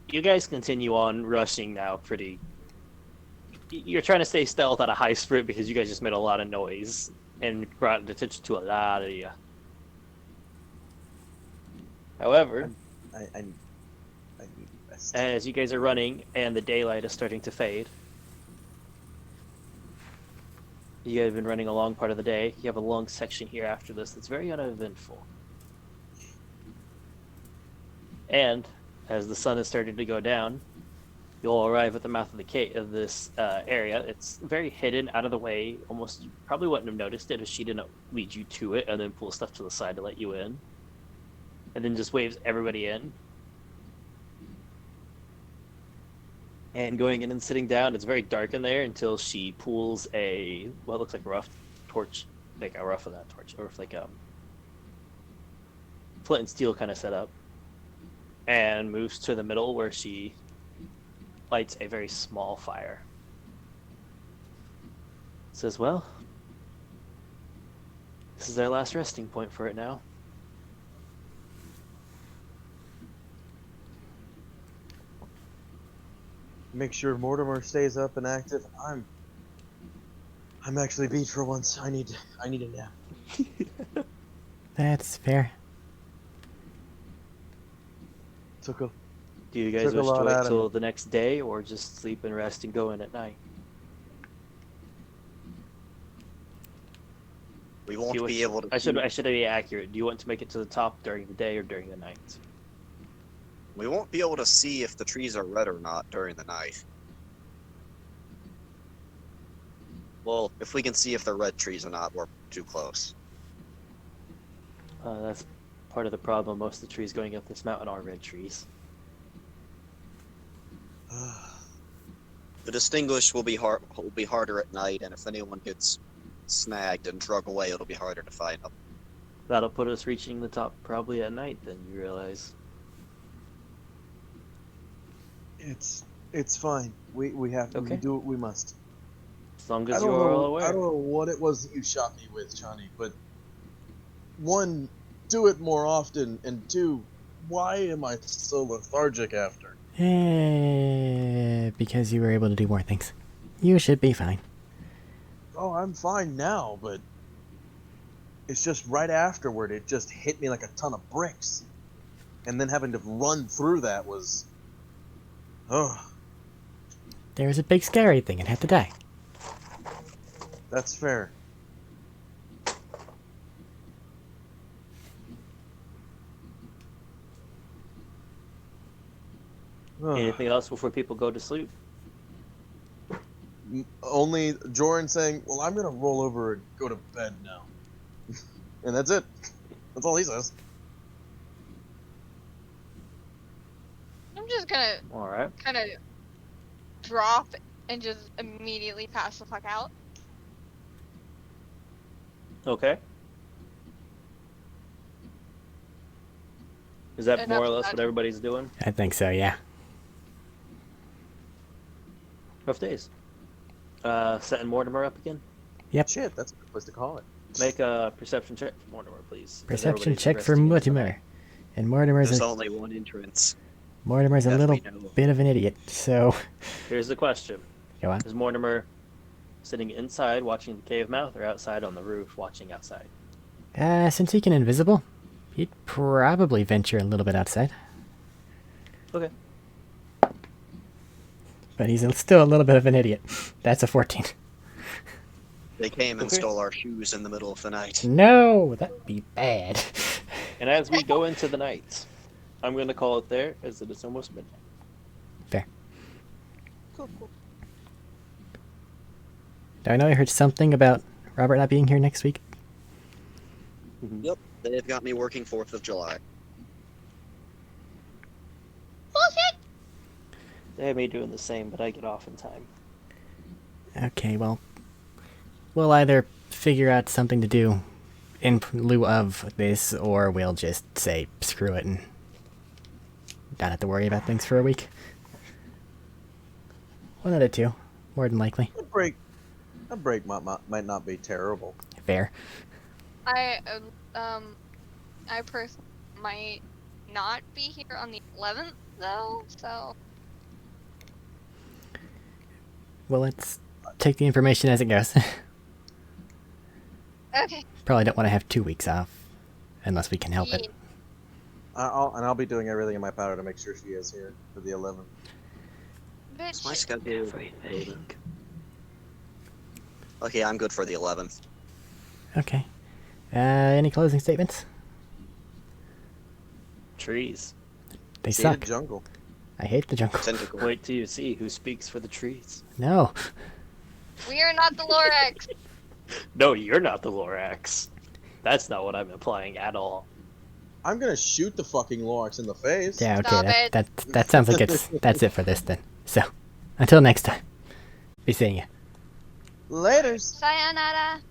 C: You guys continue on rushing now pretty... You're trying to stay stealth at a high sprint because you guys just made a lot of noise and brought attention to a lot of you. However,
G: I need rest.
C: as you guys are running and the daylight is starting to fade, you guys have been running a long part of the day. You have a long section here after this that's very uneventful. And as the sun is starting to go down, you'll arrive at the mouth of the cave of this area. It's very hidden, out of the way. Almost, you probably wouldn't have noticed it if she didn't lead you to it and then pull stuff to the side to let you in, and then just waves everybody in. And going in and sitting down, it's very dark in there until she pulls what looks like a rough torch, like a rough of that torch, or like flint and steel kind of setup, and moves to the middle where she lights a very small fire. Says, well, this is our last resting point for it now.
G: Make sure Mortimer stays up and active. I'm actually beat for once. I need a nap.
D: That's fair.
G: Took a
C: Do you guys
G: Took a
C: wish to
G: lot
C: wait
G: out of
C: till
G: me.
C: the next day, or just sleep and rest and go in at night?
A: We
C: Do
A: won't
C: you
A: be
C: wish-
A: able to.
C: I should be accurate. Do you want to make it to the top during the day or during the night?
A: We won't be able to see if the trees are red or not during the night. Well, if we can see if they're red trees or not, we're too close.
C: That's part of the problem. Most of the trees going up this mountain are red trees.
A: The distinguished will be harder at night, and if anyone gets snagged and drug away, it'll be harder to find them.
C: That'll put us reaching the top probably at night, then you realize.
G: It's fine. We have to
C: Okay.
G: do what we must.
C: As long
G: I
C: as
G: don't
C: you're all
G: know. I don't
C: aware.
G: know what it was that you shot me with, Johnny, but one, do it more often, and two, why am I so lethargic after?
D: Because you were able to do more things. You should be fine.
G: Oh, I'm fine now, but it's just right afterward, it just hit me like a ton of bricks. And then having to run through that was... Oh,
D: There was a big scary thing and had to die.
G: that's fair. Ugh.
C: Anything else before people go to sleep?
G: Only Joran saying, well, I'm going to roll over and go to bed now. And that's it. That's all he says.
E: I'm just gonna
C: All right.
E: kind of drop and just immediately pass the fuck out.
C: Okay. Is that
E: And
C: more or
E: after
C: less
E: that-
C: what everybody's doing?
D: I think so, yeah.
C: Rough days. Setting Mortimer up again.
G: Shit, that's a good place to call it.
C: Make a perception check for Mortimer, please. as
D: Perception
C: everybody's
D: check for
C: resting in the
D: Mortimer.
C: night.
D: And Mortimer's
A: There's
D: a,
A: only one entrance.
D: Mortimer's a
A: that
D: little
A: we know of.
D: bit of an idiot, so...
C: Here's the question.
D: Go on.
C: Is Mortimer sitting inside watching the cave mouth or outside on the roof watching outside?
D: Since he can invisible, he'd probably venture a little bit outside.
C: Okay.
D: But he's still a little bit of an idiot. That's a 14.
A: They came and
C: Okay.
A: stole our shoes in the middle of the night.
D: No, that'd be bad.
C: And as we go into the night, I'm going to call it there, as it is almost midnight.
D: Fair.
E: Cool, cool.
D: I know I heard something about Robert not being here next week.
A: Yep, they've got me working 4th of July.
E: Bullshit!
C: They have me doing the same, but I get off in time.
D: Okay, well, we'll either figure out something to do in lieu of this, or we'll just say screw it and not have to worry about things for a week. One of the two, more than likely.
G: A break might not be terrible.
D: Fair.
E: I personally might not be here on the 11th though, so
D: Well, let's take the information as it goes.
E: okay.
D: Probably don't want to have 2 weeks off, unless we can help it.
G: I'll be doing everything in my power to make sure she is here for the 11th.
A: It's my
E: Bitch.
A: schedule. Okay, I'm good for the 11th.
D: Okay. Any closing statements?
C: Trees.
D: They
G: Jaded
D: suck.
G: jungle.
D: I hate the jungle.
A: Tentacle.
C: Wait till you see who speaks for the trees.
D: No.
E: We are not the Lorax.
C: No, you're not the Lorax. That's not what I'm implying at all.
G: I'm gonna shoot the fucking Lorax in the face.
D: Yeah, okay,
E: Stop
D: that,
E: it.
D: that sounds like that's it for this then. So, until next time. Be seeing you.
G: Laters.
E: Sayonara.